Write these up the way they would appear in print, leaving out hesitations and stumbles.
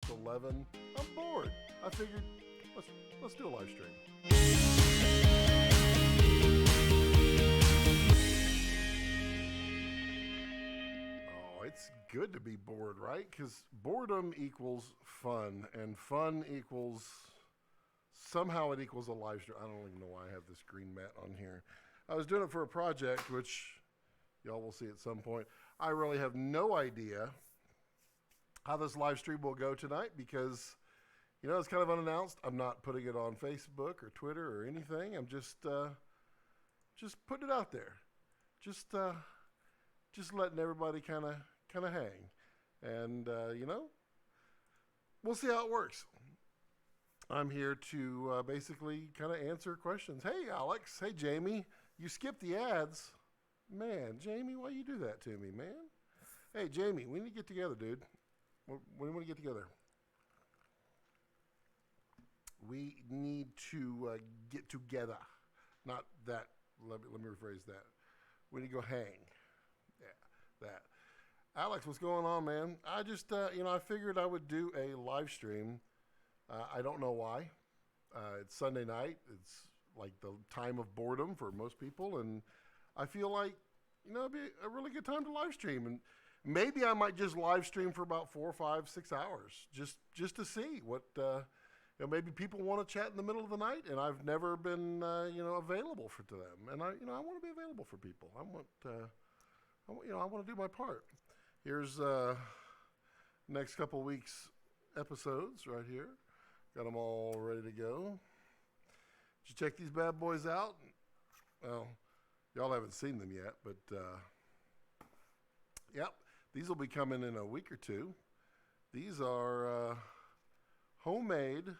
till 11. I'm bored. I figured let's do a live stream. Oh, it's good to be bored, right? Because boredom equals fun, and fun equals somehow it equals a live stream. I don't even know why I have this green mat on here. I was doing it for a project, which y'all will see at some point. I really have no idea how this live stream will go tonight because, you know, it's kind of unannounced. I'm not putting it on Facebook or Twitter or anything. I'm just putting it out there. Just letting everybody kind of hang. And, you know, we'll see how it works. I'm here to basically kind of answer questions. Hey, Alex. Hey, Jamie. You skipped the ads. Man, Jamie, why you do that to me, man? Hey, Jamie, we need to get together, dude. When do you want to get together? We need to get together. Not that. Let me rephrase that. We need to go hang. Yeah, that. Alex, what's going on, man? I just, you know, I figured I would do a live stream. I don't know why. It's Sunday night. It's like the time of boredom for most people, and I feel like, you know, it'd be a really good time to live stream. And maybe I might just live stream for about 4, 5, 6 hours, just to see what. You know, maybe people want to chat in the middle of the night, and I've never been, you know, available to them. And I want to be available for people. I want to do my part. Here's next couple weeks episodes right here. Got them all ready to go. Did you check these bad boys out? Well, y'all haven't seen them yet, but yep, these will be coming in a week or two. These are homemade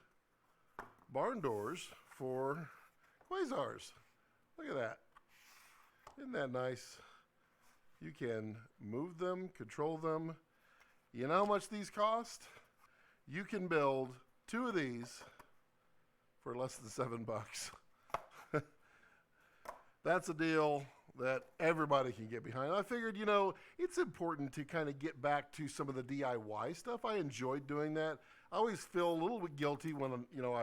barn doors for Quasars. Look at that. Isn't that nice? You can move them, control them. You know how much these cost? You can build 2 of these for less than $7. That's a deal that everybody can get behind. I figured, you know, it's important to kind of get back to some of the DIY stuff. I enjoyed doing that. I always feel a little bit guilty when, you know,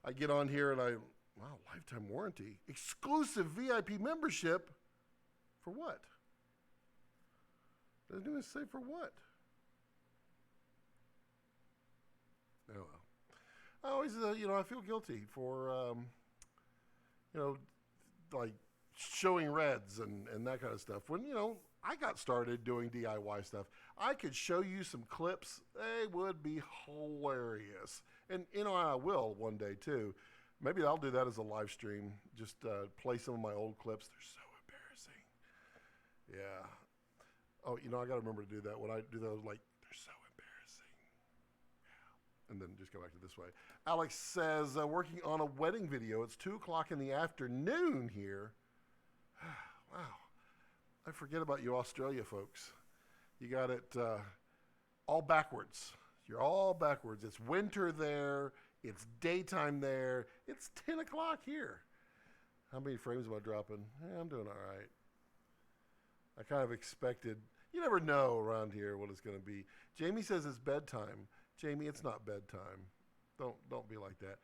I get on here and wow, lifetime warranty, exclusive VIP membership for what? Doesn't even say for what. Oh, well. I always, you know, I feel guilty for, you know, like showing reds and that kind of stuff. When, you know, I got started doing DIY stuff, I could show you some clips. They would be hilarious. And, you know, I will one day too. Maybe I'll do that as a live stream. Just play some of my old clips. They're so embarrassing. Yeah. Oh, you know, I got to remember to do that. When I do those, like, they're so embarrassing. Yeah. And then just go back to this way. Alex says, working on a wedding video. It's 2 o'clock in the afternoon here. Wow. I forget about you Australia folks. You got it all backwards. You're all backwards. It's winter there. It's daytime there. It's 10 o'clock here. How many frames am I dropping? Yeah, I'm doing all right. I kind of expected. You never know around here what it's going to be. Jamie says it's bedtime. Jamie, it's not bedtime. Don't be like that.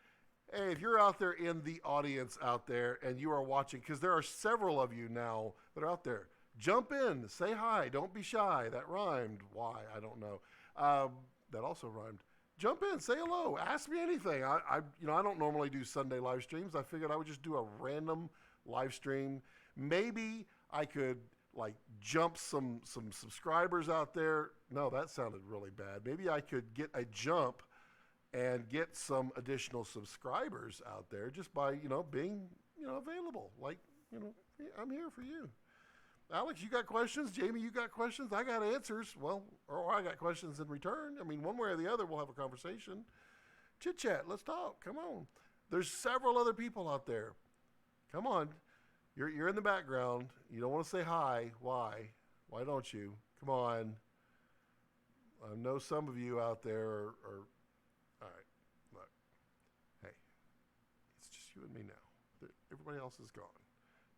Hey, if you're out there in the audience out there and you are watching, because there are several of you now that are out there, jump in, say hi, don't be shy. That rhymed. Why? I don't know. That also rhymed. Jump in, say hello, ask me anything. I don't normally do Sunday live streams. I figured I would just do a random live stream. Maybe I could like jump some subscribers out there. No, that sounded really bad. Maybe I could get a jump and get some additional subscribers out there just by, you know, being, you know, available. Like, you know, I'm here for you. Alex, you got questions? Jamie, you got questions? I got answers. Well, or I got questions in return. I mean, one way or the other, we'll have a conversation. Chit chat. Let's talk. Come on. There's several other people out there. Come on. You're in the background. You don't want to say hi. Why? Why don't you? Come on. I know some of you out there are all right, look, hey, it's just you and me now. Everybody else is gone.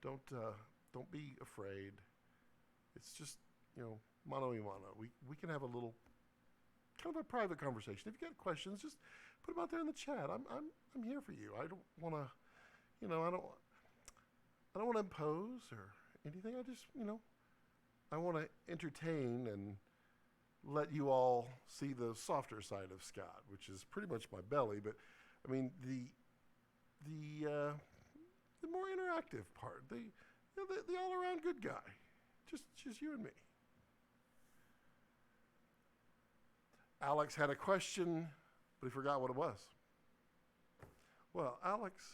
Don't be afraid. It's just, you know, mano y mano. We can have a little kind of a private conversation. If you got questions, just put them out there in the chat. I'm here for you. I don't want to, I don't want to impose or anything. I just, I want to entertain and let you all see the softer side of Scott, which is pretty much my belly. But I mean the more interactive part, the all around good guy, just you and me. Alex had a question, but he forgot what it was. Well, Alex,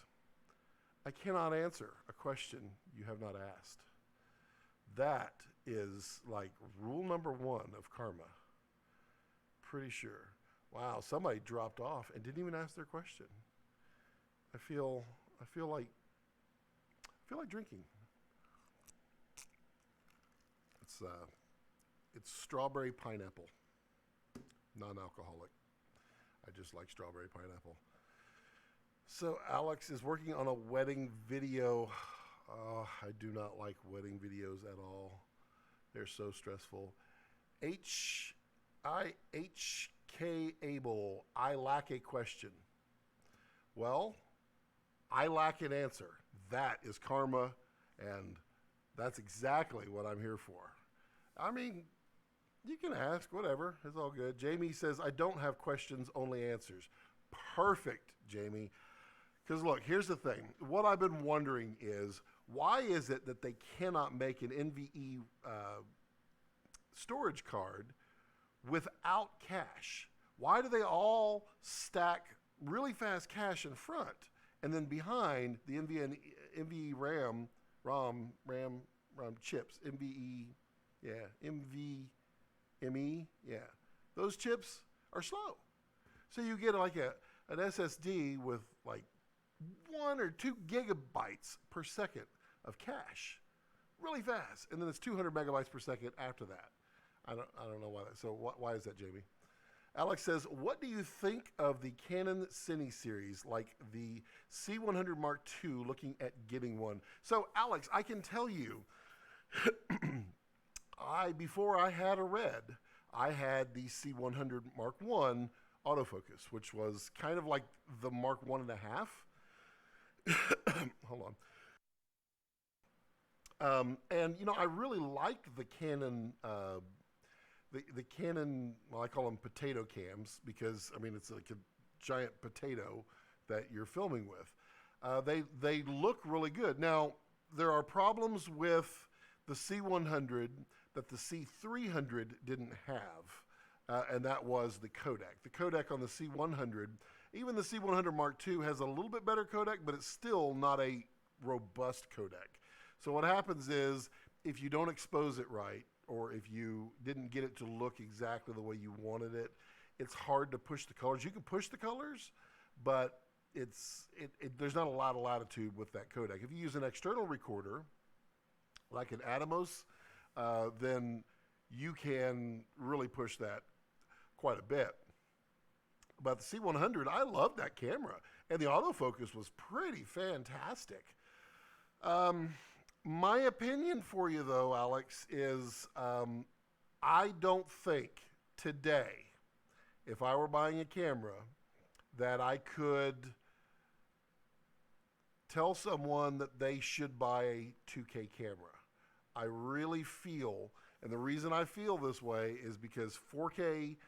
I cannot answer a question you have not asked. That is like rule number 1 of karma. Pretty sure. Wow, somebody dropped off and didn't even ask their question. I feel like drinking. It's strawberry pineapple. Non-alcoholic. I just like strawberry pineapple. So Alex is working on a wedding video. Oh, I do not like wedding videos at all. They're so stressful. HK Able, I lack a question. Well, I lack an answer. That is karma, and that's exactly what I'm here for. I mean, you can ask, whatever. It's all good. Jamie says, I don't have questions, only answers. Perfect, Jamie. Because look, here's the thing. What I've been wondering is, why is it that they cannot make an NVE storage card without cache? Why do they all stack really fast cache in front, and then behind the NVE RAM chips, NVE, NVMe, those chips are slow. So you get like an SSD with like 1 or 2 gigabytes per second of cache, really fast, and then it's 200 megabytes per second after that. I don't know why that. So why is that, Jamie? Alex says, what do you think of the Canon Cine series, like the C100 Mark II, looking at getting one? So Alex, I can tell you, before I had a Red, I had the C100 Mark I autofocus, which was kind of like the Mark 1.5. Hold on. And I really like the Canon, the Canon. Well, I call them potato cams because I mean it's like a giant potato that you're filming with. They look really good. Now there are problems with the C100 that the C300 didn't have, and that was the codec. The codec on the C100. Even the C100 Mark II has a little bit better codec, but it's still not a robust codec. So what happens is, if you don't expose it right, or if you didn't get it to look exactly the way you wanted it, it's hard to push the colors. You can push the colors, but there's not a lot of latitude with that codec. If you use an external recorder, like an Atomos, then you can really push that quite a bit. But the C100, I love that camera, and the autofocus was pretty fantastic. My opinion for you, though, Alex, is I don't think today, if I were buying a camera, that I could tell someone that they should buy a 2K camera. I really feel, and the reason I feel this way is because 4K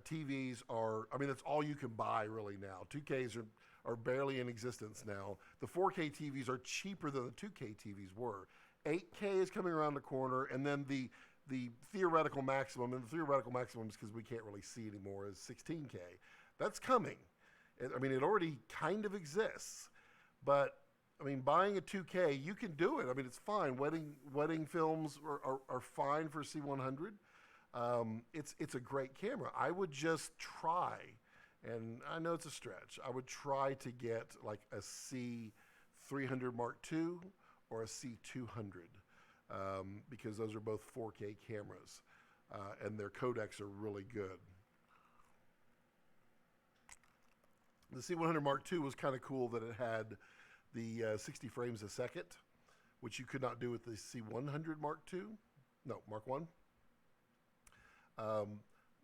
TVs are, I mean, that's all you can buy really now. 2Ks are barely in existence now. The 4K TVs are cheaper than the 2K TVs were. 8K is coming around the corner, and then the theoretical maximum, and the theoretical maximum is because we can't really see anymore, is 16K. That's coming. I mean, it already kind of exists, but I mean, buying a 2K, you can do it. I mean, it's fine. Wedding films are fine for C100. It's a great camera. I would just try, and I know it's a stretch, I would try to get like a C300 Mark II or a C200 because those are both 4K cameras, and their codecs are really good. The C100 Mark II was kind of cool that it had the 60 frames a second, which you could not do with the C100 Mark II. No, Mark I.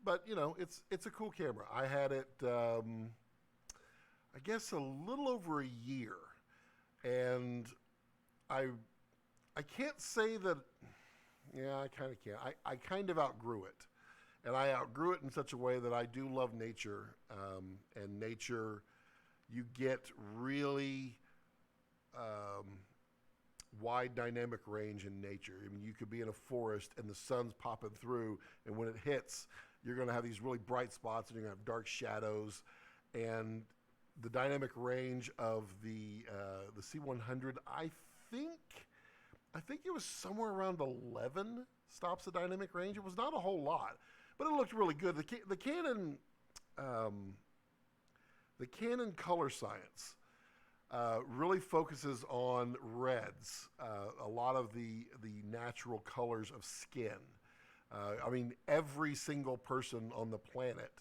but you know, it's a cool camera. I had it, I guess, a little over a year, and I I can't say that. Yeah, I kind of can. I kind of outgrew it, and I outgrew it in such a way that I do love nature, and nature, you get really um, wide dynamic range in nature. I mean, you could be in a forest and the sun's popping through, and when it hits, you're going to have these really bright spots, and you're going to have dark shadows, and the dynamic range of the C100, think I think it was somewhere around 11 stops of dynamic range. It was not a whole lot, but it looked really good. Um, the Canon Color Science really focuses on reds, a lot of the natural colors of skin. I mean, every single person on the planet,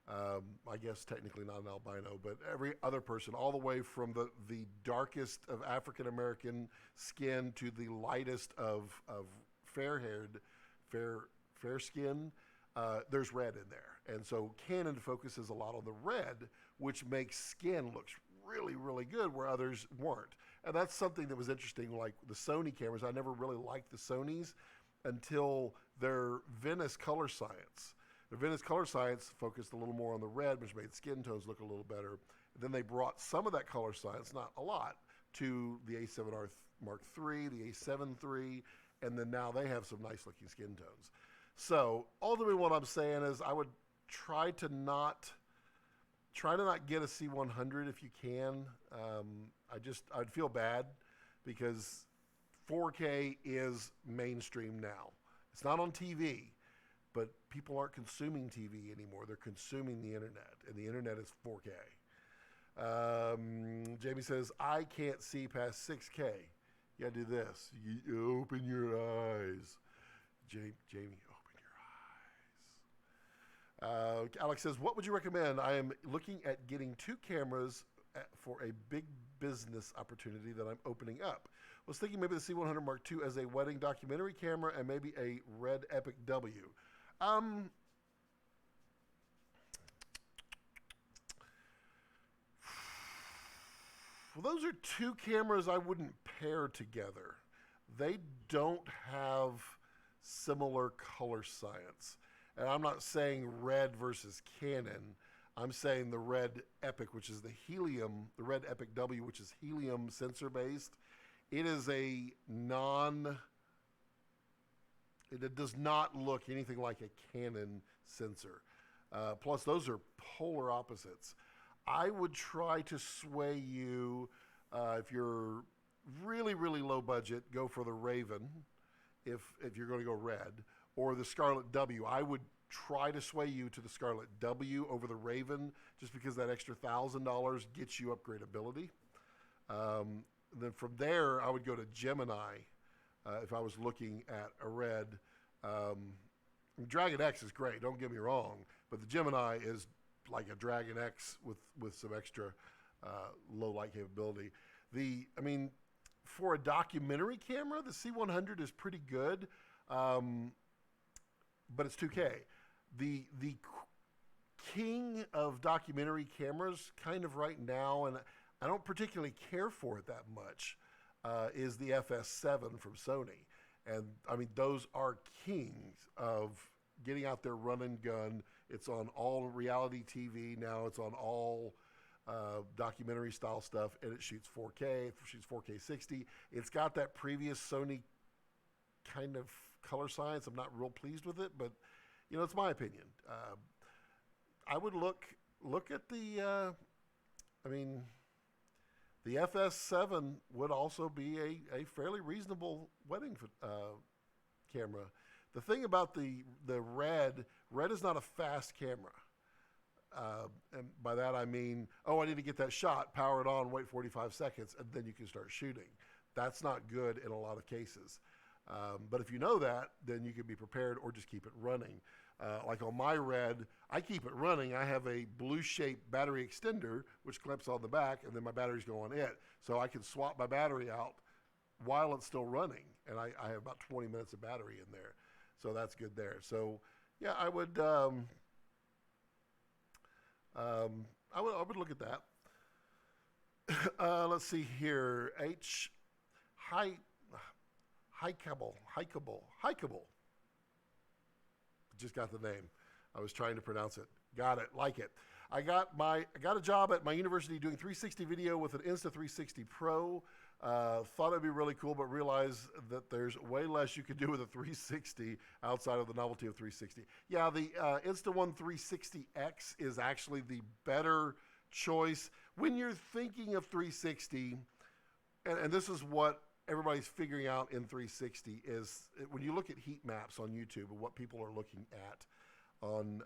I guess technically not an albino, but every other person, all the way from the darkest of African American skin to the lightest of fair skin, there's red in there. And so Canon focuses a lot on the red, which makes skin look really, really good where others weren't. And that's something that was interesting, like the Sony cameras. I never really liked the Sonys until their Venice Color Science. The Venice Color Science focused a little more on the red, which made skin tones look a little better. And then they brought some of that color science, not a lot, to the A7R Mark III, the A7 III, and then now they have some nice looking skin tones. So ultimately what I'm saying is I would try to not get a C100 if you can. I'd feel bad because 4K is mainstream now. It's not on TV, but people aren't consuming TV anymore. They're consuming the internet, and the internet is 4K. Jamie says, I can't see past 6K. You gotta do this. You open your eyes. Jamie, open your eyes. Alex says, what would you recommend? I am looking at getting 2 cameras for a big business opportunity that I'm opening up. I was thinking maybe the C100 Mark II as a wedding documentary camera and maybe a Red Epic W. Well, those are 2 cameras I wouldn't pair together. They don't have similar color science. And I'm not saying red versus Canon. I'm saying the Red Epic, which is the Red Epic W, which is helium sensor based. It is it does not look anything like a Canon sensor. Plus, those are polar opposites. I would try to sway you, if you're really, really low budget, go for the Raven, if you're going to go red, or the Scarlet W. I would try to sway you to the Scarlet W over the Raven, just because that extra $1,000 gets you upgradability. Then from there, I would go to Gemini if I was looking at a red. Dragon X is great, don't get me wrong, but the Gemini is like a Dragon X with some extra low light capability. For a documentary camera, the C100 is pretty good, but it's 2K. The king of documentary cameras kind of right now, and I don't particularly care for it that much, is the FS7 from Sony. And I mean, those are kings of getting out there, run and gun. It's on all reality TV now. It's on all documentary style stuff, and it shoots 4K. It shoots 4K 60. It's got that previous Sony kind of color science. I'm not real pleased with it, but you know, it's my opinion. I would look at the FS7 would also be a fairly reasonable wedding camera. The thing about the red is not a fast camera. And by that I mean, I need to get that shot, power it on, wait 45 seconds, and then you can start shooting. That's not good in a lot of cases. But if you know that, then you can be prepared or just keep it running. Like on my red, I keep it running. I have a blue-shaped battery extender, which clips on the back, and then my batteries go on it. So I can swap my battery out while it's still running. And I have about 20 minutes of battery in there. So that's good there. So, yeah, I would I would look at that. Let's see here. High, Hikeable. Just got the name. I was trying to pronounce it. Got it. Like it. I got a job at my university doing 360 video with an Insta360 Pro. Thought it'd be really cool, but realized that there's way less you can do with a 360 outside of the novelty of 360. Yeah, the Insta1 360X is actually the better choice when you're thinking of 360, and this is what everybody's figuring out in 360 is when you look at heat maps on YouTube and what people are looking at on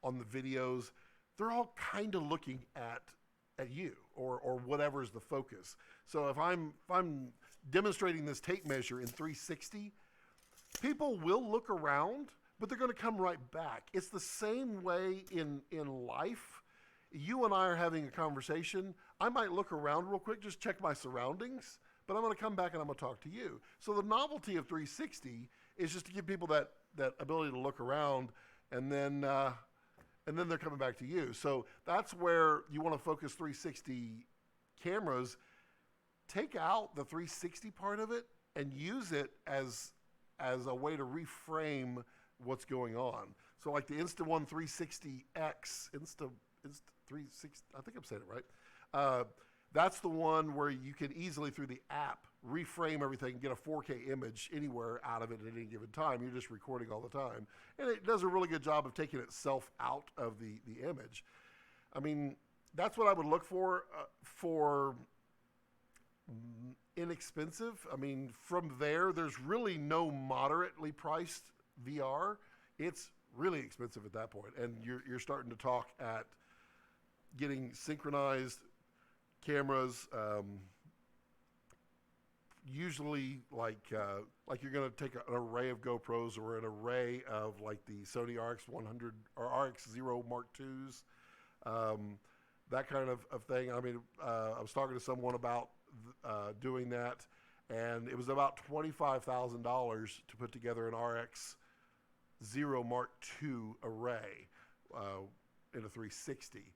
the videos, they're all kind of looking at you or whatever's the focus. So if I'm demonstrating this tape measure in 360, people will look around, but they're going to come right back. It's the same way in life. You and I are having a conversation. I might look around real quick, just check my surroundings, but I'm going to come back and I'm going to talk to you. So the novelty of 360 is just to give people that ability to look around, and then they're coming back to you. So that's where you want to focus 360 cameras. Take out the 360 part of it and use it as a way to reframe what's going on. So like the Insta1 360X, Insta 360, I think I'm saying it right. That's the one where you can easily, through the app, reframe everything and get a 4K image anywhere out of it at any given time. You're just recording all the time. And it does a really good job of taking itself out of the image. I mean, that's what I would look for inexpensive. I mean, from there's really no moderately priced VR. It's really expensive at that point. And you're starting to talk at getting synchronized cameras, usually like you're going to take an array of GoPros or an array of like the Sony RX100 or RX0 Mark IIs, that kind of thing. I mean, I was talking to someone about doing that, and it was about $25,000 to put together an RX0 Mark II array in a 360.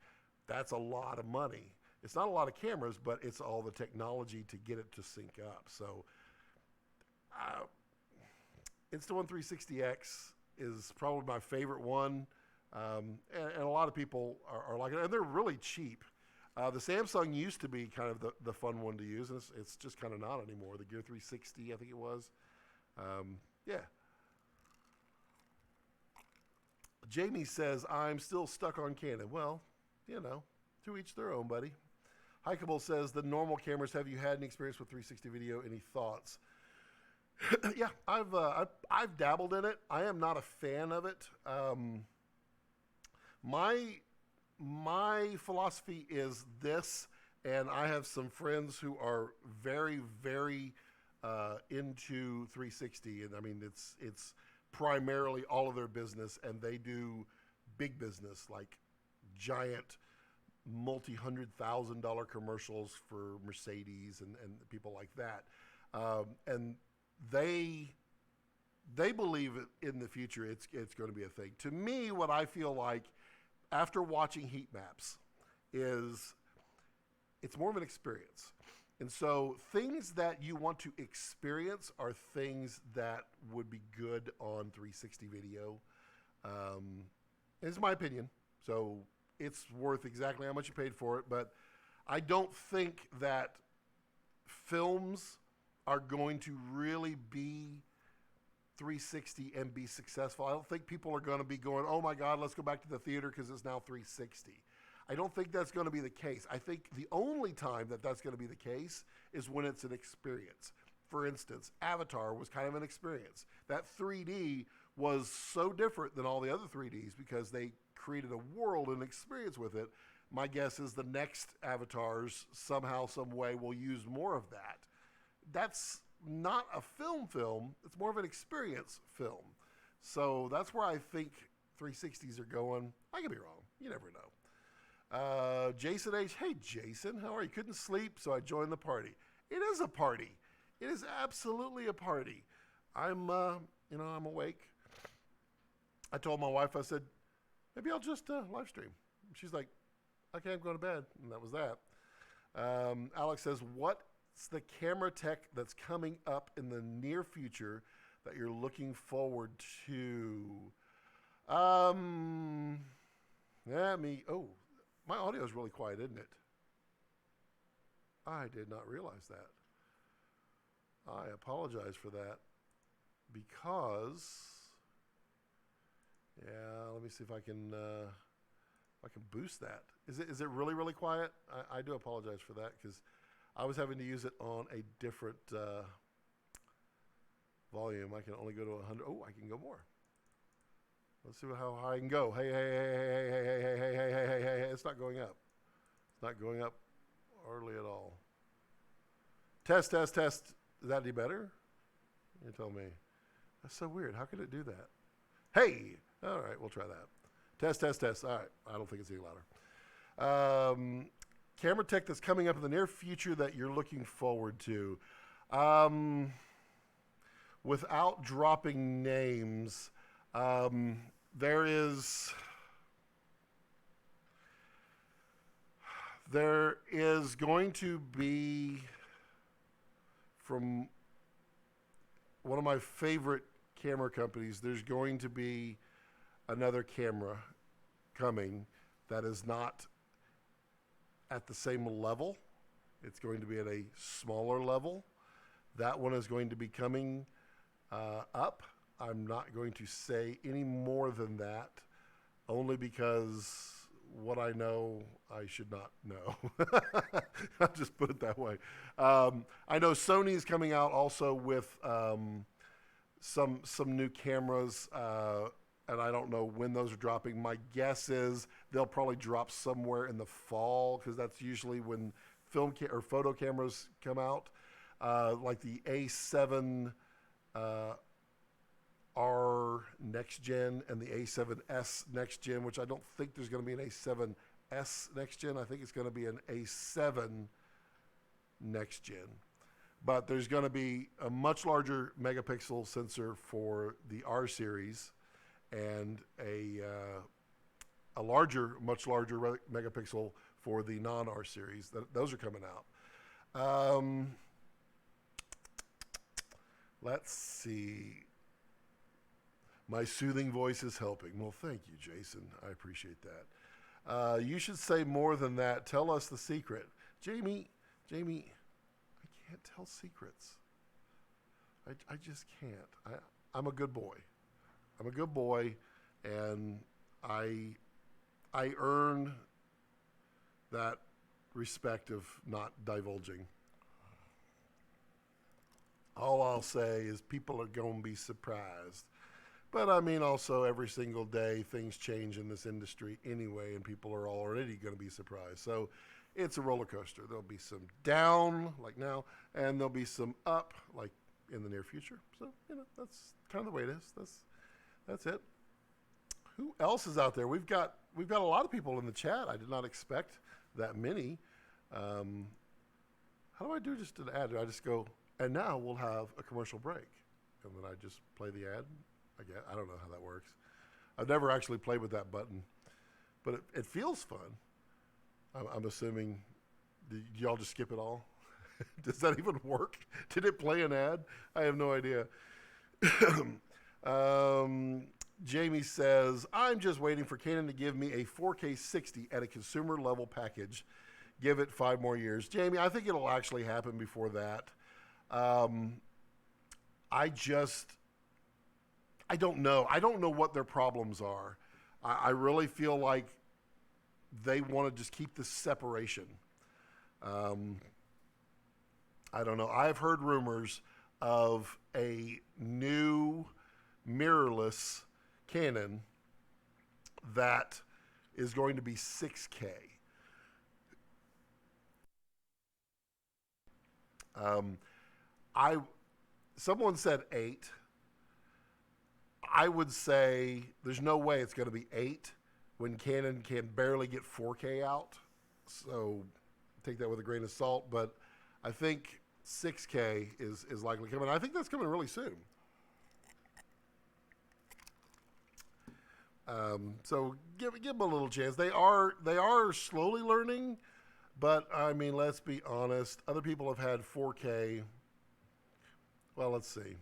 That's a lot of money. It's not a lot of cameras, but it's all the technology to get it to sync up. So Insta1 360X is probably my favorite one. And a lot of people are like it, and they're really cheap. The Samsung used to be kind of the fun one to use, and it's just kind of not anymore. The Gear 360, I think it was. Yeah. Jamie says, I'm still stuck on Canon. Well, you know, to each their own, buddy. Hikeable says, the normal cameras, have you had any experience with 360 video? Any thoughts? Yeah, I've dabbled in it. I am not a fan of it. My philosophy is this, and I have some friends who are very, very into 360, and I mean it's primarily all of their business, and they do big business like giant multi-$100,000 commercials for Mercedes and people like that, and they believe in the future it's going to be a thing. To me, what I feel like after watching heat maps is it's more of an experience. And so things that you want to experience are things that would be good on 360 video. It's my opinion. So it's worth exactly how much you paid for it. But I don't think that films are going to really be 360 and be successful. I don't think people are going to be going, oh my God, let's go back to the theater because it's now 360. I don't think that's going to be the case. I think the only time that that's going to be the case is when it's an experience. For instance, Avatar was kind of an experience. That 3D was so different than all the other 3Ds because they created a world and experience with it. My guess is the next Avatars somehow, some way will use more of that. That's not a film. It's more of an experience film. So that's where I think 360s are going. I could be wrong. You never know. Jason H. Hey, Jason, how are you? Couldn't sleep, so I joined the party. It is a party. It is absolutely a party. I'm awake. I told my wife, I said, maybe I'll just live stream. She's like, okay, I'm going to bed. And that was that. Alex says, what's the camera tech that's coming up in the near future that you're looking forward to? Oh, my audio is really quiet, isn't it? I did not realize that. I apologize for that because, yeah, let me see if I can boost that. Is it really, really quiet? I do apologize for that because I was having to use it on a different volume. I can only go to 100. Oh, I can go more. Let's see how high I can go. Hey, hey. It's not going up. It's not going up hardly at all. Test. Is that any better? You tell me. That's so weird. How could it do that? Hey! All right, we'll try that. Test. All right, I don't think it's any louder. Camera tech that's coming up in the near future that you're looking forward to. Without dropping names, there is going to be, from one of my favorite camera companies, there's going to be another camera coming that is not at the same level. It's going to be at a smaller level. That one is going to be coming up. I'm not going to say any more than that, only because what I know, I should not know. I'll just put it that way. I know Sony is coming out also with some new cameras, and I don't know when those are dropping. My guess is they'll probably drop somewhere in the fall, because that's usually when film or photo cameras come out, like the A7 R next gen and the A7S next gen, which I don't think there's going to be an A7S next gen. I think it's going to be an A7 next gen. But there's going to be a much larger megapixel sensor for the R series and a much larger megapixel for the non-R series. Those are coming out. Let's see. My soothing voice is helping. Well, thank you, Jason. I appreciate that. You should say more than that. Tell us the secret. Jamie, I can't tell secrets. I just can't. I'm a good boy. I'm a good boy, and I earn that respect of not divulging. All I'll say is people are going to be surprised. But I mean, also every single day things change in this industry anyway, and people are already going to be surprised. So it's a roller coaster. There'll be some down, like now, and there'll be some up, like in the near future. So, that's kind of the way it is. That's it. Who else is out there? We've got a lot of people in the chat. I did not expect that many. How do I do just an ad? Do I just go, and now we'll have a commercial break, and then I just play the ad? I don't know how that works. I've never actually played with that button, but it feels fun. I'm assuming, did y'all just skip it all? Does that even work? Did it play an ad? I have no idea. Jamie says, I'm just waiting for Canon to give me a 4K 60 at a consumer level package. Give it 5 more years. Jamie, I think it'll actually happen before that. I don't know. I don't know what their problems are. I really feel like they want to just keep this separation. I don't know. I've heard rumors of a new mirrorless Canon that is going to be 6K. Someone said 8. I would say there's no way it's going to be 8 when Canon can barely get 4K out. So take that with a grain of salt. But I think 6K is likely coming. I think that's coming really soon. So give them a little chance. They are slowly learning, but I mean, let's be honest. Other people have had 4K. Well, let's see.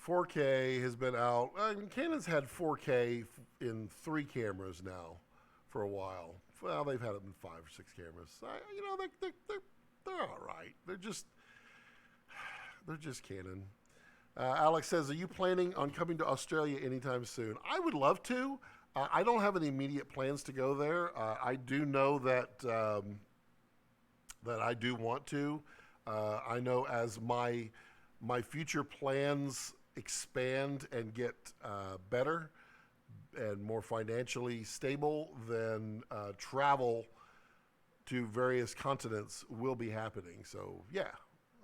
4K has been out. Canon's had 4K in 3 cameras now for a while. Well, they've had it in 5 or 6 cameras. They're all right. They're just Canon. Alex says, are you planning on coming to Australia anytime soon? I would love to. I don't have any immediate plans to go there. I do know that that I do want to. I know as my future plans expand and get better and more financially stable, then travel to various continents will be happening. So yeah,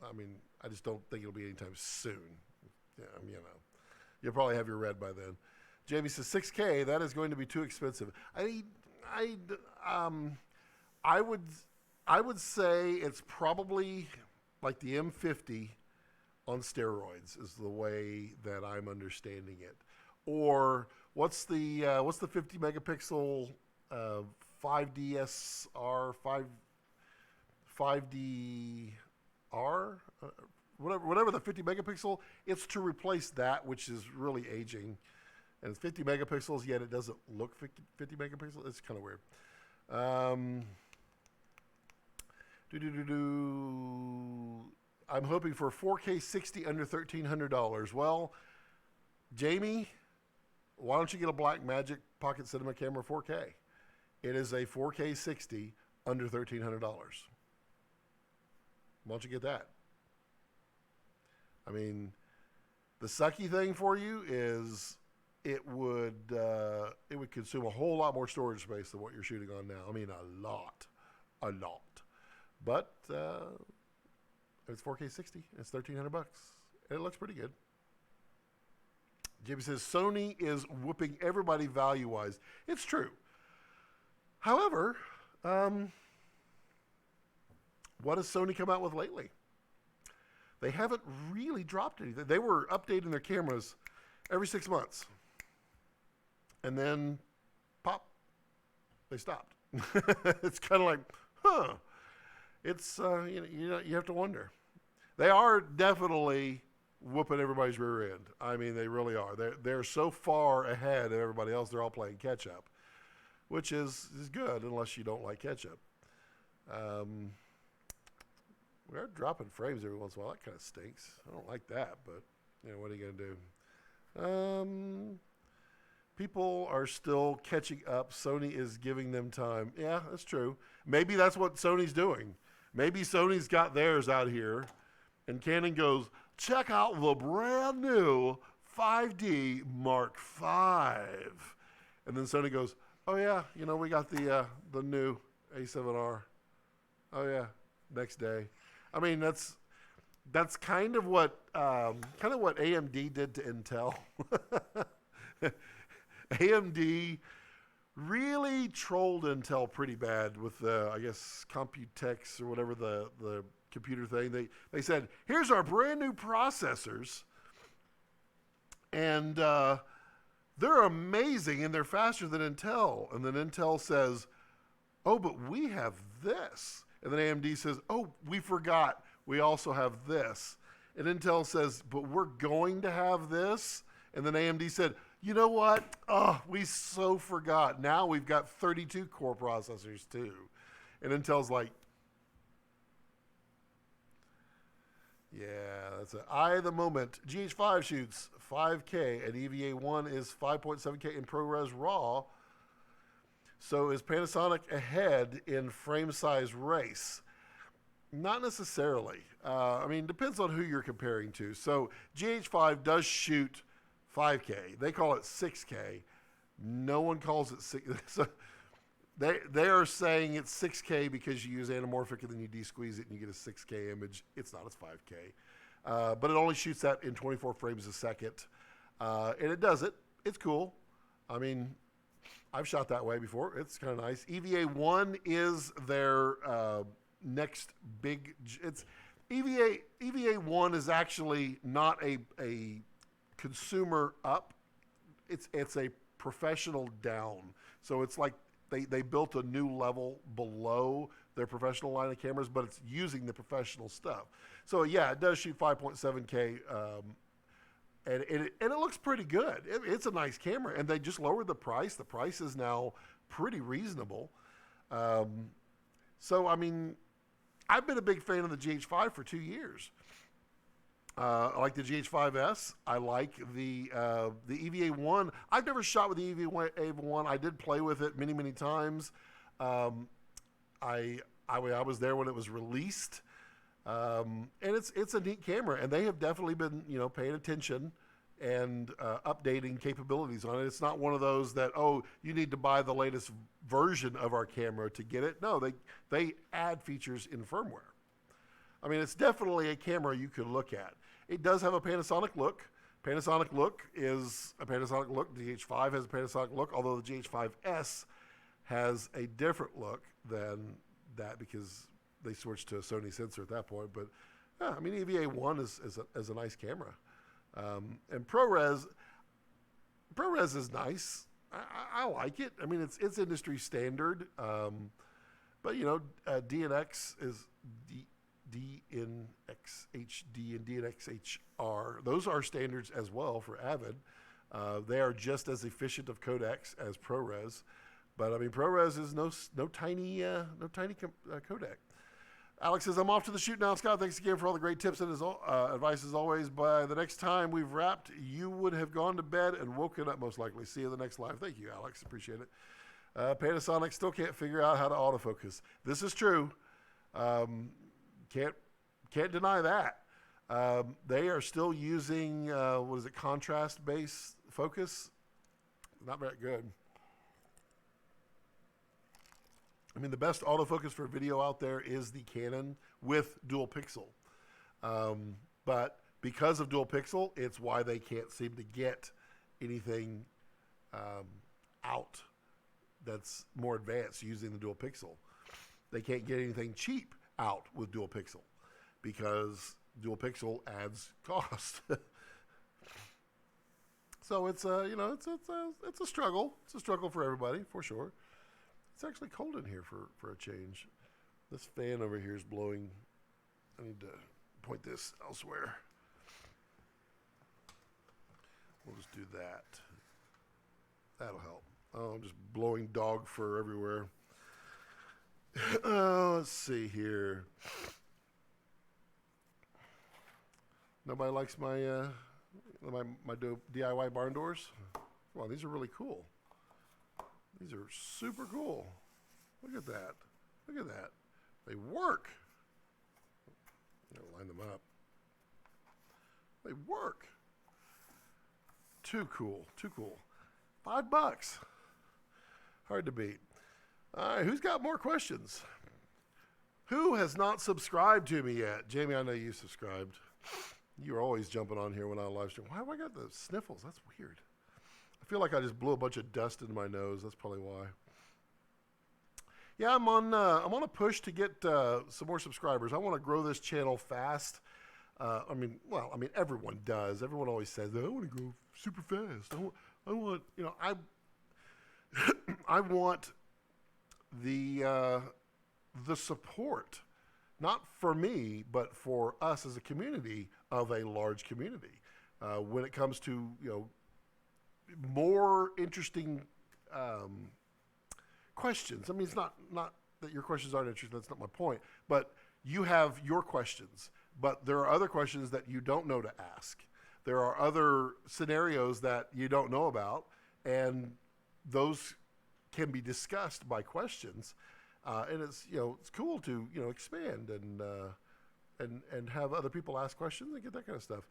I mean, I just don't think it'll be anytime soon. Yeah, you'll probably have your red by then. Jamie says 6K. That is going to be too expensive. I would say it's probably like the M50 on steroids is the way that I'm understanding it. Or what's the 50 megapixel 5DSR 5DR whatever the 50 megapixel, it's to replace that which is really aging. And it's 50 megapixels, yet it doesn't look 50 megapixels. It's kind of weird. I'm hoping for 4K 60 under $1,300. Well, Jamie, why don't you get a Blackmagic Pocket Cinema Camera 4K? It is a 4K 60 under $1,300. Why don't you get that? I mean, the sucky thing for you is it would consume a whole lot more storage space than what you're shooting on now. I mean, a lot. But it's 4K 60. It's $1,300. It looks pretty good. Jamie says Sony is whooping everybody value-wise. It's true. However, what has Sony come out with lately? They haven't really dropped anything. They were updating their cameras every 6 months. And then, pop, they stopped. It's kind of like, huh. It's, you have to wonder. They are definitely whooping everybody's rear end. I mean, they really are. They're so far ahead of everybody else, they're all playing catch-up, which is good unless you don't like catch-up. We are dropping frames every once in a while. That kind of stinks. I don't like that, but what are you going to do? People are still catching up. Sony is giving them time. Yeah, that's true. Maybe that's what Sony's doing. Maybe Sony's got theirs out here, and Canon goes, check out the brand new 5D Mark V. And then Sony goes, oh yeah, we got the new A7R. Oh yeah, next day. I mean, that's kind of what AMD did to Intel. AMD really trolled Intel pretty bad with the, I guess, Computex or whatever the computer thing. They said, here's our brand new processors, and they're amazing and they're faster than Intel. And then Intel says, oh, but we have this. And then AMD says, oh, we forgot. We also have this. And Intel says, but we're going to have this. And then AMD said, you know what? Oh, we so forgot. Now we've got 32 core processors too. And Intel's like, yeah, that's an eye of the moment. GH5 shoots 5K and EVA1 is 5.7K in ProRes RAW. So is Panasonic ahead in frame size race? Not necessarily. I mean, depends on who you're comparing to. So GH5 does shoot 5K. They call it 6K. No one calls it 6. So they are saying it's 6K because you use anamorphic and then you de-squeeze it and you get a 6K image. It's not. It's 5K. But it only shoots that in 24 frames a second. And it does it. It's cool. I mean, I've shot that way before. It's kind of nice. EVA1 is their next big. It's EVA1 is actually not a consumer up. It's a professional down. So it's like they built a new level below their professional line of cameras, but it's using the professional stuff. So yeah, it does shoot 5.7K, and it looks pretty good. It's a nice camera, and they just lowered the price. The price is now pretty reasonable. So I mean, I've been a big fan of the GH5 for 2 years. I like the GH5S. I like the EVA1. I've never shot with the EVA1. I did play with it many, many times. I was there when it was released, and it's a neat camera. And they have definitely been paying attention and updating capabilities on it. It's not one of those that you need to buy the latest version of our camera to get it. No, they add features in firmware. I mean, it's definitely a camera you can look at. It does have a Panasonic look. Panasonic look is a Panasonic look. The GH5 has a Panasonic look, although the GH5S has a different look than that because they switched to a Sony sensor at that point. But yeah, I mean, EVA1 is a nice camera. And ProRes is nice. I like it. I mean, it's industry standard. But DNX is DNX HD and DNX HR. Those are standards as well for Avid. They are just as efficient of codecs as ProRes, but I mean ProRes is no tiny codec. Alex says, I'm off to the shoot now. Scott, thanks again for all the great tips and advice as always. By the next time we've wrapped, you would have gone to bed and woken up most likely. See you in the next live. Thank you, Alex. Appreciate it. Panasonic still can't figure out how to autofocus. This is true. Can't deny that. They are still using contrast-based focus. Not very good. I mean, the best autofocus for video out there is the Canon with dual pixel. But because of dual pixel, it's why they can't seem to get anything out that's more advanced using the dual pixel. They can't get anything cheap out with dual pixel because dual pixel adds cost. So it's a struggle. It's a struggle for everybody, for sure. It's actually cold in here for a change. This fan over here is blowing. I need to point this elsewhere. We'll just do that. That'll help. Oh, I'm just blowing dog fur everywhere. Let's see here. Nobody likes my DIY barn doors? Wow, these are really cool. These are super cool. Look at that. Look at that. They work. I'm gonna line them up. They work. Too cool. Too cool. $5. Hard to beat. All right, who's got more questions? Who has not subscribed to me yet? Jamie, I know you subscribed. You're always jumping on here when I live stream. Why have I got the sniffles? That's weird. I feel like I just blew a bunch of dust into my nose. That's probably why. Yeah, I'm on a push to get some more subscribers. I want to grow this channel fast. I mean, everyone does. Everyone always says, I want to grow super fast. I want, I want the support, not for me, but for us as a community of a large community. When it comes to, more interesting questions. I mean, it's not that your questions aren't interesting. That's not my point. But you have your questions. But there are other questions that you don't know to ask. There are other scenarios that you don't know about, and those can be discussed by questions. And it's it's cool to expand and have other people ask questions and get that kind of stuff.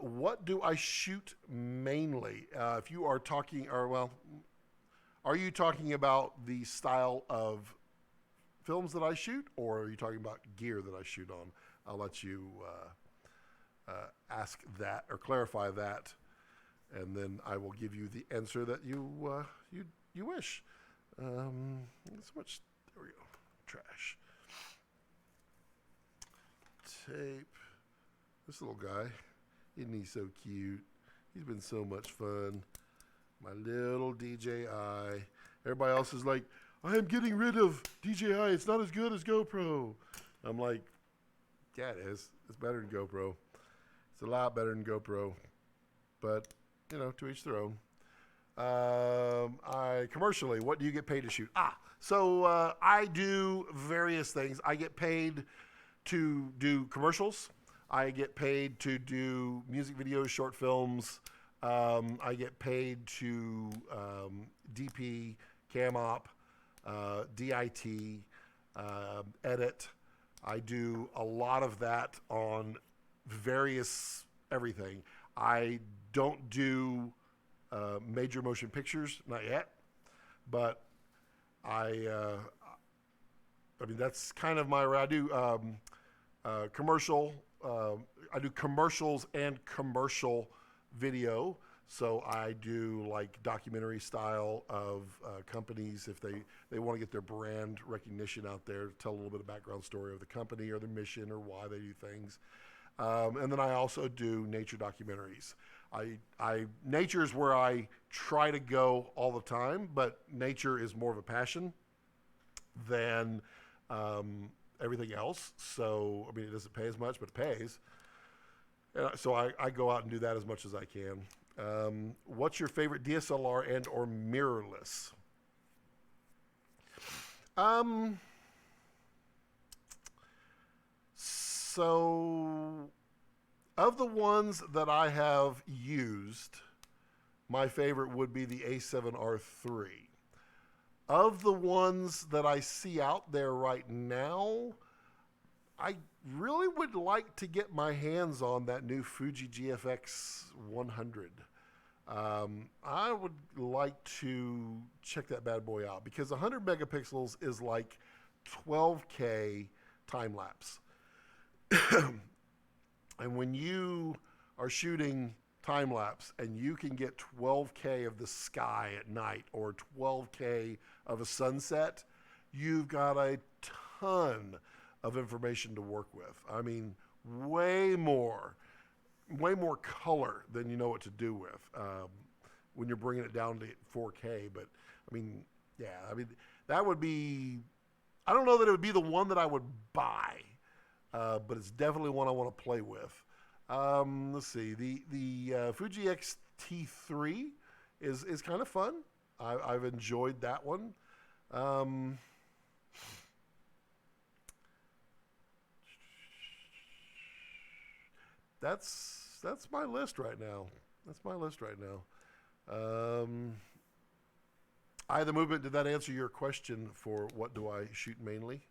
What do I shoot mainly? If you are talking, are you talking about the style of films that I shoot, or are you talking about gear that I shoot on? I'll let you ask that or clarify that, and then I will give you the answer that you wish. So much. There we go. Trash. Tape. This little guy. Isn't he so cute? He's been so much fun. My little DJI. Everybody else is like, I am getting rid of DJI. It's not as good as GoPro. I'm like, yeah, it is. It's better than GoPro. It's a lot better than GoPro. But, to each their own. Commercially, what do you get paid to shoot? So I do various things. I get paid to do commercials. I get paid to do music videos, short films. I get paid to DP, cam op, DIT, edit. I do a lot of that on various everything. I don't do major motion pictures, not yet, but that's kind of I do commercial. I do commercials and commercial video. So I do like documentary style of companies if they want to get their brand recognition out there, tell a little bit of background story of the company or their mission or why they do things. And then I also do nature documentaries. Nature is where I try to go all the time, but nature is more of a passion than everything else. So, it doesn't pay as much, but it pays. So I go out and do that as much as I can. What's your favorite DSLR and or mirrorless? So of the ones that I have used, my favorite would be the A7R3. Of the ones that I see out there right now, I really would like to get my hands on that new Fuji GFX 100. I would like to check that bad boy out because 100 megapixels is like 12K time lapse. And when you are shooting time lapse and you can get 12K of the sky at night or 12K of a sunset, you've got a ton of information to work with. Way more color than you know what to do with when you're bringing it down to 4K. But that would be, I don't know that it would be the one that I would buy, but it's definitely one I want to play with. Let's see, the Fuji X-T3 is kind of fun. I've enjoyed that one. That's my list right now. Eye of the Movement, did that answer your question for what do I shoot mainly?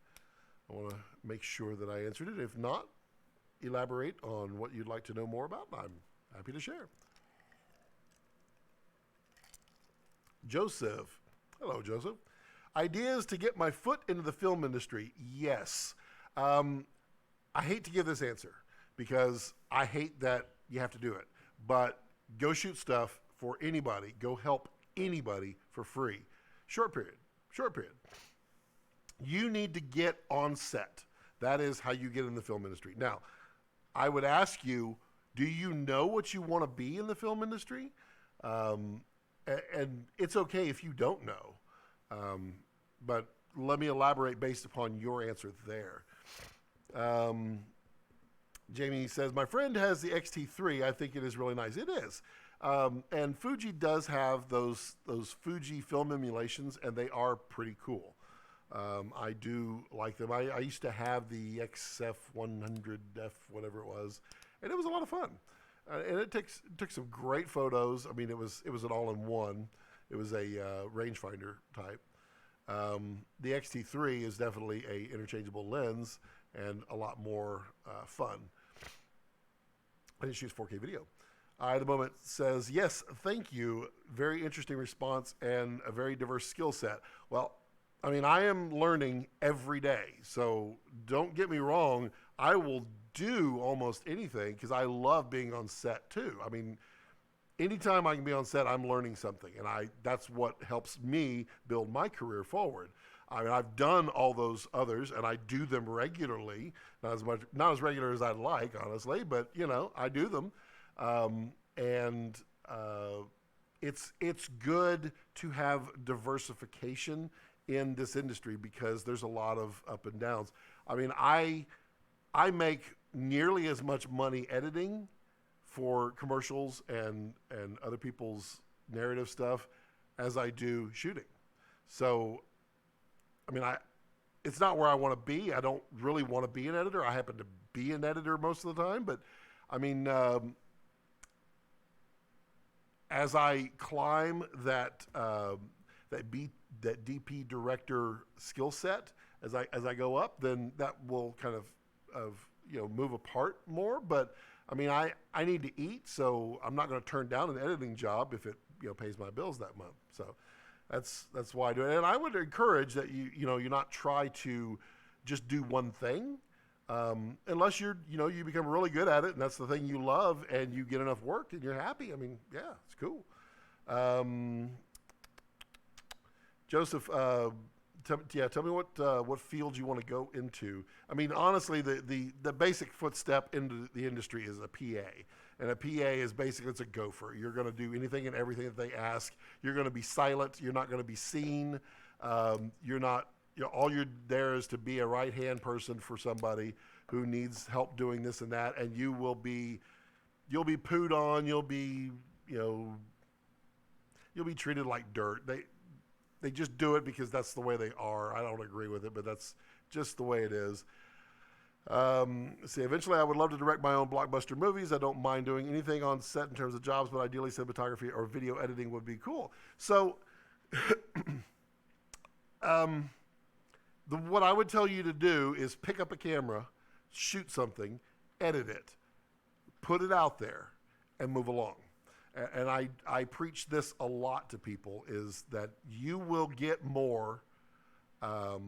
I want to make sure that I answered it. If not, elaborate on what you'd like to know more about. I'm happy to share. Joseph. Hello, Joseph. Ideas to get my foot into the film industry. Yes. I hate to give this answer because I hate that you have to do it. But go shoot stuff for anybody. Go help anybody for free. Short period. You need to get on set. That is how you get in the film industry. Now, I would ask you, do you know what you want to be in the film industry? And it's okay if you don't know. But let me elaborate based upon your answer there. Jamie says, my friend has the XT3. I think it is really nice. It is. And Fuji does have those Fuji film emulations, and they are pretty cool. I do like them. I used to have the XF100F, whatever it was, and it was a lot of fun. And it took some great photos. It was an all-in-one. It was a rangefinder type. The XT3 is definitely a interchangeable lens and a lot more fun. And it shoots 4K video. At the moment says, yes, thank you. Very interesting response and a very diverse skill set. Well, I am learning every day. So don't get me wrong. I will do almost anything because I love being on set too. Anytime I can be on set, I'm learning something. And that's what helps me build my career forward. I've done all those others and I do them regularly. Not as regular as I'd like, honestly, but I do them. it's good to have diversification in this industry because there's a lot of up and downs. I mean, I make nearly as much money editing for commercials and other people's narrative stuff as I do shooting. So, I mean, it's not where I want to be. I don't really want to be an editor. I happen to be an editor most of the time, but I mean, as I climb that DP director skill set, as I go up, then that will kind of move apart more. But I mean, I need to eat, so I'm not going to turn down an editing job if it pays my bills that month. So that's why I do it. And I would encourage that you not try to just do one thing, unless you become really good at it and that's the thing you love and you get enough work and you're happy. I mean, yeah, it's cool. Joseph, tell me what field you want to go into. I mean, honestly, the basic footstep into the industry is a PA. And a PA is basically, it's a gopher. You're going to do anything and everything that they ask. You're going to be silent. You're not going to be seen. You're not, all you're there is to be a right-hand person for somebody who needs help doing this and that. And you'll be pooed on. You'll be treated like dirt. They just do it because that's the way they are. I don't agree with it, but that's just the way it is. Eventually I would love to direct my own blockbuster movies. I don't mind doing anything on set in terms of jobs, but ideally cinematography or video editing would be cool. So what I would tell you to do is pick up a camera, shoot something, edit it, put it out there, and move along. And I preach this a lot to people, is that you will get more out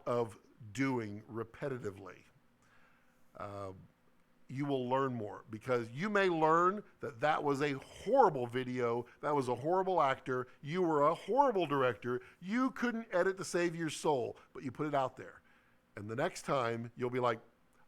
of doing repetitively. You will learn more because you may learn that was a horrible video, that was a horrible actor, you were a horrible director, you couldn't edit to save your soul, but you put it out there. And the next time you'll be like,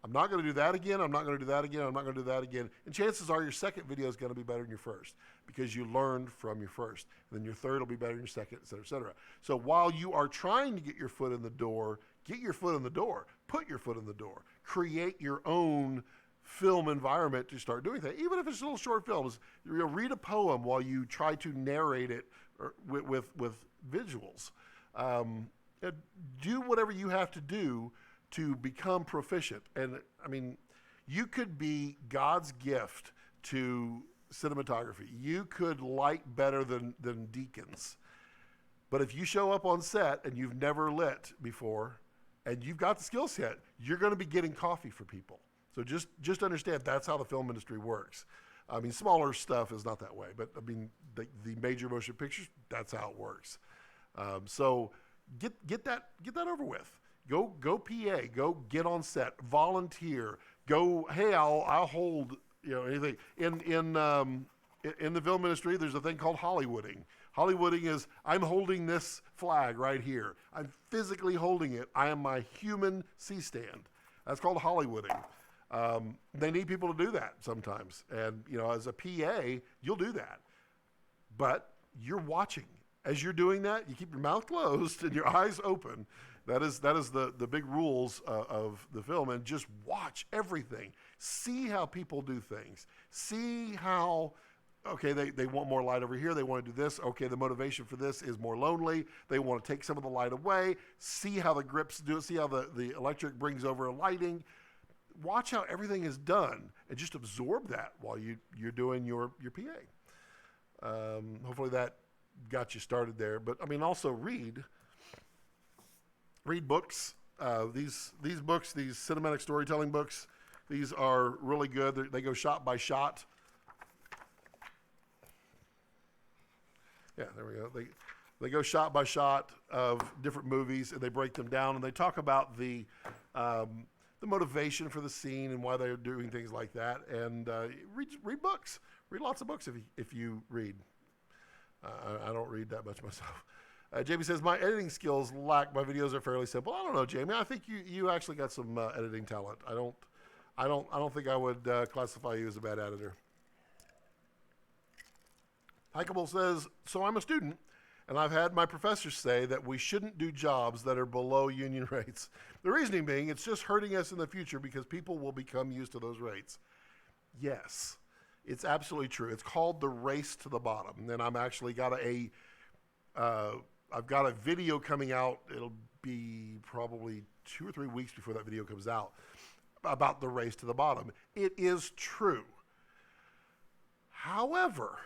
I'm not going to do that again. I'm not going to do that again. I'm not going to do that again. And chances are your second video is going to be better than your first because you learned from your first. And then your third will be better than your second, et cetera, et cetera. So while you are trying to get your foot in the door, get your foot in the door. Put your foot in the door. Create your own film environment to start doing things. Even if it's little short films, read a poem while you try to narrate it with visuals. Do whatever you have to do to become proficient. And I mean, you could be God's gift to cinematography. You could light better than deacons. But if you show up on set and you've never lit before and you've got the skill set, you're going to be getting coffee for people. So just understand that's how the film industry works. I mean, smaller stuff is not that way, but I mean, the major motion pictures, that's how it works. So get that over with. Go PA, go get on set, volunteer, go, hey, I'll hold, anything. In the film industry, there's a thing called Hollywooding. Hollywooding is, I'm holding this flag right here. I'm physically holding it. I am my human C-stand. That's called Hollywooding. They need people to do that sometimes. And, as a PA, you'll do that. But you're watching. As you're doing that, you keep your mouth closed and your eyes open. That is the big rules of the film, and just watch everything. See how people do things. See how, okay, they want more light over here. They want to do this. Okay, the motivation for this is more lonely. They want to take some of the light away. See how the grips do it. See how the electric brings over lighting. Watch how everything is done, and just absorb that while you're doing your PA. Hopefully that got you started there. But I mean, also read books. These books, these cinematic storytelling books, these are really good. They go shot by shot. Yeah, there we go. They go shot by shot of different movies, and they break them down, and they talk about the motivation for the scene and why they're doing things like that. And read books. Read lots of books if you read. I don't read that much myself. Jamie says, my editing skills lack. My videos are fairly simple. I don't know, Jamie. I think you actually got some editing talent. I don't think I would classify you as a bad editor. Heikable says, so I'm a student, and I've had my professors say that we shouldn't do jobs that are below union rates. The reasoning being, it's just hurting us in the future because people will become used to those rates. Yes, it's absolutely true. It's called the race to the bottom. And I'm actually got I've got a video coming out. It'll be probably 2 or 3 weeks before that video comes out about the race to the bottom. It is true. However,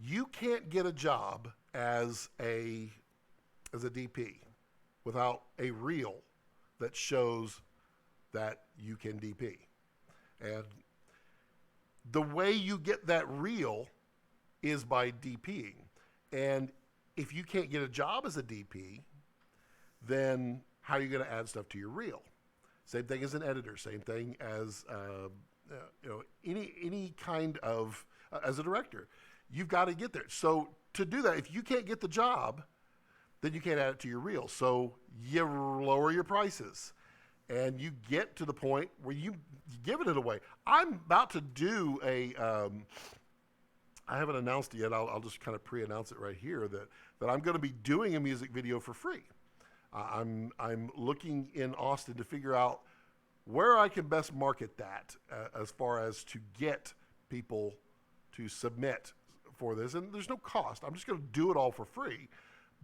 you can't get a job as a DP without a reel that shows that you can DP. And the way you get that reel is by DPing. And if you can't get a job as a DP, then how are you going to add stuff to your reel? Same thing as an editor. Same thing as any kind of as a director. You've got to get there. So to do that, if you can't get the job, then you can't add it to your reel. So you lower your prices, and you get to the point where you're giving it away. I'm about to do I haven't announced it yet. I'll just kind of pre-announce it right here that I'm going to be doing a music video for free. I'm looking in Austin to figure out where I can best market that as far as to get people to submit for this. And there's no cost. I'm just going to do it all for free.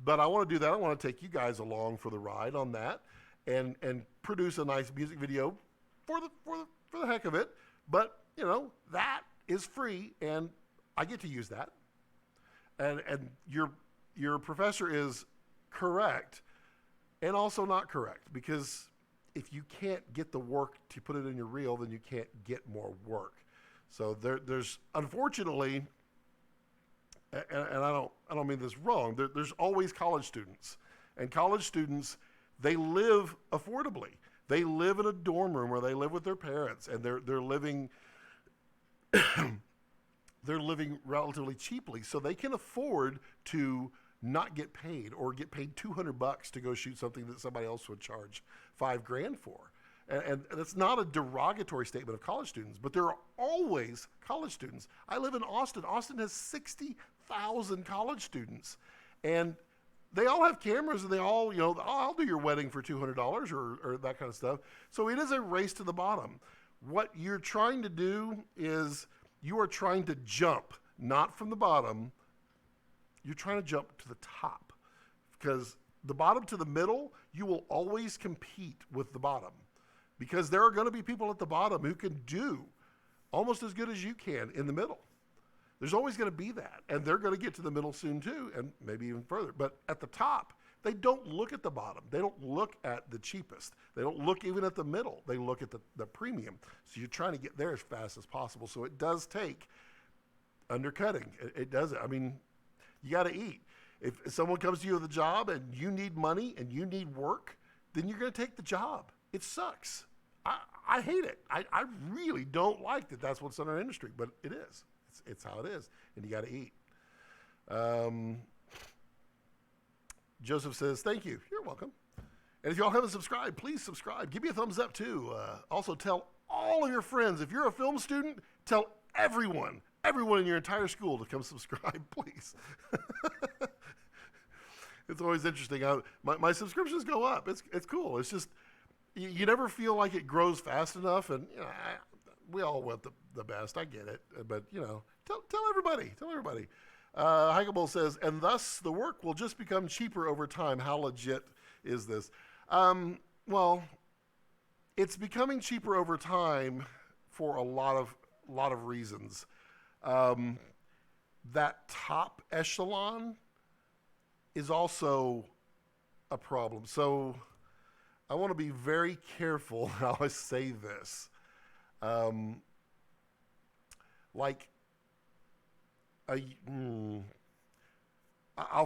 But I want to do that. I want to take you guys along for the ride on that and produce a nice music video for the heck of it. But, that is free, and I get to use that. And your professor is correct and also not correct, because if you can't get the work to put it in your reel, then you can't get more work. So there's unfortunately, and I don't mean this wrong, there's always college students. And college students, they live affordably. They live in a dorm room, or they live with their parents, and they're living they're living relatively cheaply, so they can afford to not get paid, or get paid $200 to go shoot something that somebody else would charge $5,000 for. And that's not a derogatory statement of college students, but there are always college students. I live in Austin. Austin has 60,000 college students, and they all have cameras, and they all, I'll do your wedding for $200 or that kind of stuff. So it is a race to the bottom. What you're trying to do is you are trying to jump, not from the bottom. You're trying to jump to the top, because the bottom to the middle, you will always compete with the bottom, because there are going to be people at the bottom who can do almost as good as you can in the middle. There's always going to be that, and they're going to get to the middle soon too, and maybe even further. But at the top, they don't look at the bottom. They don't look at the cheapest. They don't look even at the middle. They look at the premium. So you're trying to get there as fast as possible. So it does take undercutting. It does. I mean, you got to eat. If someone comes to you with a job and you need money and you need work, then you're going to take the job. It sucks. I hate it. I really don't like that that's what's in our industry, but it is. It's how it is, and you got to eat. Joseph says, thank you. You're welcome. And if y'all haven't subscribed, please subscribe. Give me a thumbs up, too. Also, tell all of your friends. If you're a film student, tell everyone in your entire school to come subscribe, please. It's always interesting. My subscriptions go up. It's cool. It's just, you never feel like it grows fast enough, and we all want the best. I get it, but tell everybody. Tell everybody. Heikable says, and thus the work will just become cheaper over time. How legit is this? Well, it's becoming cheaper over time for a lot of reasons. That top echelon is also a problem. So I want to be very careful how I say this. I'll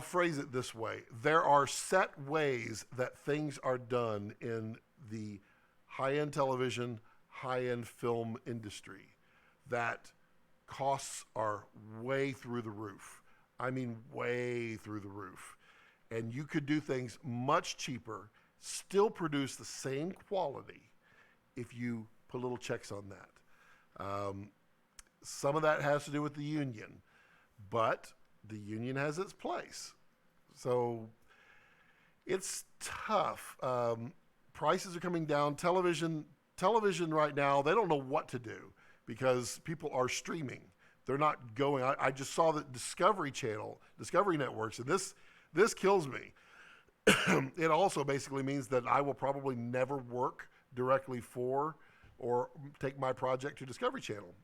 phrase it this way. There are set ways that things are done in the high-end television, high-end film industry that costs are way through the roof. I mean, way through the roof. And you could do things much cheaper, still produce the same quality if you put little checks on that. Some of that has to do with the union, but the union has its place. So it's tough. Prices are coming down. Television right now, they don't know what to do because people are streaming. They're not going. I just saw the Discovery Channel, Discovery Networks, and this kills me. It also basically means that I will probably never work directly for or take my project to Discovery Channel.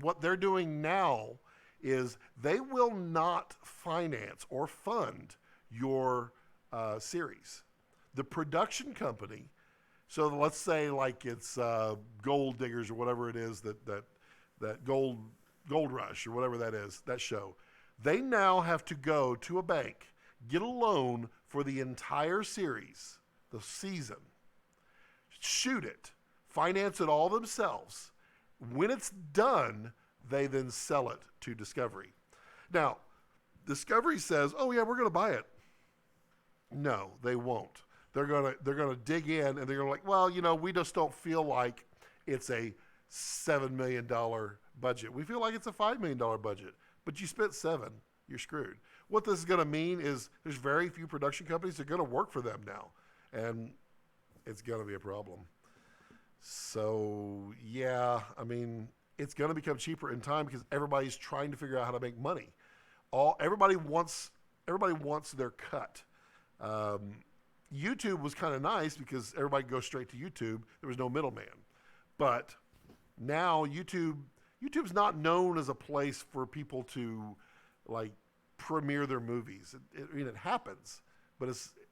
What they're doing now is they will not finance or fund your series. The production company, so let's say like it's Gold Diggers or whatever it is, that Gold Rush or whatever that is, that show, they now have to go to a bank, get a loan for the entire series, the season, shoot it, finance it all themselves. When it's done, they then sell it to Discovery. Now, Discovery says, "Oh yeah, we're going to buy it." No, they won't. They're gonna dig in and they're gonna like, well, we just don't feel like it's a $7 million budget. We feel like it's a $5 million budget, but you spent $7 million, you're screwed. What this is gonna mean is there's very few production companies that are gonna work for them now, and it's gonna be a problem. So yeah, I mean, it's gonna become cheaper in time because everybody's trying to figure out how to make money. Everybody wants their cut. YouTube was kind of nice because everybody could go straight to YouTube. There was no middleman. But now YouTube's not known as a place for people to like premiere their movies. It happens, but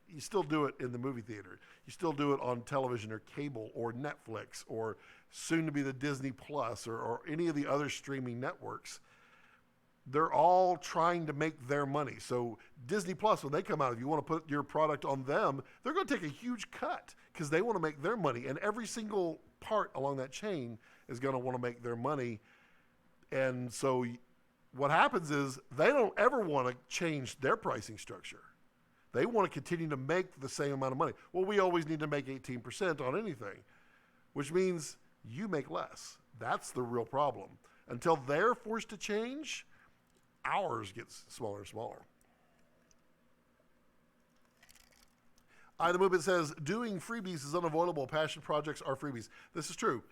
you still do it in the movie theater. You still do it on television or cable or Netflix or soon to be the Disney Plus or any of the other streaming networks. They're all trying to make their money. So Disney Plus, when they come out, if you want to put your product on them, they're going to take a huge cut because they want to make their money. And every single part along that chain is going to want to make their money. And so what happens is they don't ever want to change their pricing structure. They want to continue to make the same amount of money. Well, we always need to make 18% on anything, which means you make less. That's the real problem. Until they're forced to change, ours gets smaller and smaller. The movement says, doing freebies is unavoidable. Passion projects are freebies. This is true.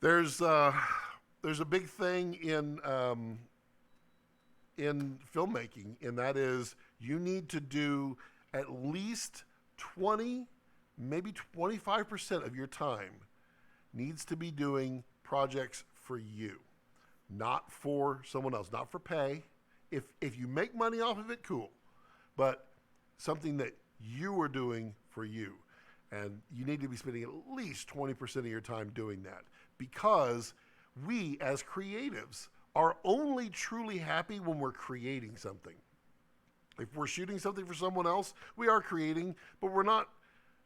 There's a big thing in filmmaking, and that is you need to do at least 20, maybe 25% of your time needs to be doing projects for you. Not for someone else, not for pay. If you make money off of it, cool. But something that you are doing for you. And you need to be spending at least 20% of your time doing that. Because we, as creatives, are only truly happy when we're creating something. If we're shooting something for someone else, we are creating, but we're not,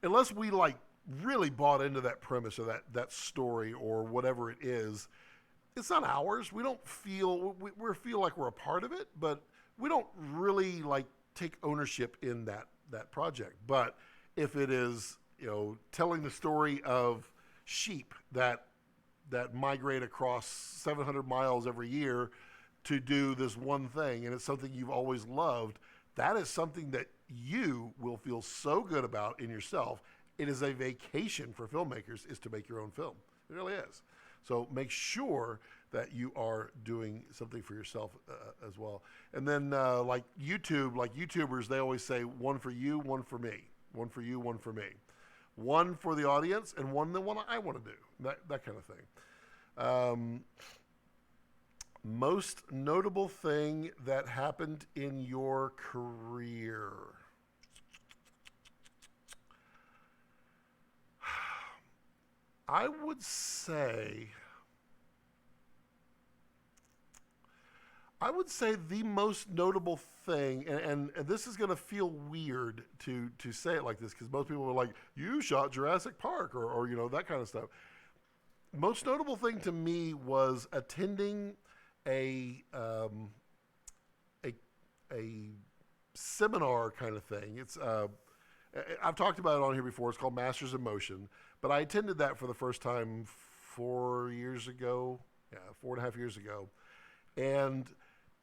unless we like really bought into that premise or that story or whatever it is, it's not ours. We don't feel, we feel like we're a part of it, but we don't really like take ownership in that project. But if it is, telling the story of sheep that migrate across 700 miles every year to do this one thing, and it's something you've always loved, that is something that you will feel so good about in yourself. It is a vacation for filmmakers, is to make your own film. It really is. So make sure that you are doing something for yourself as well. And then like YouTubers, they always say one for you, one for me. One for you, one for me. One for the audience and one the one I want to do. That kind of thing. Most notable thing that happened in your career. I would say the most notable thing, and this is going to feel weird to say it like this because most people are like, you shot Jurassic Park or that kind of stuff. Most notable thing to me was attending a seminar kind of thing. It's I've talked about it on here before. It's called Masters of Motion. But I attended that for the first time 4 years ago, Yeah, 4.5 years ago. And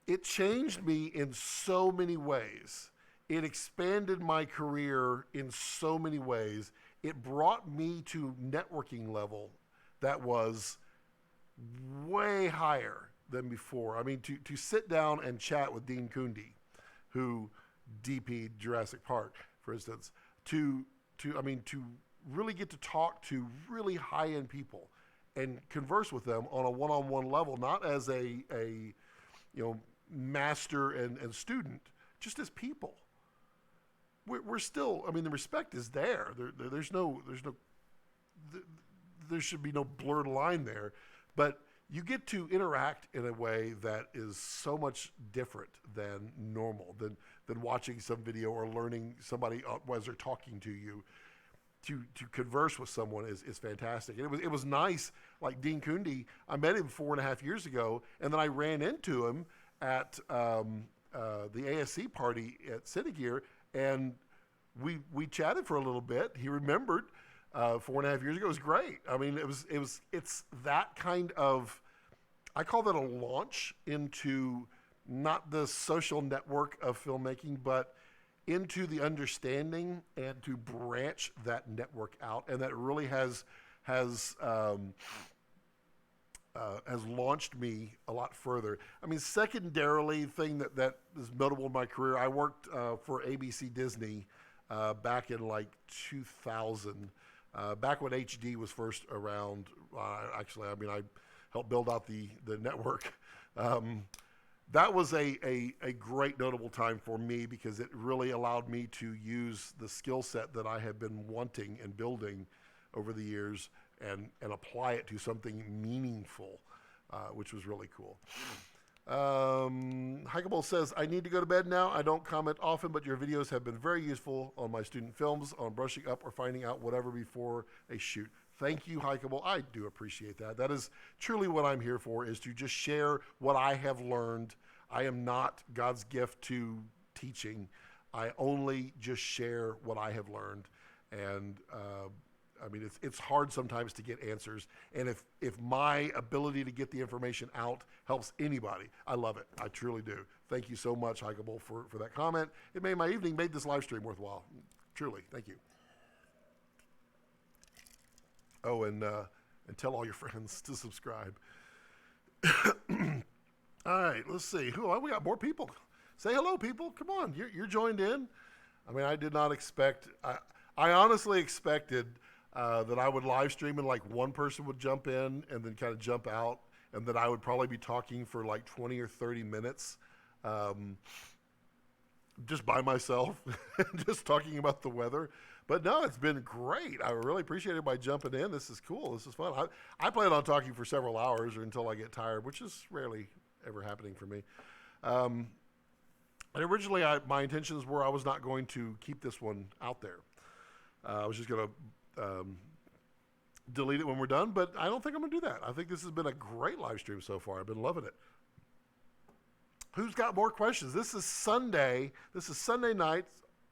it changed me in so many ways. It expanded my career in so many ways. It brought me to networking level that was way higher than before. I mean, to sit down and chat with Dean Kundi, who DP'd Jurassic Park, for instance, to really get to talk to really high-end people and converse with them on a one-on-one level, not as a master and student, just as people. We're still, I mean, the respect is there. There should be no blurred line there, but you get to interact in a way that is so much different than normal, than watching some video or learning somebody as they're talking to you. To converse with someone is fantastic. And it was nice, like Dean Kundi, I met him 4.5 years ago, and then I ran into him at the ASC party at Cinegear, and we chatted for a little bit. He remembered 4.5 years ago. It was great. I mean, it's that kind of, I call that a launch into not the social network of filmmaking, but into the understanding and to branch that network out, and that really has launched me a lot further. I mean, secondarily, thing that is notable in my career, I worked for ABC Disney back in like 2000, back when HD was first around. Actually, I mean, I helped build out the network. That was a great notable time for me because it really allowed me to use the skill set that I have been wanting and building over the years and apply it to something meaningful, which was really cool. Hikeable says, I need to go to bed now. I don't comment often, but your videos have been very useful on my student films, on brushing up or finding out whatever before a shoot. Thank you, Hikeable. I do appreciate that. That is truly what I'm here for, is to just share what I have learned. I am not God's gift to teaching. I only just share what I have learned. And I mean, it's hard sometimes to get answers. And if my ability to get the information out helps anybody, I love it. I truly do. Thank you so much, Hikeable, for that comment. It made my evening, made this live stream worthwhile. Truly, thank you. Oh, and tell all your friends to subscribe. All right, let's see. We got more people. Say hello, people. Come on, you're joined in. I mean, I did not expect. I honestly expected that I would live stream and like one person would jump in and then kind of jump out, and that I would probably be talking for like 20 or 30 minutes, just by myself, just talking about the weather. But no, it's been great. I really appreciate everybody jumping in. This is cool. This is fun. I plan on talking for several hours or until I get tired, which is rarely ever happening for me. And originally, my intentions were I was not going to keep this one out there. I was just going to delete it when we're done, but I don't think I'm going to do that. I think this has been a great live stream so far. I've been loving it. Who's got more questions? This is Sunday. This is Sunday night.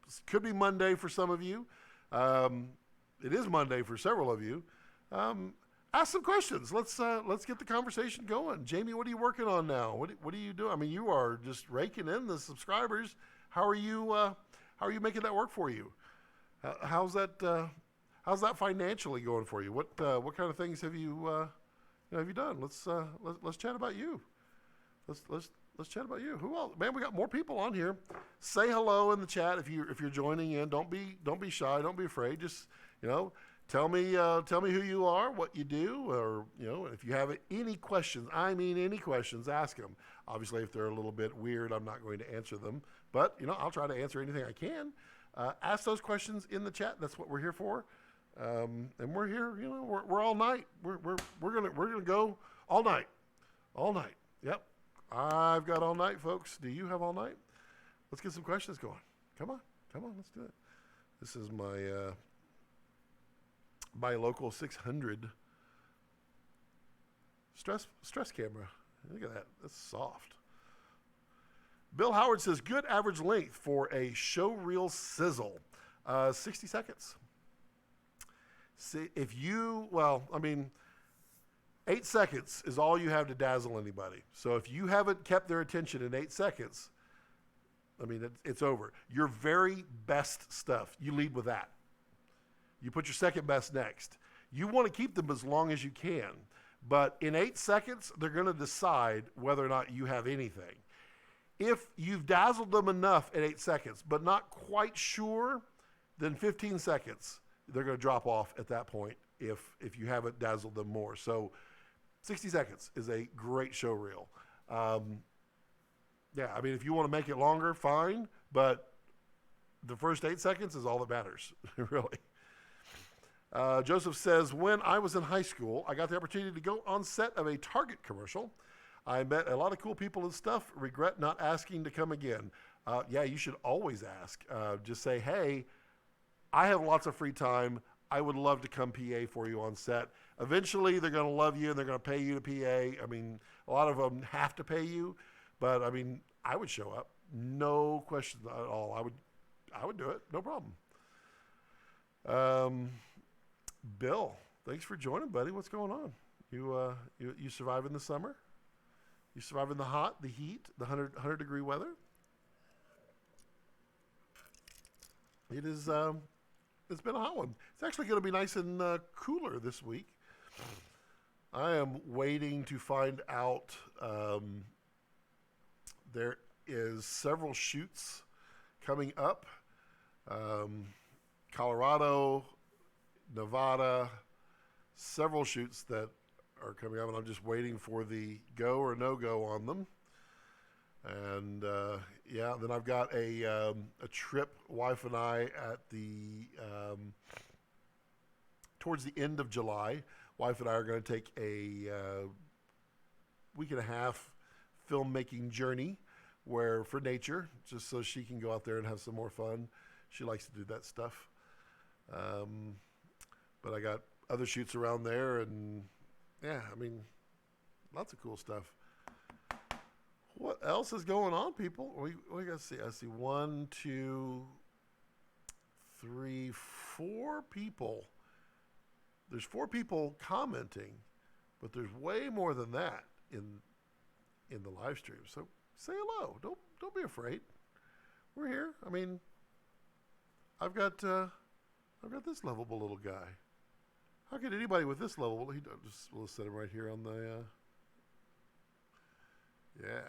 This could be Monday for some of you. It is Monday for several of you. Ask some questions. Let's get the conversation going. Jamie, what are you working on now? What are you doing? I mean, you are just raking in the subscribers. How are you making that work for you? How's that financially going for you? What kind of things have you done? Let's chat about you. Let's chat about you. Who else? Man, we got more people on here. Say hello in the chat if you're joining in. Don't be shy. Don't be afraid. Just tell me who you are, what you do, or if you have any questions. I mean, any questions, ask them. Obviously, if they're a little bit weird, I'm not going to answer them. But I'll try to answer anything I can. Ask those questions in the chat. That's what we're here for. And we're here. We're all night. We're gonna go all night. All night. Yep. I've got all night, folks. Do you have all night? Let's get some questions going. Come on, let's do it. This is my local 600 stress camera. Look at that. That's soft. Bill Howard says, good average length for a show reel sizzle, 60 seconds. See, 8 seconds is all you have to dazzle anybody. So if you haven't kept their attention in 8 seconds, I mean, it's over. Your very best stuff, you lead with that. You put your second best next. You want to keep them as long as you can. But in 8 seconds, they're going to decide whether or not you have anything. If you've dazzled them enough at 8 seconds, but not quite sure, then 15 seconds, they're going to drop off at that point if you haven't dazzled them more. So 60 seconds is a great show reel. Yeah, I mean, if you want to make it longer, fine. But the first 8 seconds is all that matters, really. Joseph says, when I was in high school, I got the opportunity to go on set of a Target commercial. I met a lot of cool people and stuff. Regret not asking to come again. Yeah, you should always ask. Just say, hey, I have lots of free time. I would love to come PA for you on set. Eventually, they're going to love you and they're going to pay you to PA. I mean, a lot of them have to pay you, but I mean, I would show up. No question at all. I would do it. No problem. Bill, thanks for joining, buddy. What's going on? You surviving the summer? You surviving the hot, the heat, the 100 degree weather? It is. It's been a hot one. It's actually going to be nice and cooler this week. I am waiting to find out. There is several shoots coming up. Colorado, Nevada, several shoots that are coming up, and I'm just waiting for the go or no go on them. And yeah, then I've got a trip, wife and I, at the towards the end of July. Wife and I are going to take a week and a half filmmaking journey where for nature, just so she can go out there and have some more fun. She likes to do that stuff. But I got other shoots around there, and yeah, I mean, lots of cool stuff. What else is going on, people? We got to see. I see 1, 2, 3, 4 people. There's 4 people commenting, but there's way more than that in the live stream. So say hello. Don't be afraid. We're here. I mean, I've got this lovable little guy. How could anybody with this level? We'll set him right here on the. Yeah.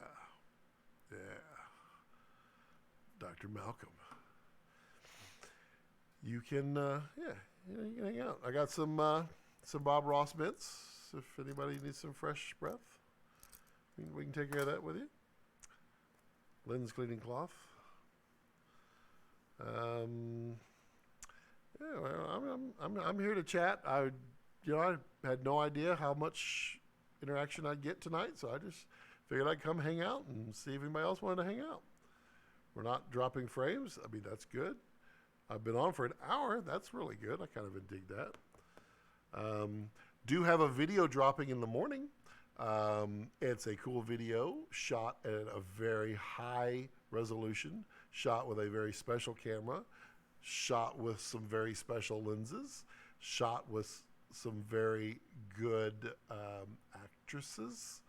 Dr. Malcolm. You can, you can hang out. I got some Bob Ross mints. If anybody needs some fresh breath, we can take care of that with you. Lynn's cleaning cloth. Yeah, well, I'm here to chat. I had no idea how much interaction I'd get tonight, so I just figured I'd come hang out and see if anybody else wanted to hang out. We're not dropping frames. I mean, that's good. I've been on for an hour. That's really good. I kind of dig that. Do have a video dropping in the morning. It's a cool video shot at a very high resolution, shot with a very special camera, shot with some very special lenses, shot with some very good actresses.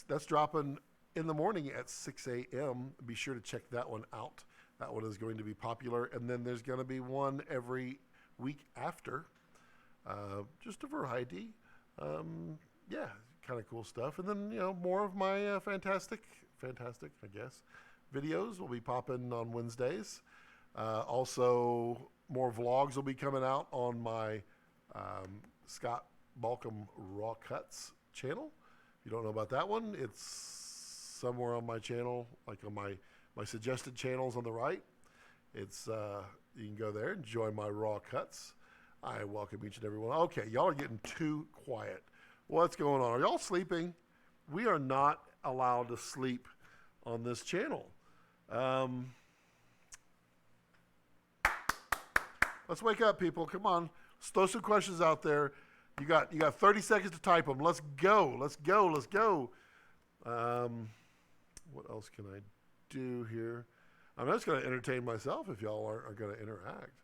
That's dropping in the morning at 6 a.m. Be sure to check that one out. That one is going to be popular. And then there's going to be one every week after. Just a variety. Kind of cool stuff. And then, more of my fantastic, I guess, videos will be popping on Wednesdays. Also, more vlogs will be coming out on my Scott Balkum Raw Cuts channel. If you don't know about that one, it's somewhere on my channel, like on my suggested channels on the right. It's you can go there and join my Raw Cuts. I welcome each and every one. Okay, y'all are getting too quiet. What's going on? Are y'all sleeping? We are not allowed to sleep on this channel. Let's wake up, people. Come on. Let's throw some questions out there. You got 30 seconds to type them. Let's go. What else can I do here? I'm just going to entertain myself if y'all are going to interact.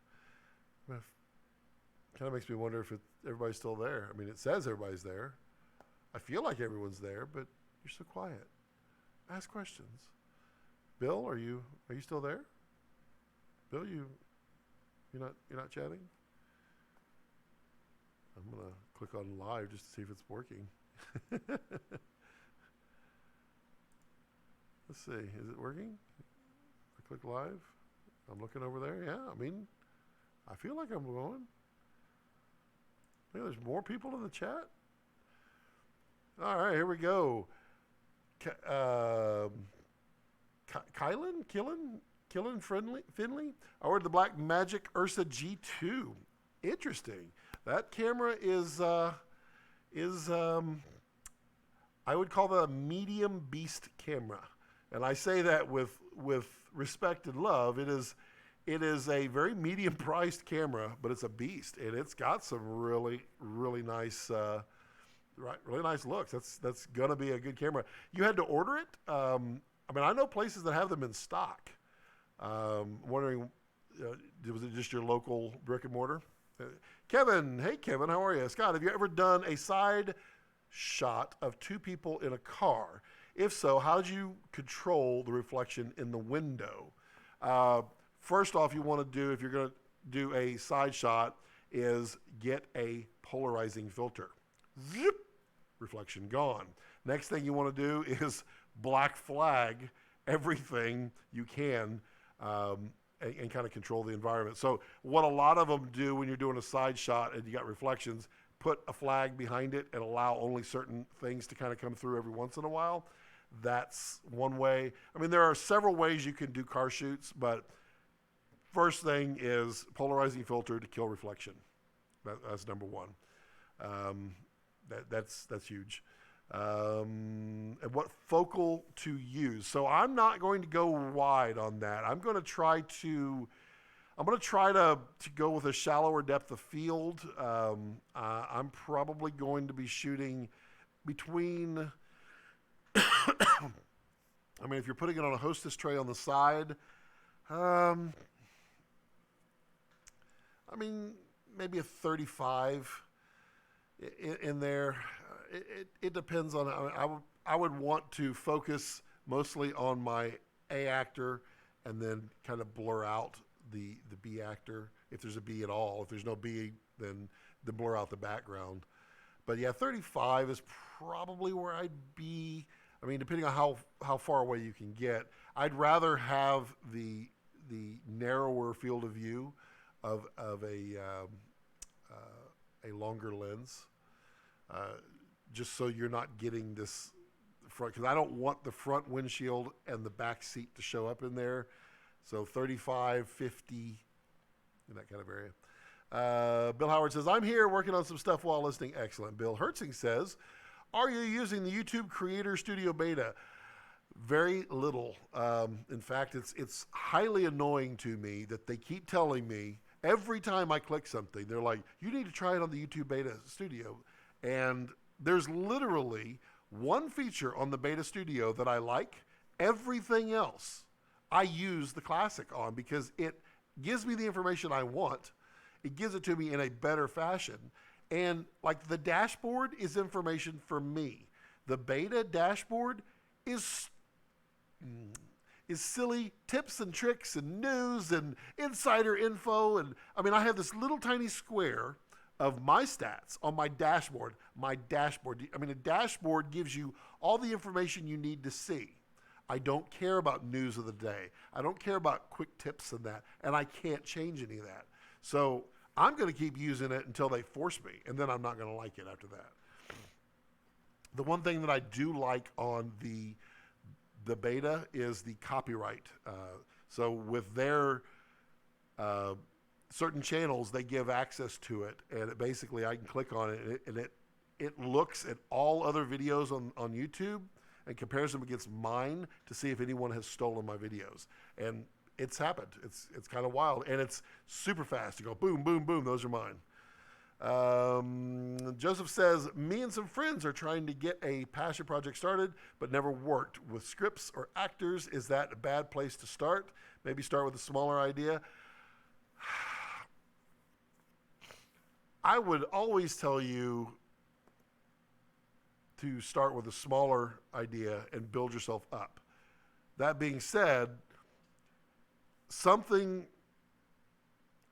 Kind of makes me wonder if everybody's still there. I mean, it says everybody's there. I feel like everyone's there, but you're so quiet. Ask questions. Bill, are you still there? Bill, you're not chatting? I'm gonna click on live just to see if it's working. Let's see, is it working? I click live. I'm looking over there. Yeah, I mean, I feel like I'm going. Yeah, there's more people in the chat. All right, here we go. Killen Finley. I ordered the Black Magic Ursa G2. Interesting. That camera is I would call that a medium beast camera, and I say that with respect and love. It is a very medium priced camera, but it's a beast, and it's got some really nice really nice looks. That's gonna be a good camera. You had to order it. I mean, I know places that have them in stock. Wondering, was it just your local brick and mortar? Kevin, hey Kevin, how are you? Scott, have you ever done a side shot of two people in a car? If so, how did you control the reflection in the window? First off, you want to do, if you're going to do a side shot, is get a polarizing filter. Zip, reflection gone. Next thing you want to do is black flag everything you can and kind of control the environment. So what a lot of them do when you're doing a side shot and you got reflections, put a flag behind it and allow only certain things to kind of come through every once in a while. That's one way. I mean, there are several ways you can do car shoots, but first thing is polarizing filter to kill reflection. That's number one. That's huge. And what focal to use? So I'm not going to go wide on that. I'm going to try to go with a shallower depth of field. I'm probably going to be shooting between. I mean, if you're putting it on a hostess tray on the side, I mean, maybe a 35 in there. It depends on. I would want to focus mostly on my A actor and then kind of blur out the B actor if there's a B at all. If there's no B, then blur out the background. But yeah, 35 is probably where I'd be. I mean, depending on how far away you can get, I'd rather have the narrower field of view of a longer lens, just so you're not getting this front, because I don't want the front windshield and the back seat to show up in there. So 35, 50, in that kind of area. Bill Howard says, I'm here working on some stuff while listening. Excellent. Bill Hertzing says, are you using the YouTube Creator Studio Beta? Very little. In fact, it's highly annoying to me that they keep telling me every time I click something, they're like, you need to try it on the YouTube Beta Studio. And there's literally one feature on the Beta Studio that I like. Everything else I use the Classic on because it gives me the information I want. It gives it to me in a better fashion. And like the dashboard is information for me. The Beta dashboard is silly tips and tricks and news and insider info. And I mean, I have this little tiny square of my stats on my dashboard. I mean, a dashboard gives you all the information you need to see. I don't care about news of the day. I don't care about quick tips and that. And I can't change any of that. So I'm going to keep using it until they force me. And then I'm not going to like it after that. The one thing that I do like on the beta is the copyright. So with their certain channels, they give access to it, and it basically I can click on it, and it looks at all other videos on YouTube and compares them against mine to see if anyone has stolen my videos. And it's happened. It's kind of wild, and it's super fast. You go boom, boom, boom. Those are mine. Joseph says, me and some friends are trying to get a passion project started, but never worked with scripts or actors. Is that a bad place to start? Maybe start with a smaller idea. I would always tell you to start with a smaller idea and build yourself up. That being said,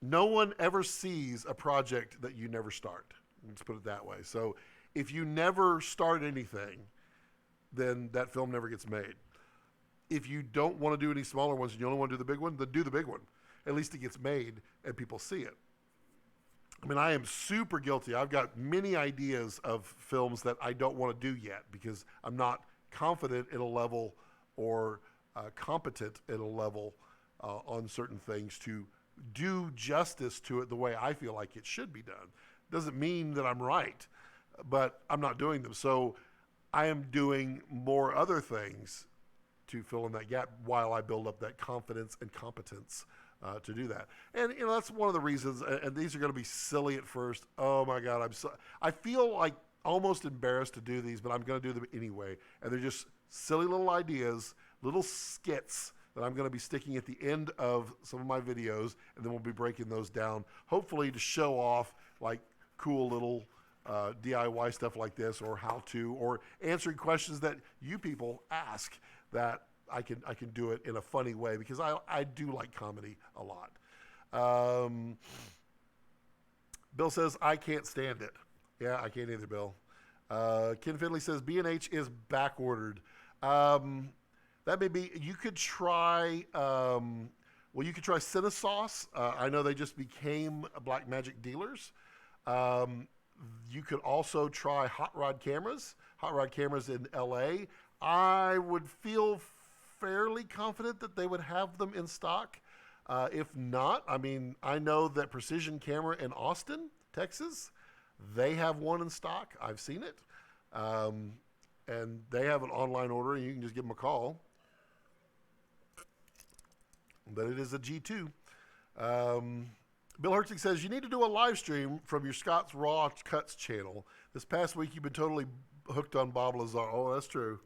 no one ever sees a project that you never start. Let's put it that way. So if you never start anything, then that film never gets made. If you don't want to do any smaller ones and you only want to do the big one, then do the big one. At least it gets made and people see it. I mean, I am super guilty. I've got many ideas of films that I don't want to do yet because I'm not confident at a level or competent at a level on certain things to do justice to it the way I feel like it should be done. Doesn't mean that I'm right, but I'm not doing them. So I am doing more other things to fill in that gap while I build up that confidence and competence to do that. And that's one of the reasons, and these are going to be silly at first. Oh my God, I feel like almost embarrassed to do these, but I'm going to do them anyway. And they're just silly little ideas, little skits that I'm going to be sticking at the end of some of my videos, and then we'll be breaking those down, hopefully to show off like cool little DIY stuff like this, or how to, or answering questions that you people ask that I can do it in a funny way, because I do like comedy a lot. Bill says, I can't stand it. Yeah, I can't either, Bill. Ken Finley says, B&H is back ordered. That may be, you could try, you could try Cinesauce. I know they just became Black Magic dealers. You could also try Hot Rod Cameras. Hot Rod Cameras in LA. I would feel fairly confident that they would have them in stock. If not, I mean, I know that Precision Camera in Austin, Texas, they have one in stock. I've seen it. And they have an online order, and you can just give them a call. But it is a G2. Bill Hertzig says, you need to do a live stream from your Scott's Raw Cuts channel. This past week, you've been totally hooked on Bob Lazar. Oh, that's true.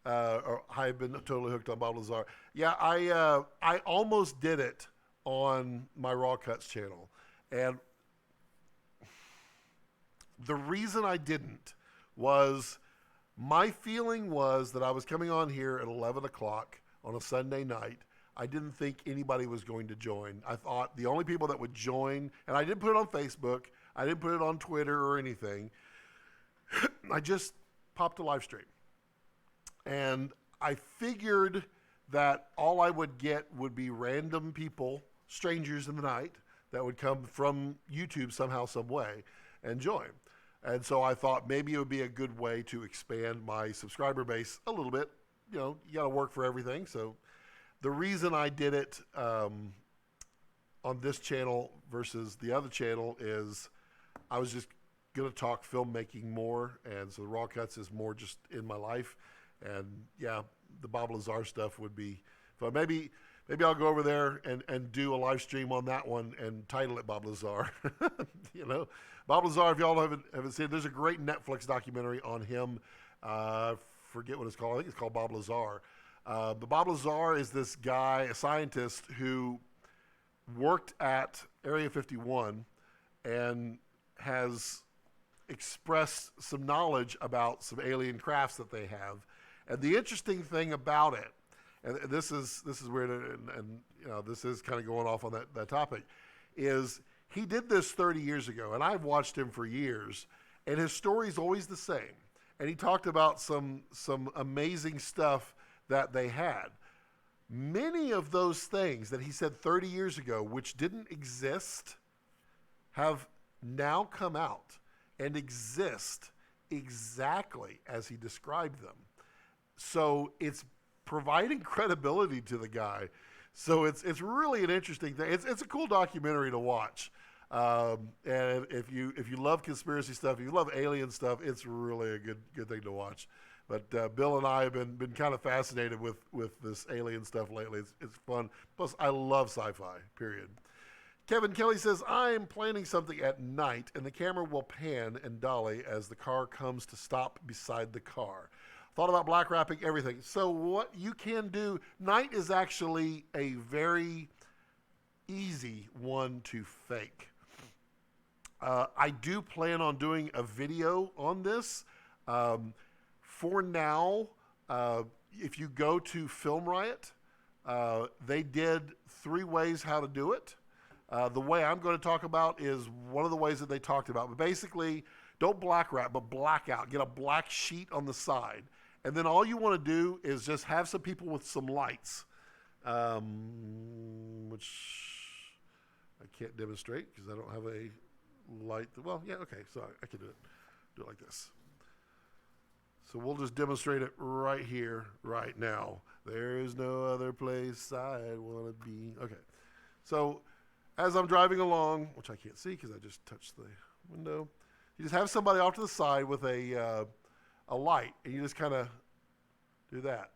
Or I've been totally hooked on Bob Lazar. Yeah, I almost did it on my Raw Cuts channel. And the reason I didn't was my feeling was that I was coming on here at 11 o'clock on a Sunday night. I didn't think anybody was going to join. I thought the only people that would join, and I didn't put it on Facebook, I didn't put it on Twitter or anything. I just popped a live stream. And I figured that all I would get would be random people, strangers in the night, that would come from YouTube somehow, some way, and join. And so I thought maybe it would be a good way to expand my subscriber base a little bit. You know, you got to work for everything. So the reason I did it on this channel versus the other channel is I was just going to talk filmmaking more. And so the Raw Cuts is more just in my life. And yeah, the Bob Lazar stuff would be fun. Maybe I'll go over there and do a live stream on that one and title it Bob Lazar. You know, Bob Lazar, if y'all haven't seen it, there's a great Netflix documentary on him. Forget what it's called. I think it's called Bob Lazar. But Bob Lazar is this guy, a scientist who worked at Area 51 and has expressed some knowledge about some alien crafts that they have. And the interesting thing about it, and this is weird, and you know, this is kind of going off on that topic, is he did this 30 years ago, and I've watched him for years, and his story's always the same. And he talked about some amazing stuff that they had. Many of those things that he said 30 years ago, which didn't exist, have now come out and exist exactly as he described them. So it's providing credibility to the guy. So it's really an interesting thing. It's a cool documentary to watch. And if you love conspiracy stuff, if you love alien stuff, it's really a good thing to watch. But Bill and I have been kind of fascinated with this alien stuff lately. It's fun. Plus, I love sci-fi, period. Kevin Kelly says, I am planning something at night, and the camera will pan and dolly as the car comes to stop beside the car. Thought about black wrapping everything. So what you can do, night is actually a very easy one to fake. I do plan on doing a video on this. For now, if you go to Film Riot, they did 3 ways how to do it. The way I'm going to talk about is one of the ways that they talked about. But basically, don't black wrap, but black out. Get a black sheet on the side. And then all you want to do is just have some people with some lights, which I can't demonstrate because I don't have a light. Well, yeah, okay, so I can do it like this. So we'll just demonstrate it right here, right now. There is no other place I'd want to be. Okay, so as I'm driving along, which I can't see because I just touched the window, you just have somebody off to the side with a light, and you just kind of do that.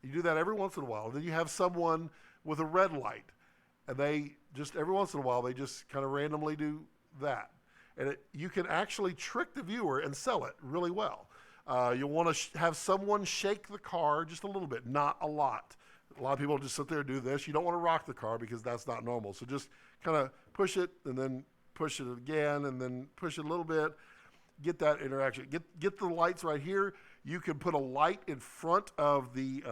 You do that every once in a while. Then you have someone with a red light, and they just, every once in a while, they just kind of randomly do that. And you can actually trick the viewer and sell it really well. You'll want to have someone shake the car just a little bit, not a lot. A lot of people just sit there and do this. You don't want to rock the car because that's not normal. So just kind of push it and then push it again and then push it a little bit. Get that interaction. Get the lights right here. You can put a light in front of the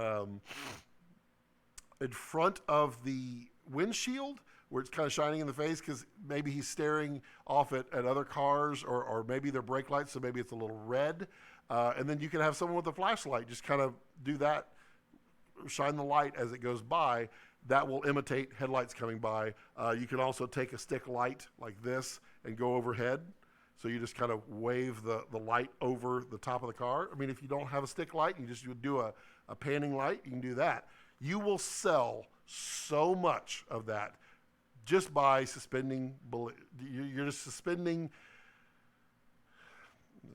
windshield where it's kind of shining in the face because maybe he's staring off at other cars or maybe they're brake lights, so maybe it's a little red. And then you can have someone with a flashlight just kind of do that, shine the light as it goes by. That will imitate headlights coming by. You can also take a stick light like this and go overhead. So you just kind of wave the light over the top of the car. I mean, if you don't have a stick light, you just do a panning light, you can do that. You will sell so much of that just by suspending, you're just suspending,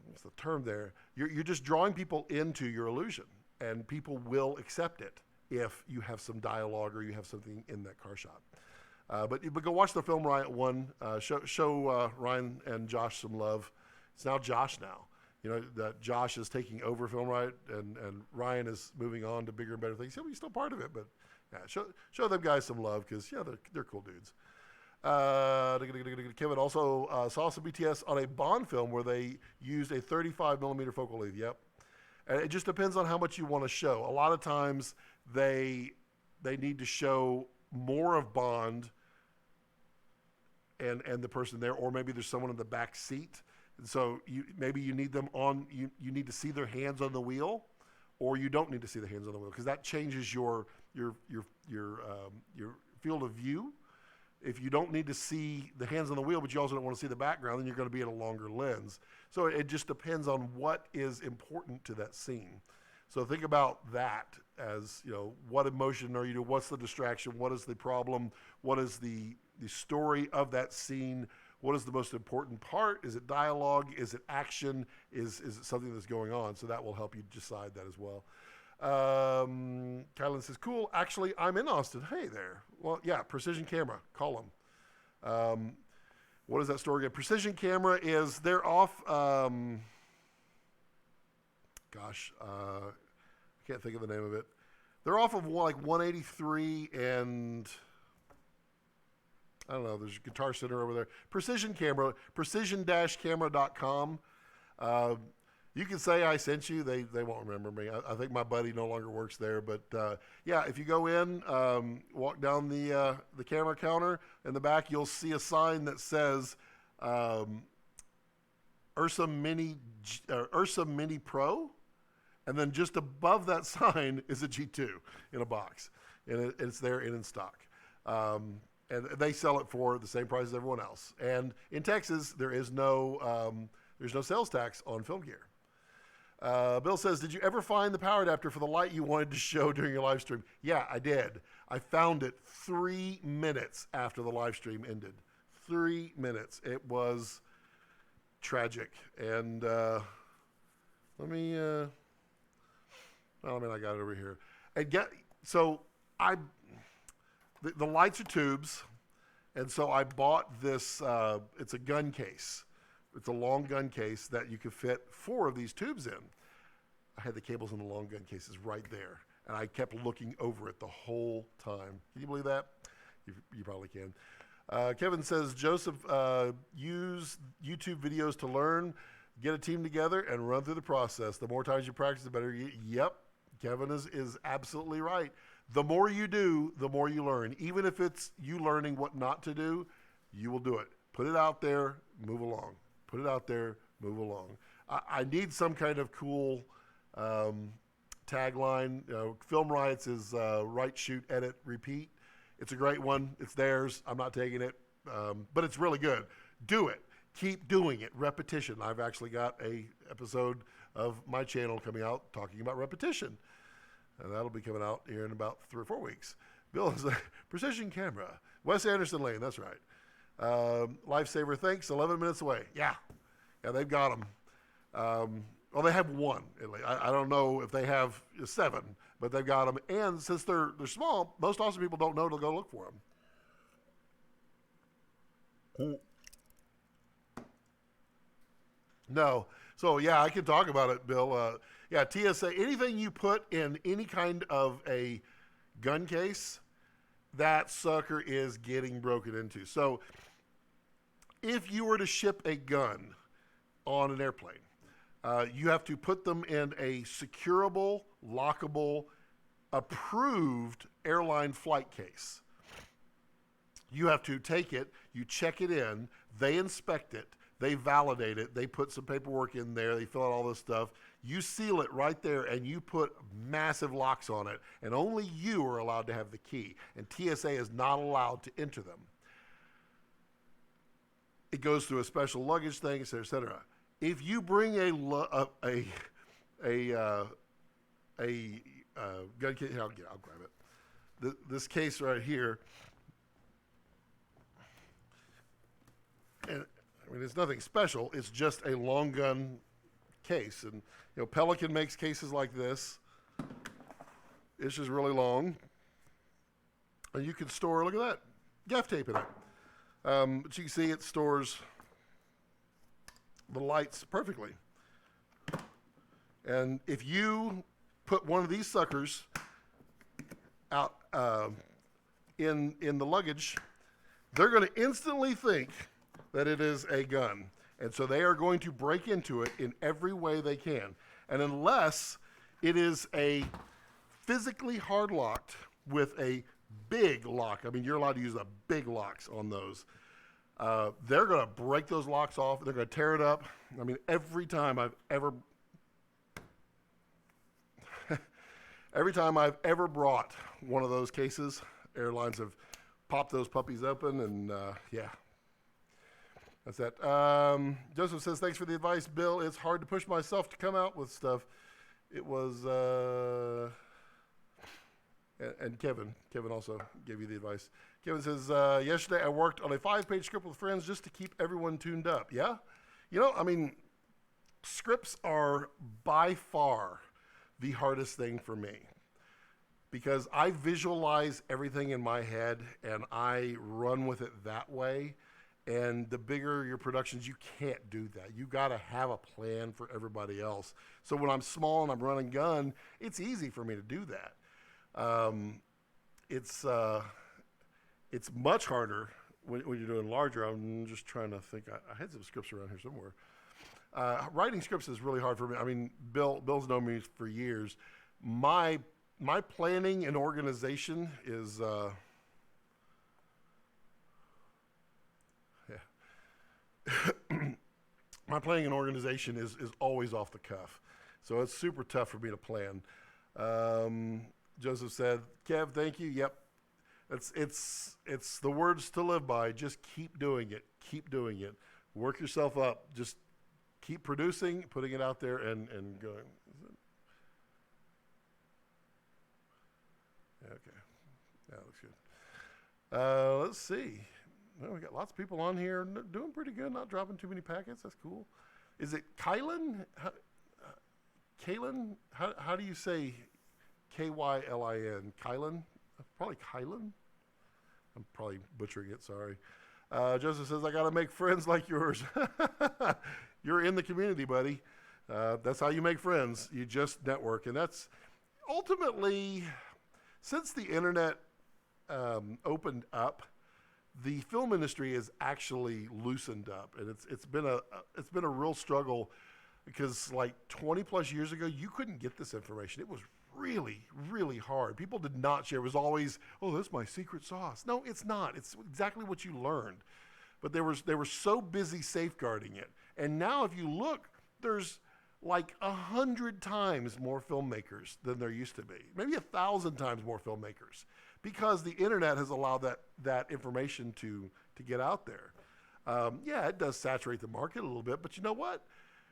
what's the term there? You're just drawing people into your illusion, and people will accept it if you have some dialogue or you have something in that car shot. But go watch the Film Riot one. Show Ryan and Josh some love. It's now Josh now. You know, that Josh is taking over Film Riot, and Ryan is moving on to bigger and better things. He's still part of it, but yeah, show them guys some love because, yeah, they're cool dudes. Kevin also saw some BTS on a Bond film where they used a 35 millimeter focal length. Yep. And it just depends on how much you want to show. A lot of times they need to show more of Bond and the person there, or maybe there's someone in the back seat. And so maybe you need them on, you need to see their hands on the wheel, or you don't need to see the hands on the wheel because that changes your field of view. If you don't need to see the hands on the wheel, but you also don't want to see the background, then you're going to be at a longer lens. So it just depends on what is important to that scene. So think about that as, you know, what emotion are you doing? What's the distraction? What is the problem? What is the story of that scene? What is the most important part? Is it dialogue? Is it action? Is it something that's going on? So that will help you decide that as well. Kylan says, cool. Actually, I'm in Austin. Hey there. Well, yeah, Precision Camera. Call them. What is that store again? Precision Camera is, they're off, I can't think of the name of it. They're off of like 183 and I don't know, there's a Guitar Center over there. Precision Camera, precision-camera.com. You can say I sent you. They won't remember me. I think my buddy no longer works there. But yeah, if you go in, walk down the camera counter in the back, you'll see a sign that says Ursa Mini Pro, and then just above that sign is a G2 in a box, and it's there and in stock. And they sell it for the same price as everyone else. And in Texas, there's no sales tax on film gear. Bill says, did you ever find the power adapter for the light you wanted to show during your live stream? Yeah, I did. I found it 3 minutes after the live stream ended. 3 minutes. It was tragic. And I got it over here. And the lights are tubes, and so I bought this, it's a gun case. It's a long gun case that you could fit 4 of these tubes in. I had the cables in the long gun cases right there, and I kept looking over it the whole time. Can you believe that? You probably can. Kevin says, Joseph, use YouTube videos to learn, get a team together, and run through the process. The more times you practice, the better you. Yep, Kevin is absolutely right. The more you do, the more you learn. Even if it's you learning what not to do, you will do it. Put it out there, move along. Put it out there, move along. I need some kind of cool tagline. Film Riots is write, shoot, edit, repeat. It's a great one. It's theirs. I'm not taking it, but it's really good. Do it. Keep doing it. Repetition. I've actually got a episode of my channel coming out talking about repetition. And that'll be coming out here in about 3 or 4 weeks. Bill is a precision camera. Wes Anderson Lane, that's right. Lifesaver, thanks. 11 minutes away. Yeah, they've got them. Well, they have one. I don't know if they have 7, but they've got them. And since they're small, most awesome people don't know to go look for them. No. So, yeah, I can talk about it, Bill. Yeah, TSA, anything you put in any kind of a gun case, that sucker is getting broken into. So if you were to ship a gun on an airplane, you have to put them in a securable, lockable, approved airline flight case. You have to take it, you check it in, they inspect it, they validate it, they put some paperwork in there, they fill out all this stuff. You seal it right there and you put massive locks on it, and only you are allowed to have the key, and TSA is not allowed to enter them. It goes through a special luggage thing, et cetera, et cetera. If you bring a gun case, I'll grab it. This case right here, and I mean, it's nothing special. It's just a long gun case. And, Pelican makes cases like this. It's just really long. And you can store, look at that, gaff tape in it. But you can see it stores the lights perfectly. And if you put one of these suckers out in the luggage, they're going to instantly think that it is a gun. And so they are going to break into it in every way they can. And unless it is a physically hard locked with a big lock, I mean, you're allowed to use the big locks on those. They're going to break those locks off. They're going to tear it up. I mean, every time I've ever brought one of those cases, airlines have popped those puppies open, and yeah. That's that. Joseph says, thanks for the advice, Bill. It's hard to push myself to come out with stuff. It was, and Kevin also gave you the advice. Kevin says, yesterday I worked on a 5-page script with friends just to keep everyone tuned up. Yeah? I mean, scripts are by far the hardest thing for me because I visualize everything in my head and I run with it that way. And the bigger your productions, you can't do that. You got to have a plan for everybody else. So when I'm small and I'm running gun, it's easy for me to do that. It's much harder when you're doing larger. I'm just trying to think. I had some scripts around here somewhere. Writing scripts is really hard for me. I mean, Bill's known me for years. My planning and organization is. My planning and organization is always off the cuff. So it's super tough for me to plan. Joseph said, Kev, thank you. Yep. It's the words to live by. Just keep doing it. Keep doing it. Work yourself up. Just keep producing, putting it out there, and going. Okay. Yeah, that looks good. Let's see. Well, we got lots of people on here doing pretty good, not dropping too many packets. That's cool. Is it Kylan? Kaylin? How do you say K-Y-L-I-N? Kylan? Probably Kylan. I'm probably butchering it, sorry. Joseph says, I got to make friends like yours. You're in the community, buddy. That's how you make friends. You just network. And that's ultimately, since the internet opened up, the film industry is actually loosened up, and it's been a real struggle because like 20 plus years ago, you couldn't get this information. It was really, really hard. People did not share. It was always, oh, that's my secret sauce. No, it's not. It's exactly what you learned. But they were so busy safeguarding it. And now if you look, there's like 100 times more filmmakers than there used to be. Maybe 1,000 times more filmmakers, because the internet has allowed that information to get out there. Yeah, it does saturate the market a little bit, but you know what?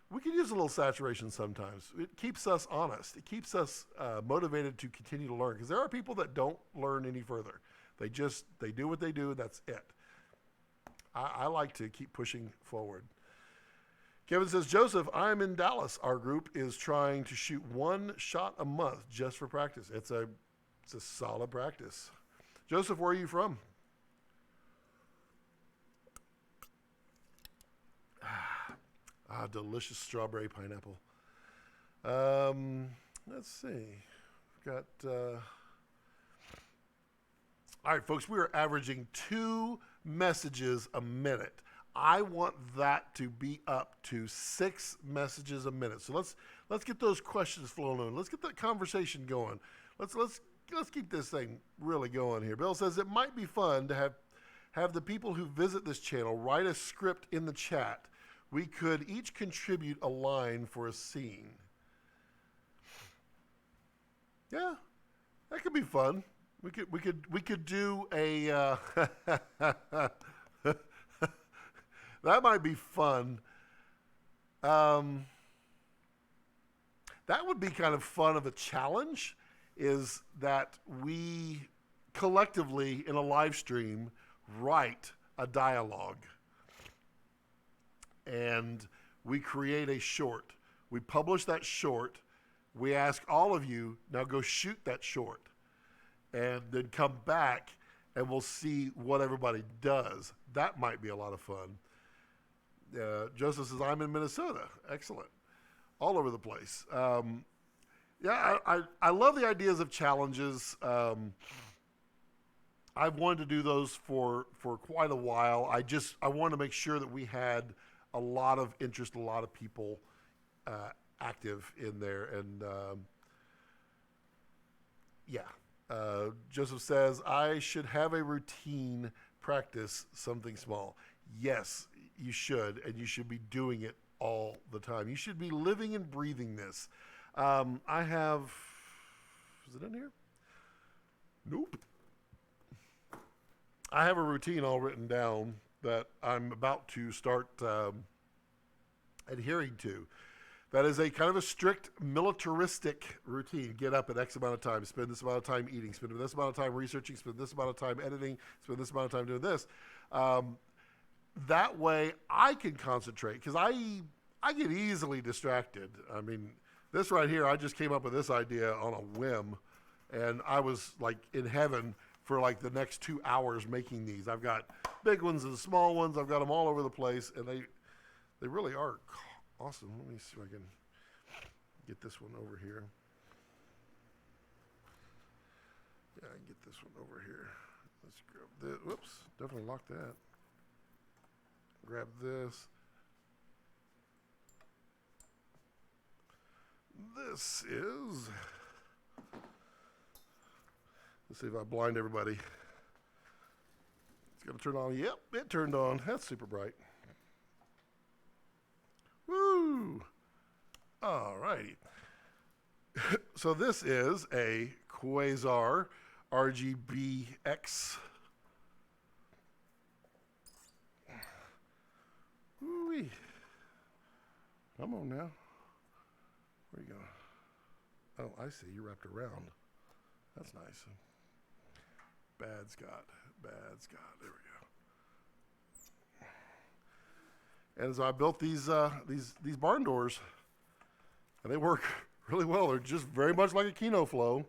We can use a little saturation sometimes. It keeps us honest. It keeps us motivated to continue to learn, because there are people that don't learn any further. They do what they do, and that's it. I like to keep pushing forward. Kevin says, Joseph, I'm in Dallas. Our group is trying to shoot 1 shot a month just for practice. It's a solid practice. Joseph, where are you from? Delicious strawberry pineapple. Let's see. We've got, all right, folks, we are averaging 2 messages a minute. I want that to be up to 6 messages a minute. So let's get those questions flowing in. Let's get that conversation going. Let's keep this thing really going here. Bill says it might be fun to have the people who visit this channel write a script in the chat. We could each contribute a line for a scene. Yeah, that could be fun. We could do a that might be fun. That would be kind of fun of a challenge, is that we collectively in a live stream write a dialogue. And we create a short. We publish that short. We ask all of you, now go shoot that short. And then come back and we'll see what everybody does. That might be a lot of fun. Joseph says, I'm in Minnesota. Excellent. All over the place. Yeah, I love the ideas of challenges. I've wanted to do those for quite a while. I wanted to make sure that we had a lot of interest, a lot of people active in there. And Joseph says, I should have a routine practice something small. Yes, you should, and you should be doing it all the time. You should be living and breathing this. I have, is it in here? Nope. I have a routine all written down that I'm about to start adhering to. That is a kind of a strict militaristic routine. Get up at X amount of time, spend this amount of time eating, spend this amount of time researching, spend this amount of time editing, spend this amount of time doing this. That way I can concentrate, because I get easily distracted. I mean, this right here, I just came up with this idea on a whim, and I was like in heaven for like the next 2 hours making these. I've got big ones and small ones. I've got them all over the place, and they really are awesome. Let me see if I can get this one over here. Yeah, I can get this one over here. Let's grab this. Whoops, definitely locked that. Grab this. This is, let's see if I blind everybody. It's going to turn on. Yep, it turned on. That's super bright. Woo! All righty. So this is a Quasar RGBx. Woo-wee. Come on now. Where you going? Oh, I see. You wrapped around. That's nice. Bad Scott. There we go. And so I built these barn doors, and they work really well. They're just very much like a Kino Flow.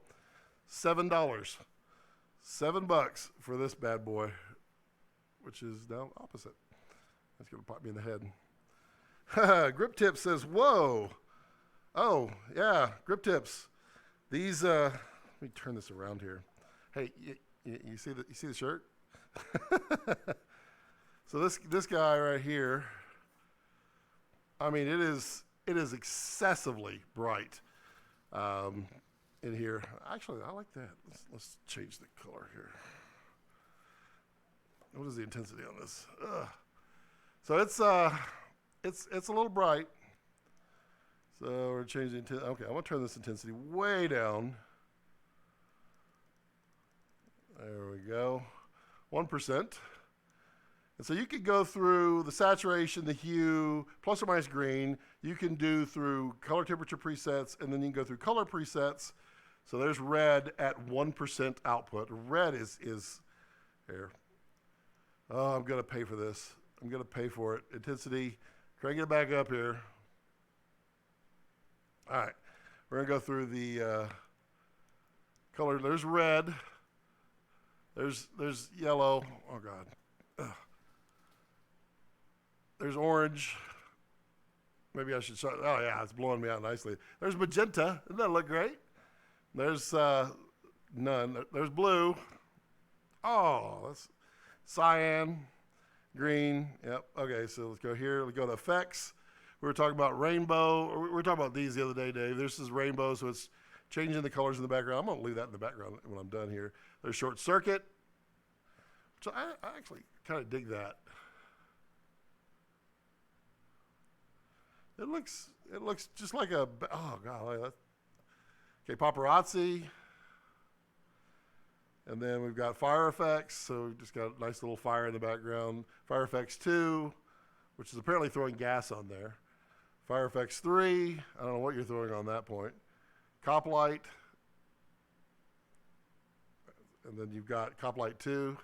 $7. $7 for this bad boy, which is now opposite. That's going to pop me in the head. Grip Tip says, whoa. Oh, yeah, Grip Tips. These, let me turn this around here. Hey, you see the shirt? So this guy right here, I mean, it is excessively bright in here. Actually, I like that. Let's change the color here. What is the intensity on this? So it's a little bright. So we're changing the intensity. Okay, I'm gonna turn this intensity way down. There we go, 1%. And so you could go through the saturation, the hue, plus or minus green. You can do through color temperature presets, and then you can go through color presets. So there's red at 1% output. Red is here. Oh, I'm gonna pay for this. I'm gonna pay for it. Intensity, crank it back up here. All right, we're gonna go through the color. There's red. There's yellow. Oh God. Ugh. There's orange. Maybe I should show. Oh yeah, it's blowing me out nicely. There's magenta. Doesn't that look great? There's none. There's blue. Oh, that's cyan, green. Yep. Okay, so let's go here. Let's go to effects. We were talking about rainbow. We were talking about these the other day, Dave. This is rainbow, so it's changing the colors in the background. I'm going to leave that in the background when I'm done here. There's short circuit. So I actually kind of dig that. It looks just like a, oh God. Okay, paparazzi. And then we've got fire effects. So we've just got a nice little fire in the background. Fire effects 2, which is apparently throwing gas on there. Fire effects 3, I don't know what you're throwing on that point. Cop light. And then you've got cop light 2.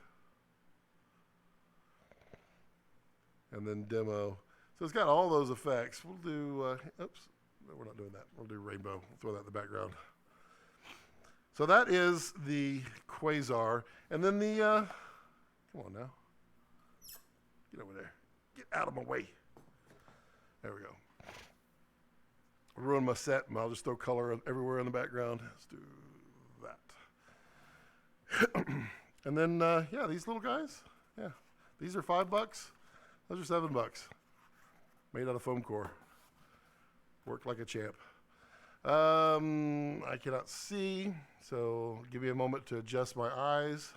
And then demo. So it's got all those effects. We'll do, oops, no, we're not doing that. We'll do rainbow. We'll throw that in the background. So that is the Quasar. And then the, come on now. Get over there. Get out of my way. There we go. Ruin my set, and I'll just throw color everywhere in the background. Let's do that. And then, yeah, these little guys. Yeah, these are $5. Those are $7. Made out of foam core. Worked like a champ. I cannot see, so give me a moment to adjust my eyes.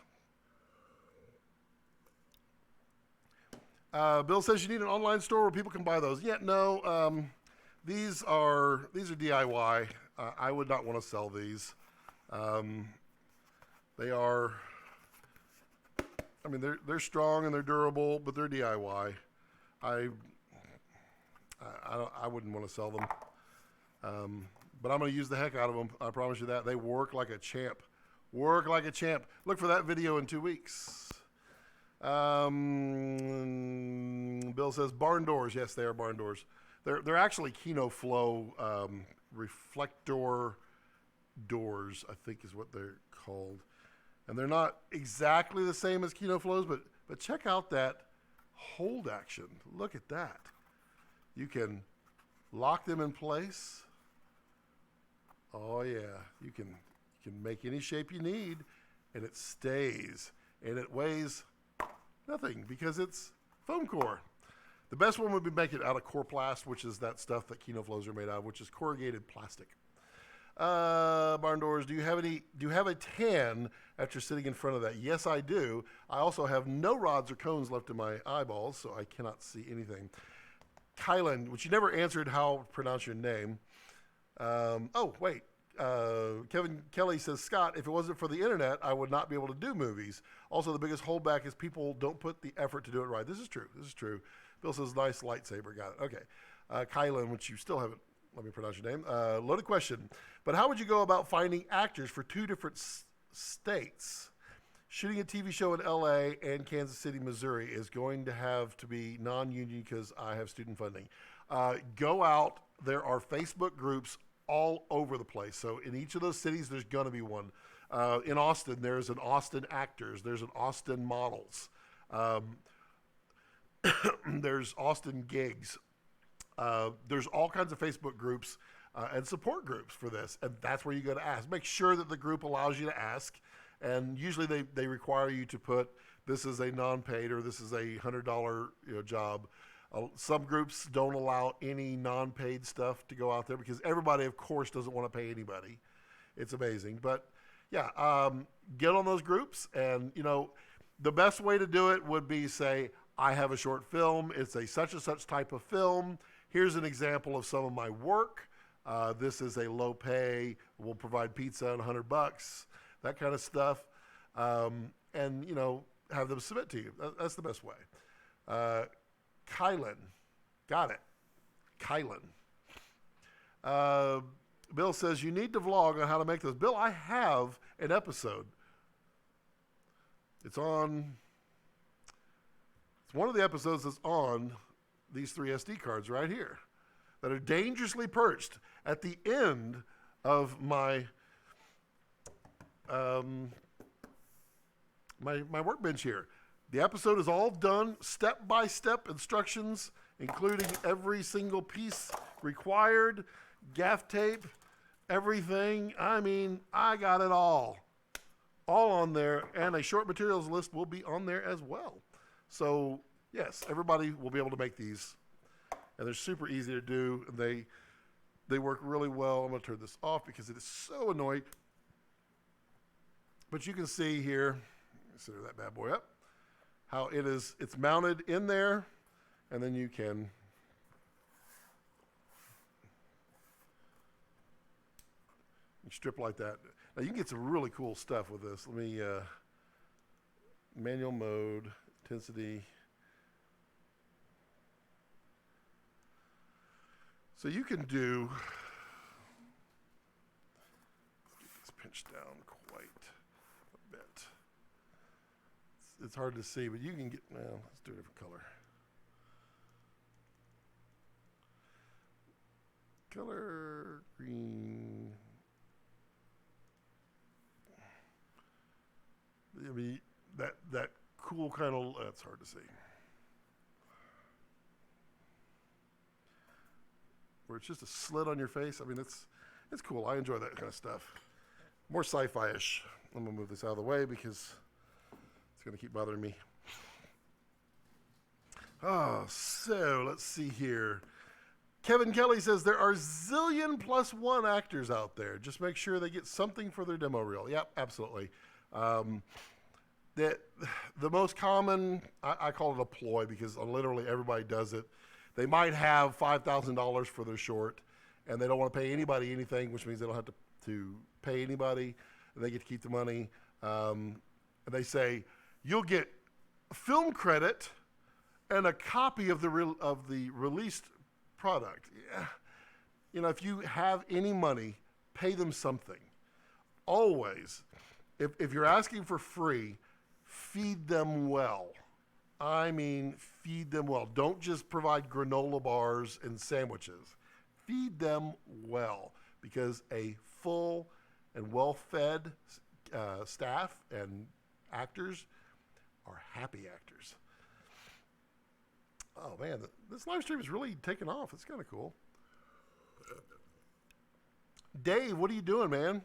Bill says you need an online store where people can buy those. Yeah, no. These are DIY. I would not want to sell these. They are. I mean, they're strong and they're durable, but they're DIY. I wouldn't want to sell them. But I'm going to use the heck out of them. I promise you that. They work like a champ. Work like a champ. Look for that video in 2 weeks. Bill says barn doors. Yes, they are barn doors. They're actually Kino Flow reflector doors, I think is what they're called. And they're not exactly the same as Kino Flows, but check out that hold action. Look at that. You can lock them in place. Oh yeah, you can make any shape you need, and it stays, and it weighs nothing because it's foam core. The best one would be make it out of Coroplast, which is that stuff that Kino Flows are made out of, which is corrugated plastic. Barn doors. Do you have a tan after sitting in front of that? Yes, I do. I also have no rods or cones left in my eyeballs, so I cannot see anything. Kylan, which you never answered how to pronounce your name. Oh, wait. Kevin Kelly says, Scott, if it wasn't for the internet, I would not be able to do movies. Also, the biggest holdback is people don't put the effort to do it right. This is true. This is true. Bill says, nice lightsaber. Got it. Okay. Kylan, which you still haven't, let me pronounce your name. Loaded question. But how would you go about finding actors for 2 different states? Shooting a TV show in LA and Kansas City, Missouri is going to have to be non-union because I have student funding. Go out. There are Facebook groups all over the place. So in each of those cities, there's going to be one. In Austin, there's an Austin Actors. There's an Austin Models. There's Austin Gigs. There's all kinds of Facebook groups and support groups for this. And that's where you go to ask. Make sure that the group allows you to ask. And usually they require you to put this is a non-paid or this is a $100 job. Some groups don't allow any non-paid stuff to go out there because everybody, of course, doesn't want to pay anybody. It's amazing. But, yeah, get on those groups. And, the best way to do it would be, say, I have a short film. It's a such and such type of film. Here's an example of some of my work. This is a low pay. We'll provide pizza and $100, that kind of stuff. And, have them submit to you. That's the best way. Kylan. Got it. Kylan. Bill says, you need to vlog on how to make those. Bill, I have an episode. It's one of the episodes that's on these 3 SD cards right here that are dangerously perched at the end of my my workbench here. The episode is all done, step-by-step instructions, including every single piece required, gaff tape, everything. I mean, I got it all on there, and a short materials list will be on there as well. So, yes, everybody will be able to make these, and they're super easy to do. They work really well. I'm going to turn this off because it is so annoying. But you can see here, center that bad boy up, how it's mounted in there, and then you can strip like that. Now you can get some really cool stuff with this. Let me manual mode, intensity. So you can do, let's get this pinched down quite a bit. It's hard to see, but you can get, well, let's do a different color. Color green. I mean, that cool kind of, that's hard to see. Where it's just a slit on your face. I mean, it's cool. I enjoy that kind of stuff. More sci-fi-ish. I'm going to move this out of the way because it's going to keep bothering me. Oh, so let's see here. Kevin Kelly says there are zillion plus one actors out there. Just make sure they get something for their demo reel. Yep, absolutely. The most common, I call it a ploy because literally everybody does it. They might have $5,000 for their short, and they don't want to pay anybody anything, which means they don't have to pay anybody, and they get to keep the money. And they say, you'll get film credit and a copy of the released product. Yeah. If you have any money, pay them something. Always. If you're asking for free, feed them well. I mean, feed them well. Don't just provide granola bars and sandwiches. Feed them well, because a full and well-fed staff and actors are happy actors. Oh, man, this live stream is really taking off. It's kind of cool. Dave, what are you doing, man?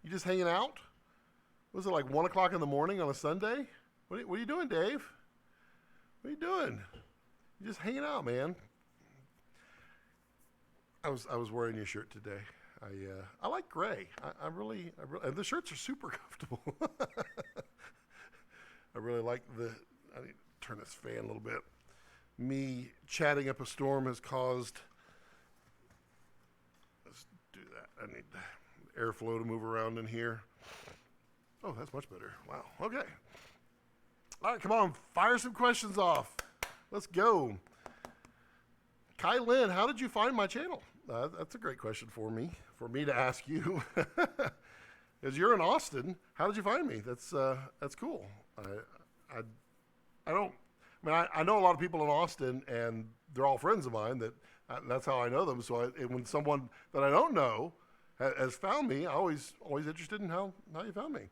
You just hanging out? Was it like 1 o'clock in the morning on a Sunday? What are you doing, Dave? What are you doing? You're just hanging out, man. I was wearing your shirt today. I like gray. I really, and the shirts are super comfortable. I really like I need to turn this fan a little bit. Me chatting up a storm has caused, let's do that. I need airflow to move around in here. Oh, that's much better. Wow. Okay. All right, come on. Fire some questions off. Let's go. Kai Lynn, how did you find my channel? That's a great question for me to ask you. Because you're in Austin, how did you find me? That's cool. I know a lot of people in Austin, and they're all friends of mine. That's how I know them. So when someone that I don't know has found me, I'm always interested in how you found me.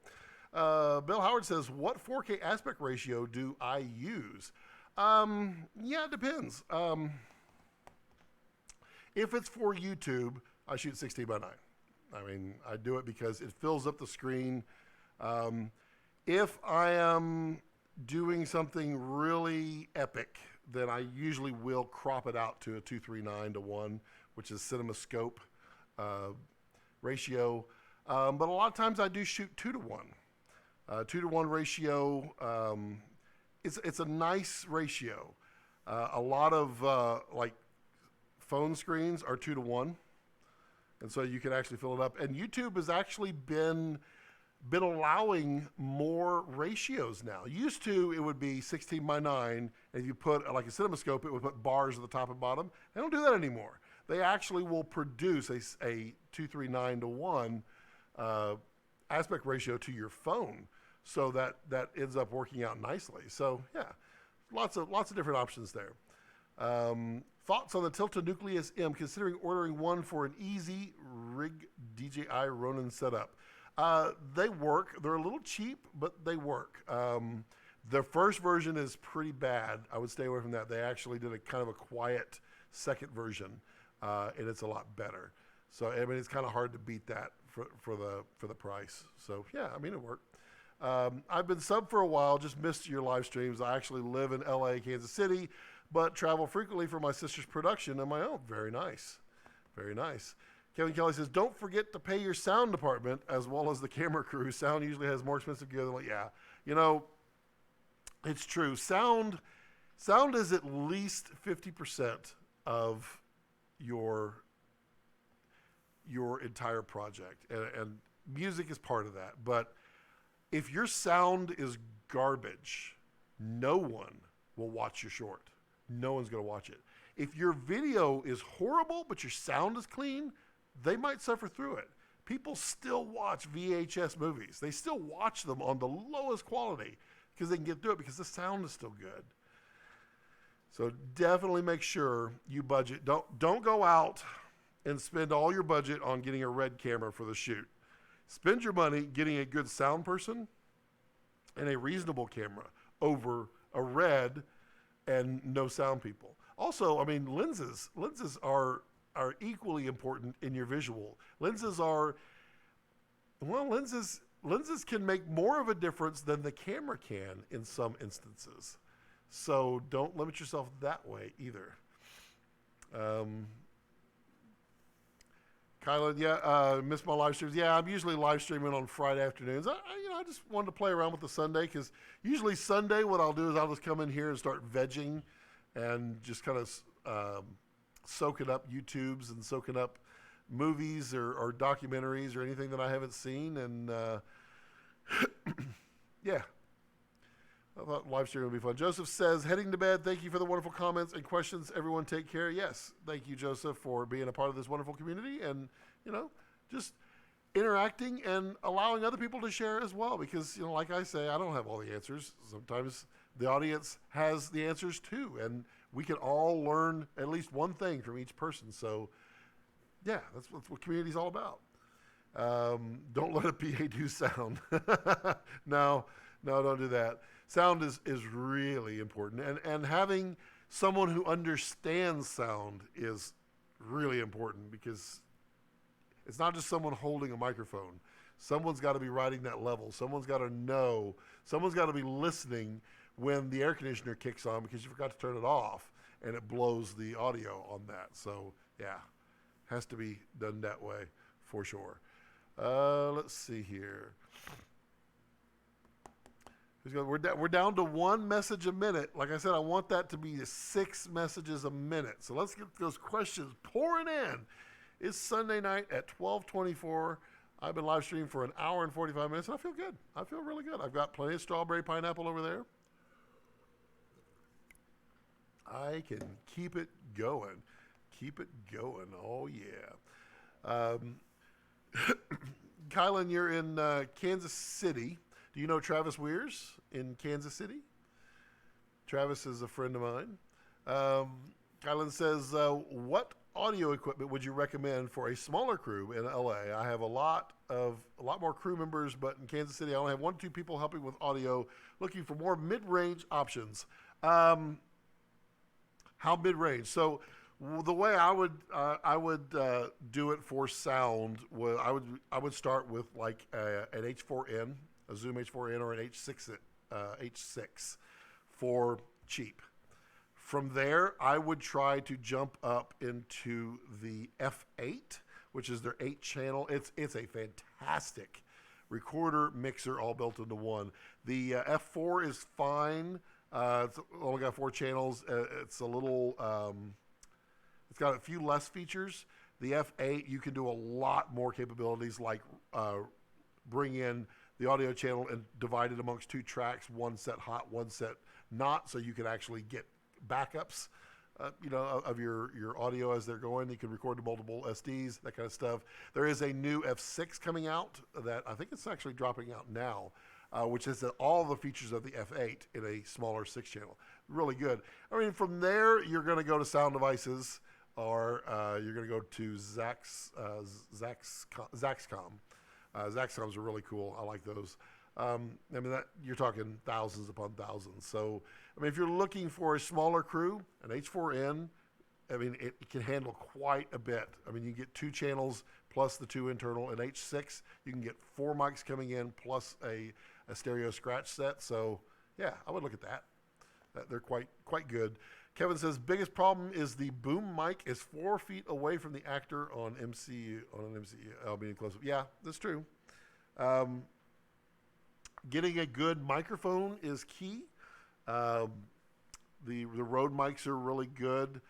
Bill Howard says, what 4K aspect ratio do I use? Yeah, it depends. If it's for YouTube, I shoot 16:9. I mean, I do it because it fills up the screen. If I am doing something really epic, then I usually will crop it out to a 2:3:9 which is CinemaScope uh, ratio. But a lot of times I do shoot 2:1. 2:1 ratio. It's a nice ratio. A lot of like phone screens are 2:1, and so you can actually fill it up. And YouTube has actually been allowing more ratios now. Used to, it would be 16:9, and if you put like a CinemaScope, it would put bars at the top and bottom. They don't do that anymore. They actually will produce a 2:3:9 aspect ratio to your phone, so that ends up working out nicely. So yeah, lots of different options there. Thoughts on the Tilta Nucleus M, considering ordering one for an easy rig DJI Ronin setup. They work. They're a little cheap, but they work. The first version is pretty bad. I would stay away from that. They actually did a kind of a quiet second version, and it's a lot better. So I mean, it's kind of hard to beat that for the price. So yeah, I mean, it worked. I've been sub for a while. Just missed your live streams. I actually live in LA, Kansas City, but travel frequently for my sister's production and my own. Very nice, very nice. Kevin Kelly says, don't forget to pay your sound department as well as the camera crew. Sound usually has more expensive gear than like, yeah. You know, it's true. Sound is at least 50% of your entire project. And music is part of that. But if your sound is garbage, no one will watch your short. No one's going to watch it. If your video is horrible, but your sound is clean, they might suffer through it. People still watch VHS movies. They still watch them on the lowest quality because they can get through it because the sound is still good. So definitely make sure you budget. Don't go out and spend all your budget on getting a red camera for the shoot. Spend your money getting a good sound person and a reasonable camera over a red and no sound people. Also, I mean, lenses are equally important in your visual. Lenses can make more of a difference than the camera can in some instances. So don't limit yourself that way either. Kylan, missed my live streams. Yeah, I'm usually live streaming on Friday afternoons. I just wanted to play around with the Sunday because usually Sunday what I'll do is I'll just come in here and start vegging and just kind of soaking up YouTubes and soaking up movies or documentaries or anything that I haven't seen. And yeah, I thought live stream would be fun. Joseph says, heading to bed. Thank you for the wonderful comments and questions. Everyone take care. Yes, thank you, Joseph, for being a part of this wonderful community and, just interacting and allowing other people to share as well. Because, like I say, I don't have all the answers. Sometimes the audience has the answers too. And we can all learn at least one thing from each person. So, yeah, that's what community is all about. Don't let a PA do sound. No, don't do that. Sound is really important. And having someone who understands sound is really important because it's not just someone holding a microphone. Someone's got to be riding that level. Someone's got to know. Someone's got to be listening when the air conditioner kicks on because you forgot to turn it off and it blows the audio on that. So, yeah, has to be done that way for sure. Let's see here. We're down to one message a minute. Like I said, I want that to be 6 messages a minute. So let's get those questions pouring in. It's Sunday night at 12:24. I've been live streaming for an hour and 45 minutes, and I feel good. I feel really good. I've got plenty of strawberry pineapple over there. I can keep it going. Keep it going. Oh, yeah. Kylan, you're in Kansas City. Do you know Travis Weirs in Kansas City? Travis is a friend of mine. Kylan says, what audio equipment would you recommend for a smaller crew in LA? I have a lot more crew members, but in Kansas City, I only have 1 or 2 people helping with audio, looking for more mid-range options. How mid-range? So the way I would do it for sound was I would start with like an H4n, a Zoom H4n or an H6n, H6 for cheap. From there, I would try to jump up into the F8, which is their 8-channel. It's a fantastic recorder mixer all built into one. The F4 is fine. It's only got 4 channels. It's a little, it's got a few less features. The F8, you can do a lot more capabilities, like bring in the audio channel and divide it amongst 2 tracks, one set hot, one set not, so you can actually get backups, of your audio as they're going. You can record to multiple SDs, that kind of stuff. There is a new F6 coming out that I think it's actually dropping out now, which is all the features of the F8 in a smaller 6-channel. Really good. I mean, from there, you're going to go to Sound Devices, or you're going to go to Zaxcom. Zaxcoms are really cool. I like those. I mean, you're talking thousands upon thousands. So, I mean, if you're looking for a smaller crew, an H4n, I mean, it can handle quite a bit. I mean, you get 2 channels plus the 2 internal. An H6, you can get 4 mics coming in plus a stereo scratch set. So, yeah, I would look at that. They're quite good. Kevin says, biggest problem is the boom mic is 4 feet away from the actor on MCU. I'll be close up. Yeah, that's true. Getting a good microphone is key. The Rode mics are really good.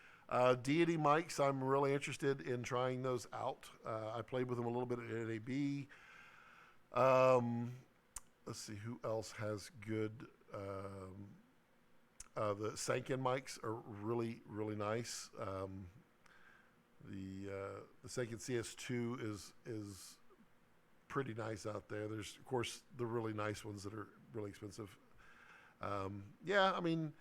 Deity mics, I'm really interested in trying those out. I played with them a little bit at NAB. Let's see, who else has good... the Sanken mics are really, really nice. The Sanken CS2 is pretty nice out there. There's, of course, the really nice ones that are really expensive. Yeah, I mean,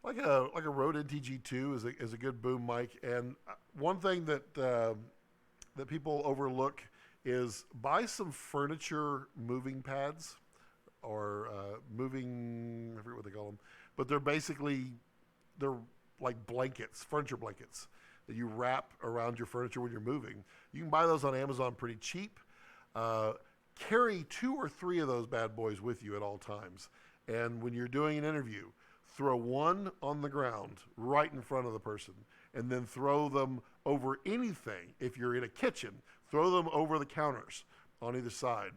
like a Rode NTG2 is a good boom mic. And one thing that that people overlook is buy some furniture moving pads, or moving, I forget what they call them, but they're like blankets, furniture blankets that you wrap around your furniture when you're moving. You can buy those on Amazon pretty cheap. Carry 2 or 3 of those bad boys with you at all times. And when you're doing an interview, throw one on the ground right in front of the person, and then throw them over anything. If you're in a kitchen, throw them over the counters on either side.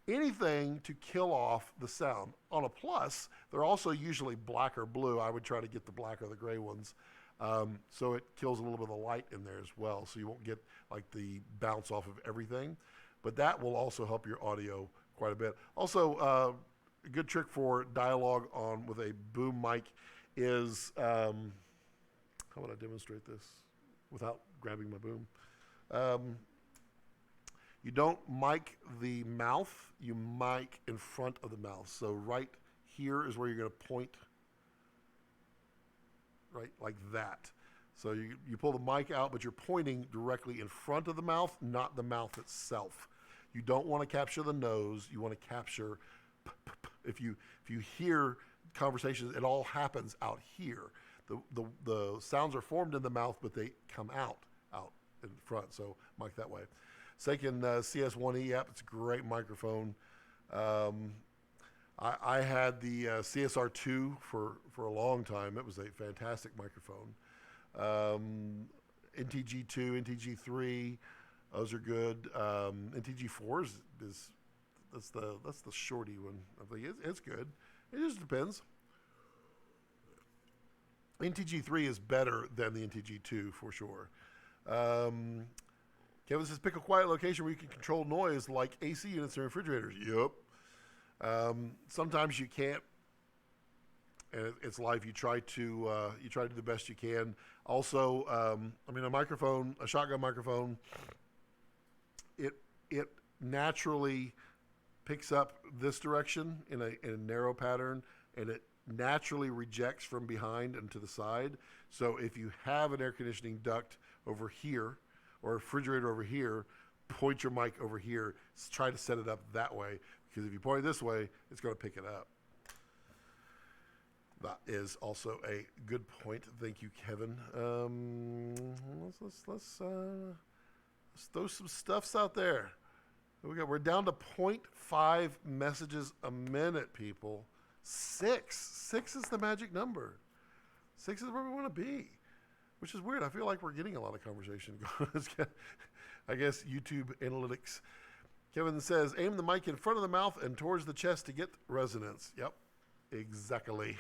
Anything to kill off the sound. On a plus, they're also usually black or blue. I would try to get the black or the gray ones. So it kills a little bit of the light in there as well, so you won't get like the bounce off of everything. But that will also help your audio quite a bit. Also, a good trick for dialogue with a boom mic is, how would I demonstrate this without grabbing my boom? You don't mic the mouth, you mic in front of the mouth. So right here is where you're going to point, right, like that. So you pull the mic out, but you're pointing directly in front of the mouth, not the mouth itself. You don't want to capture the nose. You want to capture, if you hear conversations, it all happens out here. The sounds are formed in the mouth, but they come out in front. So mic that way. Sanken CS1E app, it's a great microphone. I had the CSR2 for a long time. It was a fantastic microphone. NTG2, NTG3, those are good. NTG4 that's the shorty one. I think it's good. It just depends. NTG3 is better than the NTG2 for sure. Kevin says, pick a quiet location where you can control noise like AC units or refrigerators. Yep. Sometimes you can't, and it's life. You try to do the best you can. Also, I mean, a shotgun microphone, it naturally picks up this direction in a narrow pattern, and it naturally rejects from behind and to the side. So if you have an air conditioning duct over here or a refrigerator over here, point your mic over here. Try to set it up that way, because if you point it this way, it's going to pick it up. That is also a good point. Thank you, Kevin. Let's throw some stuffs out there. We're down to 0.5 messages a minute, people. 6. 6 is the magic number. 6 is where we want to be, which is weird. I feel like we're getting a lot of conversation going. I guess YouTube analytics. Kevin says, aim the mic in front of the mouth and towards the chest to get resonance. Yep, exactly.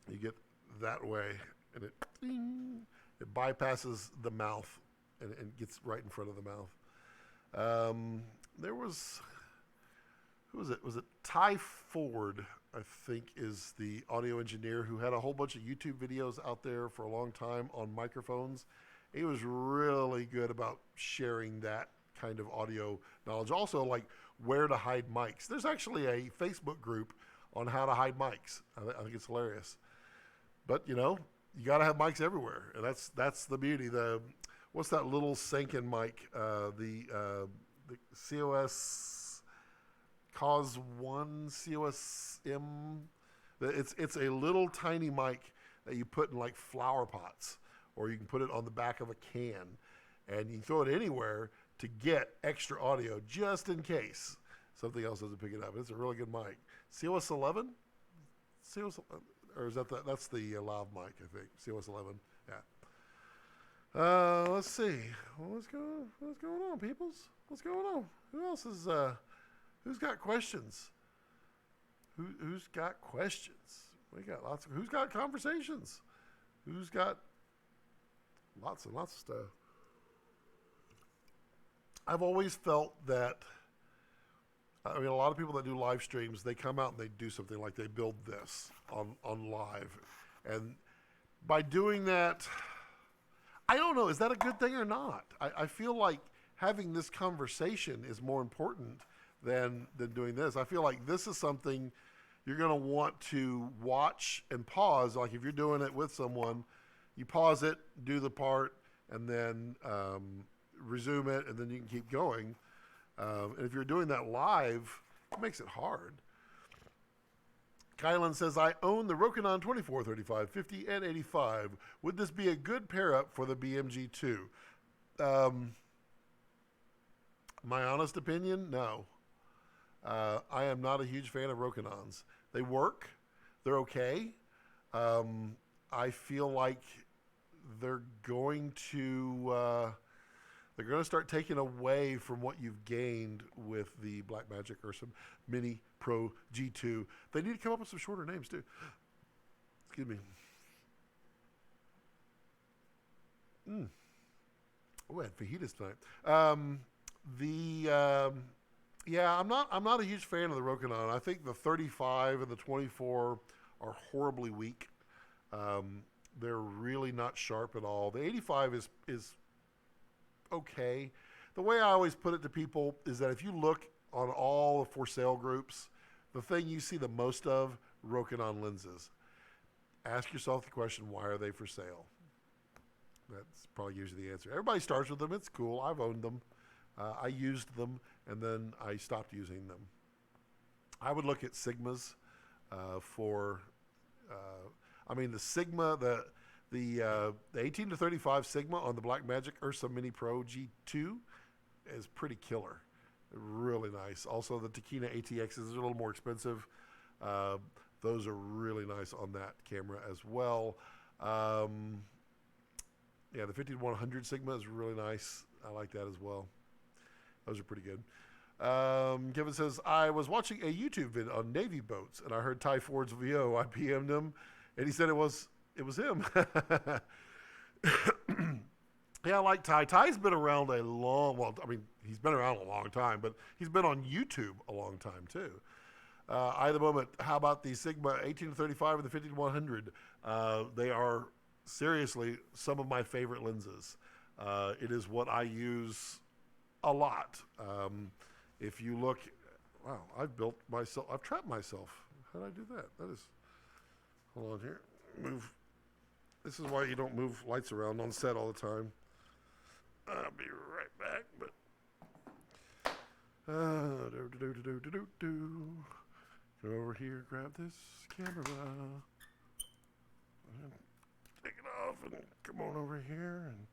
You get that way, and it bypasses the mouth and gets right in front of the mouth. There was, who was it? Was it Ty Ford, I think, is the audio engineer who had a whole bunch of YouTube videos out there for a long time on microphones. He was really good about sharing that kind of audio knowledge. Also, like where to hide mics. There's actually a Facebook group on how to hide mics. I think it's hilarious. But, you know, you got to have mics everywhere. And that's the beauty. What's that little Sanken mic? The COS 1 COSM. It's a little tiny mic that you put in like flower pots, or you can put it on the back of a can, and you can throw it anywhere to get extra audio just in case something else doesn't pick it up. It's a really good mic. COS 11? Or is that's the lav mic, I think. COS 11, yeah. Let's see. What's going on, peoples? What's going on? Who else is, who's got questions? Who's got questions? We got lots of, who's got conversations? Who's got lots and lots of stuff? I've always felt that, I mean, a lot of people that do live streams, they come out and they do something like they build this on live. And by doing that, I don't know, is that a good thing or not? I feel like having this conversation is more important than doing this. I feel like this is something you're going to want to watch and pause. Like if you're doing it with someone, you pause it, do the part, and then resume it, and then you can keep going. And if you're doing that live, it makes it hard. Kylan says, I own the Rokinon 24, 35, 50, and 85. Would this be a good pair-up for the BMG2? My honest opinion, no. I am not a huge fan of Rokinons. They work. They're okay. I feel like they're going to start taking away from what you've gained with the Blackmagic Ursa Mini Pro G2. They need to come up with some shorter names too. Excuse me. Oh, I had fajitas tonight. Yeah, I'm not a huge fan of the Rokinon. I think the 35 and the 24 are horribly weak. They're really not sharp at all. The 85 is okay. The way I always put it to people is that if you look on all the for sale groups, the thing you see the most of, Rokinon lenses. Ask yourself the question, why are they for sale? That's probably usually the answer. Everybody starts with them. It's cool. I've owned them. I used them, and then I stopped using them. I would look at Sigmas for, I mean, the Sigma, the 18 to 35 Sigma on the Blackmagic Ursa Mini Pro G2 is pretty killer. Really nice. Also, the Takina ATXs are a little more expensive. Those are really nice on that camera as well. Yeah, the 5100 Sigma is really nice. I like that as well. Those are pretty good. Kevin says, I was watching a YouTube video on Navy boats, and I heard Ty Ford's VO. I PM'd him, and he said it was him. Yeah, I like Ty. Ty's been around a long, he's been around a long time, but he's been on YouTube a long time too. At the moment, how about the Sigma 18 to 35 and the 50 to 100? They are seriously some of my favorite lenses. It is what I use a lot. If you look, wow, I've trapped myself. How did I do that? That is, hold on here. Move. This is why you don't move lights around on set all the time. I'll be right back, but go over here, grab this camera, and take it off, and come on over here, and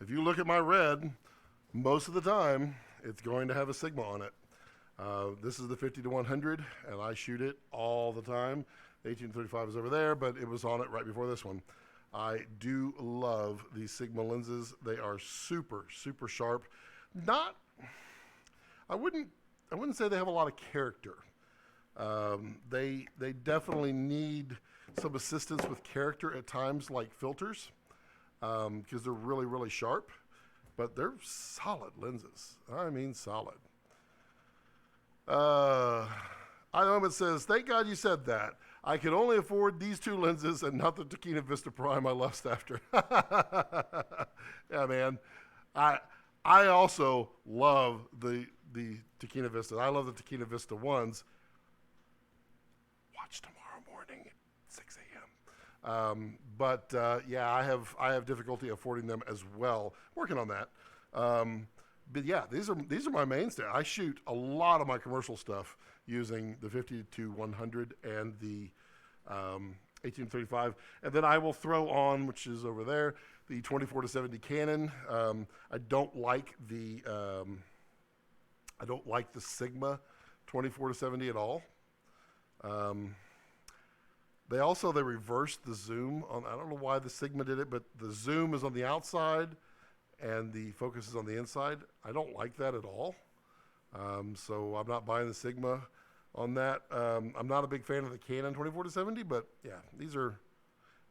if you look at my red, most of the time, it's going to have a Sigma on it. This is the 50-100, and I shoot it all the time. The 18-35 is over there, but it was on it right before this one. I do love these Sigma lenses. They are super, super sharp. I wouldn't say they have a lot of character. They definitely need some assistance with character at times, like filters, because they're really, really sharp. But they're solid lenses. I mean, solid. I know it says, thank God you said that. I could only afford these two lenses and not the Tachina Vista Prime I lust after. Yeah, man. I also love the Tachina Vista. I love the Tachina Vista ones. Watch tomorrow morning at 6 a.m. Yeah, I have difficulty affording them as well. Working on that. But yeah, these are my mainstay. I shoot a lot of my commercial stuff using the 50-100 and the 18-35, and then I will throw on, which is over there, the 24-70 Canon. I don't like the Sigma 24-70 at all. They reversed the zoom on. I don't know why the Sigma did it, but the zoom is on the outside and the focus is on the inside. I don't like that at all. So I'm not buying the Sigma on that. I'm not a big fan of the Canon 24-70, but yeah, these are,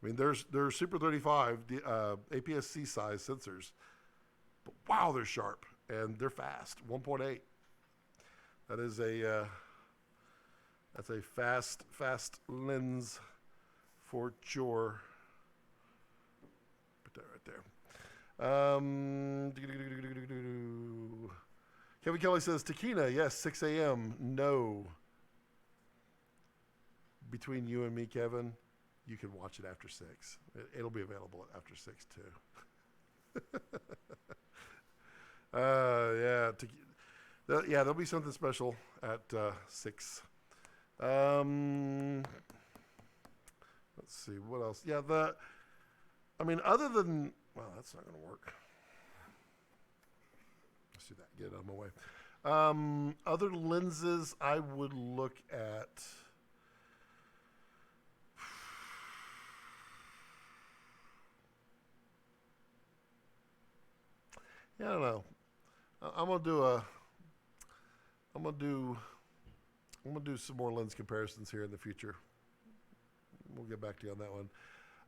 I mean, they're Super 35 APS-C size sensors, but wow, they're sharp and they're fast. 1.8. That is that's a fast lens for sure. Put that right there. Kevin Kelly says, Tachina, yes, 6 a.m. No. Between you and me, Kevin, you can watch it after 6. It'll be available after 6, too. Yeah, there'll be something special at 6. Let's see, what else? Yeah, other than, well, that's not going to work. Let's do that, get it out of my way. Other lenses I would look at. Yeah, I don't know. I'm gonna do some more lens comparisons here in the future. We'll get back to you on that one.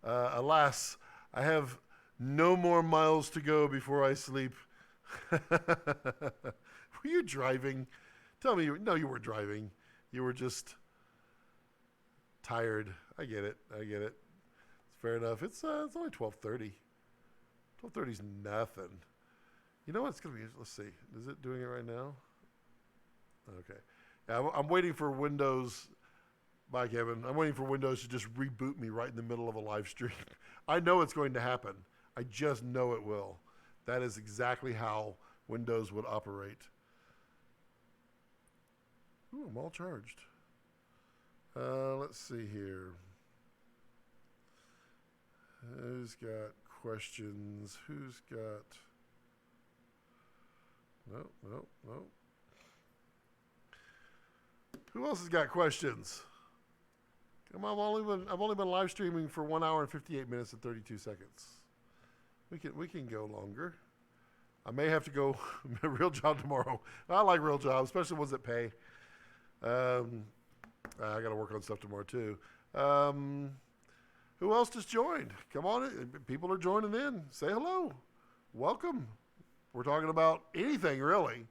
Alas, I have no more miles to go before I sleep. Were you driving? Tell me, no, you weren't driving. You were just tired. I get it. It's fair enough. It's only 12:30. 12:30 is nothing. You know what it's going to be? Let's see. Is it doing it right now? Okay. Yeah, I'm waiting for Windows. Bye, Kevin. I'm waiting for Windows to just reboot me right in the middle of a live stream. I know it's going to happen. I just know it will. That is exactly how Windows would operate. Ooh, I'm all charged. Let's see here. Who's got questions? Who's got... No. Who else has got questions? Come on, I've only been live streaming for 1 hour and 58 minutes and 32 seconds. We can go longer. I may have to go real job tomorrow. I like real jobs, especially ones that pay. I got to work on stuff tomorrow too. Who else just joined? Come on, people are joining in. Say hello. Welcome. We're talking about anything, really.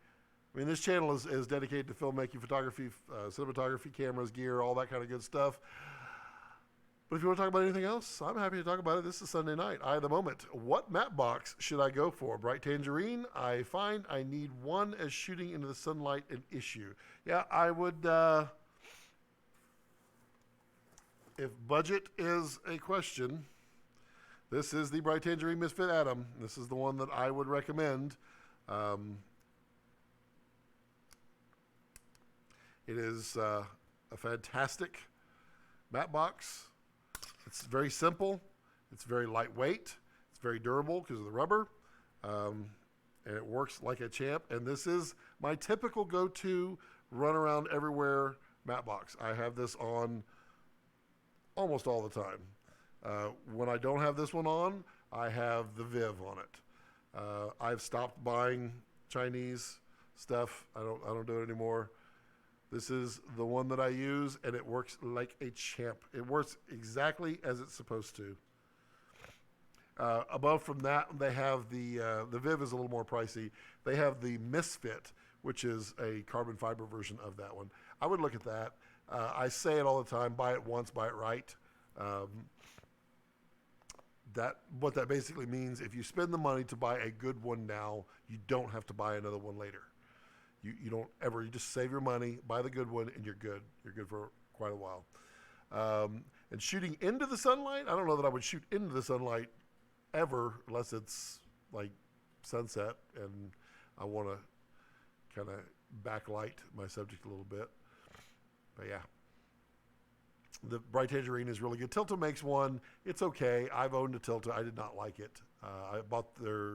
I mean, this channel is dedicated to filmmaking, photography, cinematography, cameras, gear, all that kind of good stuff. But if you want to talk about anything else, I'm happy to talk about it. This is Sunday night. Eye of the moment. What matte box should I go for? Bright Tangerine. I find I need one as shooting into the sunlight an issue. Yeah, I would... if budget is a question... This is the Bright Tangerine Misfit Atom. This is the one that I would recommend. It is a fantastic matte box. It's very simple. It's very lightweight. It's very durable because of the rubber. and it works like a champ. And this is my typical go-to run around everywhere matte box. I have this on almost all the time. When I don't have this one on, I have the Viv on it. I've stopped buying Chinese stuff. I don't do it anymore. This is the one that I use, and it works like a champ. It works exactly as it's supposed to. Above from that, they have the Viv is a little more pricey. They have the Misfit, which is a carbon fiber version of that one. I would look at that. I say it all the time: buy it once, buy it right. What that basically means, if you spend the money to buy a good one now, you don't have to buy another one later. You don't ever. You just save your money, buy the good one, and you're good. You're good for quite a while. And shooting into the sunlight, I don't know that I would shoot into the sunlight ever unless it's like sunset and I want to kind of backlight my subject a little bit. But yeah. The Bright Tangerine is really good. Tilta makes one. It's okay. I've owned a Tilta. I did not like it. I bought their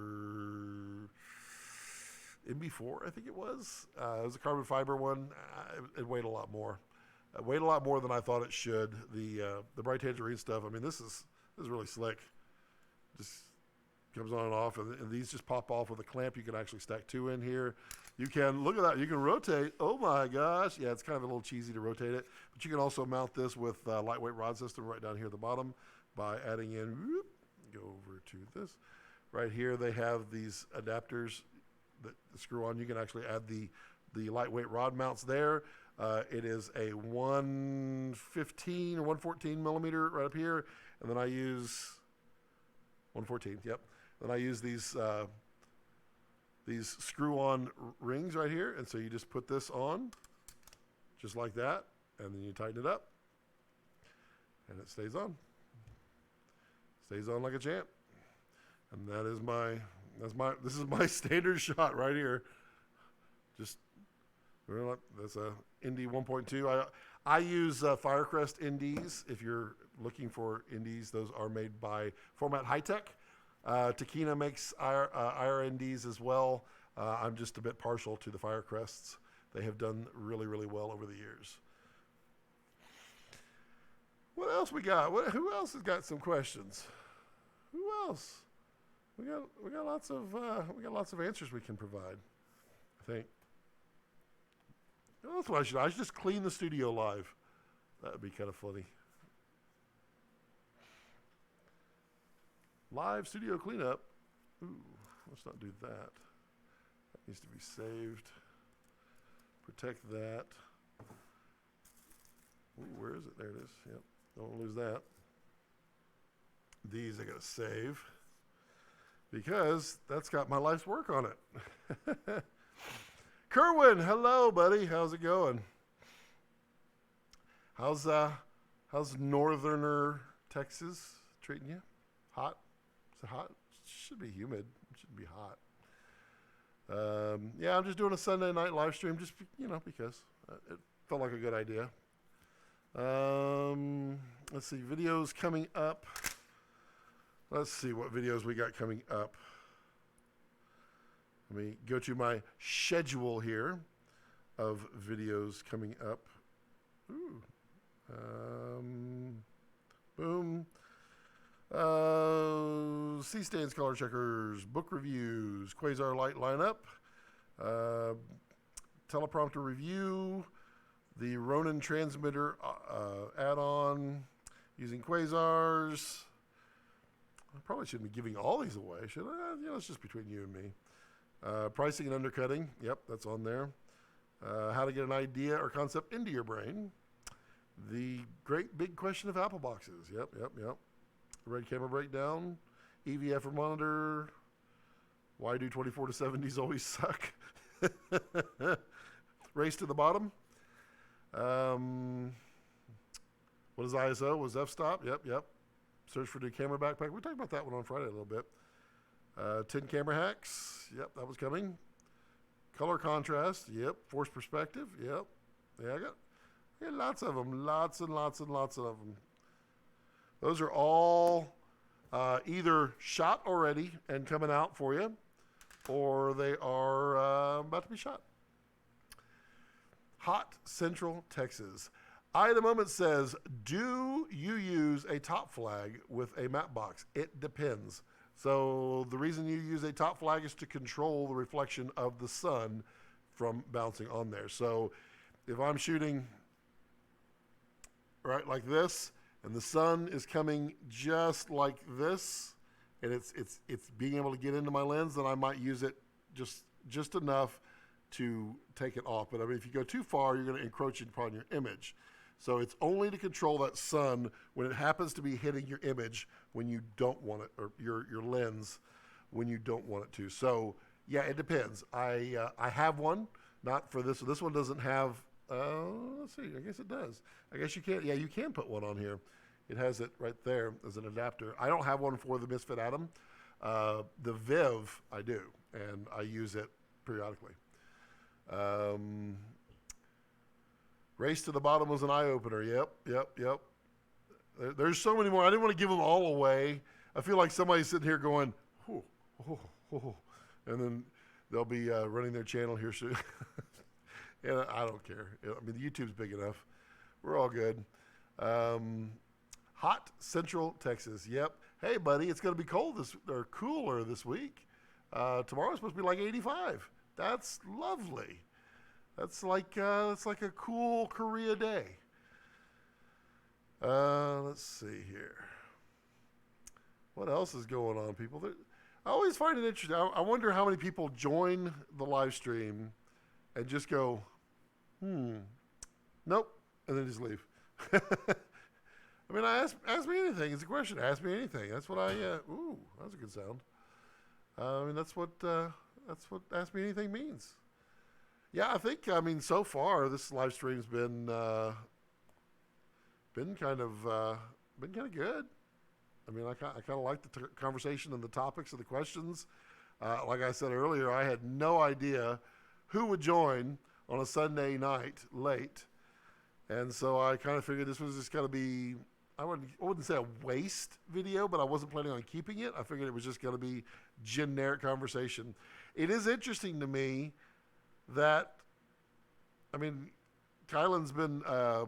MB4, I think it was. It was a carbon fiber one. It weighed a lot more. It weighed a lot more than I thought it should. The Bright Tangerine stuff, I mean, this is really slick. Just comes on and off, and these just pop off with a clamp. You can actually stack two in here. You can, look at that, you can rotate. Oh my gosh. Yeah, it's kind of a little cheesy to rotate it, but you can also mount this with a lightweight rod system right down here at the bottom by adding in, go over to this. Right here they have these adapters that screw on. You can actually add the lightweight rod mounts there. It is a 115 or 114 millimeter right up here, and then I use 114, yep. Then I use these screw-on rings right here, and so you just put this on, just like that, and then you tighten it up, and it stays on. Stays on like a champ. And this is my standard shot right here. Just, that's a Indy 1.2. I use Firecrest Indies. If you're looking for Indies, those are made by Format High Tech. Takina makes IRNDs as well. I'm just a bit partial to the Firecrests. They have done really, really well over the years. What else we got? Who else has got some questions? Who else? We got lots of answers we can provide, I think. That's what I should just clean the studio live. That would be kind of funny. Live studio cleanup. Ooh, let's not do that. That needs to be saved. Protect that. Ooh, where is it? There it is. Yep. Don't lose that. These I gotta save because that's got my life's work on it. Kerwin, hello, buddy. How's it going? How's northerner Texas treating you? Hot? Is it hot? It should be humid. It shouldn't be hot. Yeah, I'm just doing a Sunday night live stream just, because it felt like a good idea. Let's see, videos coming up. Let's see what videos we got coming up. Let me go to my schedule here of videos coming up. Ooh. Boom. C-Stands, color checkers, book reviews, Quasar light lineup, teleprompter review, the Ronin transmitter add-on using Quasars. I probably shouldn't be giving all these away, should I? It's just between you and me. Pricing and undercutting. Yep, that's on there. How to get an idea or concept into your brain. The great big question of Apple boxes. Yep. Red camera breakdown. EVF monitor. Why do 24 to 70s always suck? Race to the bottom. What is ISO? Was f-stop? Yep. Search for new camera backpack. We talked about that one on Friday a little bit. 10 camera hacks. Yep, that was coming. Color contrast. Yep. Force perspective. Yep. Yeah, I got lots of them. Lots and lots of them. Those are all either shot already and coming out for you, or they are about to be shot. Hot Central Texas. I at the moment says, do you use a top flag with a matte box? It depends. So the reason you use a top flag is to control the reflection of the sun from bouncing on there. So if I'm shooting right like this, and the sun is coming just like this, and it's being able to get into my lens, then I might use it just enough to take it off. But I mean, if you go too far, you're going to encroach upon your image. So it's only to control that sun when it happens to be hitting your image when you don't want it, or your lens when you don't want it to. So yeah, it depends. I have one, not for this. So this one doesn't have. Let's see. I guess it does. I guess you can. Yeah, you can put one on here. It has it right there as an adapter. I don't have one for the Misfit Atom. The Viv I do, and I use it periodically. Race to the Bottom was an eye-opener. Yep. There's so many more. I didn't want to give them all away. I feel like somebody's sitting here going, and then they'll be running their channel here soon. And I don't care. I mean, the YouTube's big enough. We're all good. Hot Central Texas. Yep. Hey, buddy, it's going to be cooler this week. Tomorrow's supposed to be like 85. That's lovely. That's like a cool Korea day. Let's see here. What else is going on, people? I always find it interesting. I wonder how many people join the live stream and just go, nope, and then just leave. I mean, ask me anything. It's a question. Ask me anything. That's what ooh, that's a good sound. I mean, that's what ask me anything means. Yeah, I mean, so far this live stream's been kind of good. I mean, I kind of like the conversation and the topics and the questions. Like I said earlier, I had no idea who would join on a Sunday night late, and so I kind of figured this was just going to be, I wouldn't say a waste video, but I wasn't planning on keeping it. I figured it was just going to be generic conversation. It is interesting to me that, I mean, Kylan's been a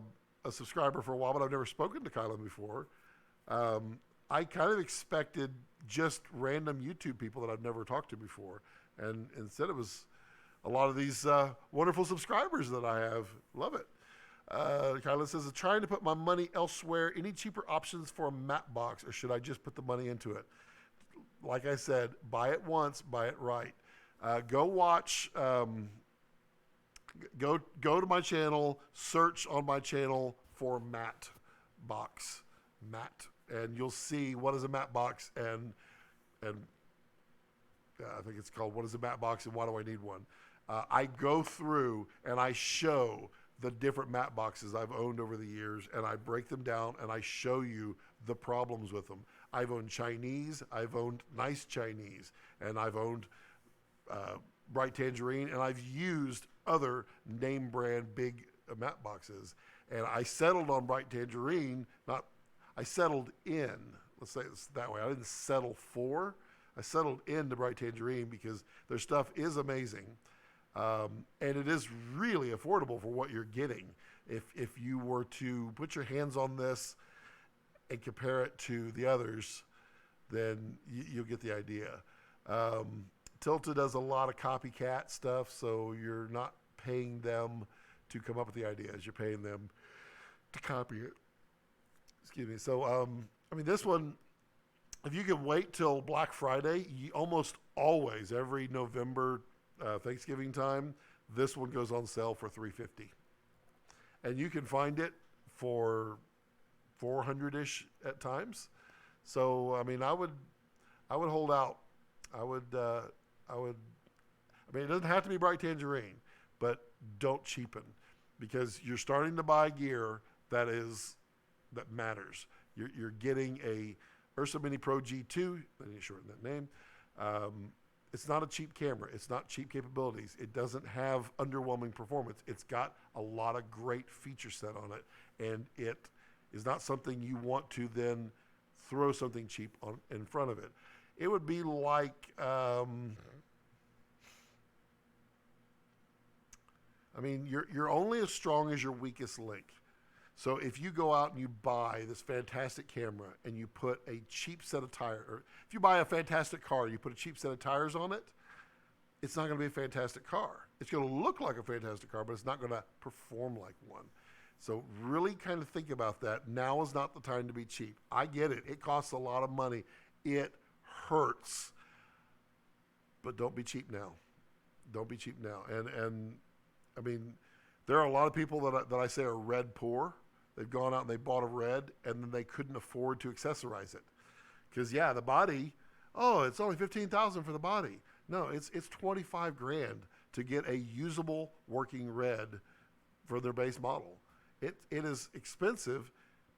subscriber for a while, but I've never spoken to Kylan before. I kind of expected just random YouTube people that I've never talked to before, and instead it was a lot of these wonderful subscribers that I have. Love it. Kylan says, trying to put my money elsewhere. Any cheaper options for a matte box, or should I just put the money into it? Like I said, buy it once, buy it right. Go watch, go to my channel, search on my channel for matte box, matte, and you'll see what is a matte box, and I think it's called What is a Matte Box and Why Do I Need One? I go through and I show the different matte boxes I've owned over the years, and I break them down and I show you the problems with them. I've owned Chinese, I've owned nice Chinese, and I've owned Bright Tangerine, and I've used other name brand big matte boxes. And I settled on Bright Tangerine, I settled in, let's say it that way. I didn't settle for, I settled into Bright Tangerine because their stuff is amazing. And it is really affordable for what you're getting. If you were to put your hands on this and compare it to the others, then you'll get the idea. Tilta does a lot of copycat stuff, so you're not paying them to come up with the ideas. You're paying them to copy it. Excuse me. So, I mean, this one, if you can wait till Black Friday, almost always, every November, Thanksgiving time, this one goes on sale for $350, and you can find it for $400-ish at times. So I mean, I would hold out. I mean, it doesn't have to be Bright Tangerine, but don't cheapen, because you're starting to buy gear that matters. You're getting a Ursa Mini Pro G2. I need to shorten that name. It's not a cheap camera. It's not cheap capabilities. It doesn't have underwhelming performance. It's got a lot of great feature set on it, and it is not something you want to then throw something cheap in front of it. It would be like, I mean, you're only as strong as your weakest link. So if you go out and you buy this fantastic camera and you put a cheap set of tires, or if you buy a fantastic car and you put a cheap set of tires on it, it's not going to be a fantastic car. It's going to look like a fantastic car, but it's not going to perform like one. So really kind of think about that. Now is not the time to be cheap. I get it. It costs a lot of money. It hurts. But don't be cheap now. Don't be cheap now. And I mean, there are a lot of people that I say are red poor. They've gone out and they bought a red, and then they couldn't afford to accessorize it. Because, yeah, the body, oh, it's only $15,000 for the body. No, it's $25,000 to get a usable working red for their base model. It is expensive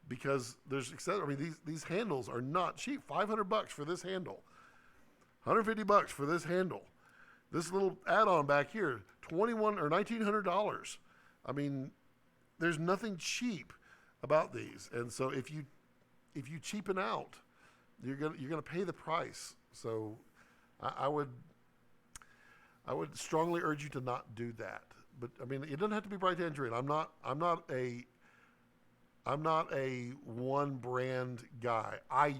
because there's, I mean, these handles are not cheap. $500 for this handle, $150 for this handle. This little add-on back here, $1,100 or $1,900. I mean, there's nothing cheap about these, and so if you cheapen out, you're gonna pay the price. So I would strongly urge you to not do that. But I mean, it doesn't have to be bright tangerine. I'm not a one brand guy. I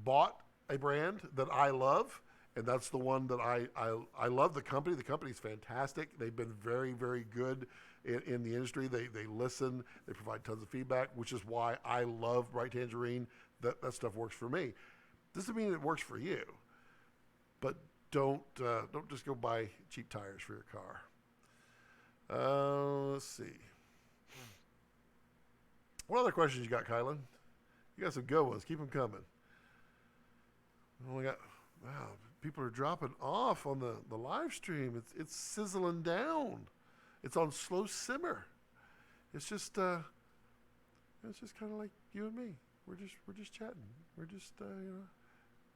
bought a brand that I love, and that's the one that I love. The company. The company's fantastic. They've been very, very good in the industry. They listen. They provide tons of feedback, which is why I love bright tangerine. That stuff works for me. Doesn't mean it works for you, but don't just go buy cheap tires for your car. Let's see. What other questions you got, Kylan? You got some good ones. Keep them coming. Wow, people are dropping off on the live stream. It's sizzling down. It's on slow simmer. It's just kind of like you and me. We're just chatting. We're just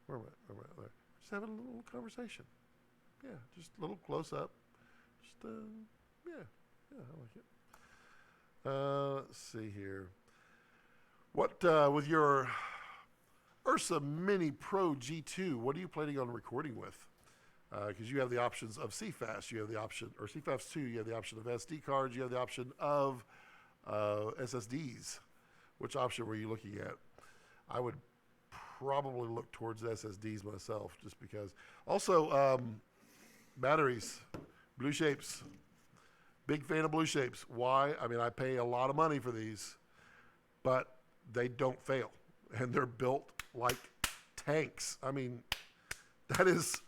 where am I? There. Just having a little conversation. Yeah, just a little close up. Just yeah, I like it. Let's see here. What with your Ursa Mini Pro G2? What are you planning on recording with? Because you have the options of CFast, you have the option, or CFast 2, you have the option of SD cards, you have the option of SSDs. Which option were you looking at? I would probably look towards SSDs myself, just because. Also, batteries, blue shapes. Big fan of blue shapes. Why? I mean, I pay a lot of money for these, but they don't fail, and they're built like tanks. I mean, that is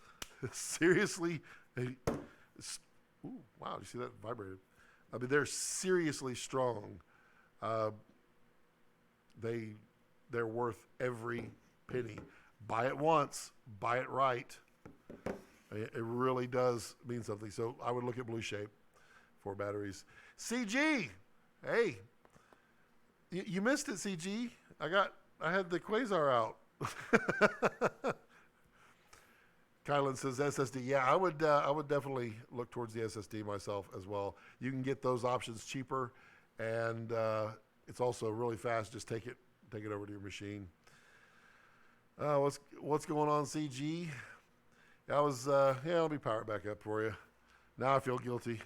seriously. Ooh, wow! You see that vibrated? I mean, they're seriously strong. They're worth every penny. Buy it once, buy it right. It really does mean something. So I would look at blue shape for batteries. CG, hey, you missed it, CG. I had the Quasar out. Kylan says SSD. Yeah, I would definitely look towards the SSD myself as well. You can get those options cheaper, and it's also really fast. Just take it over to your machine. What's going on, CG? Let me power it back up for you. Now I feel guilty.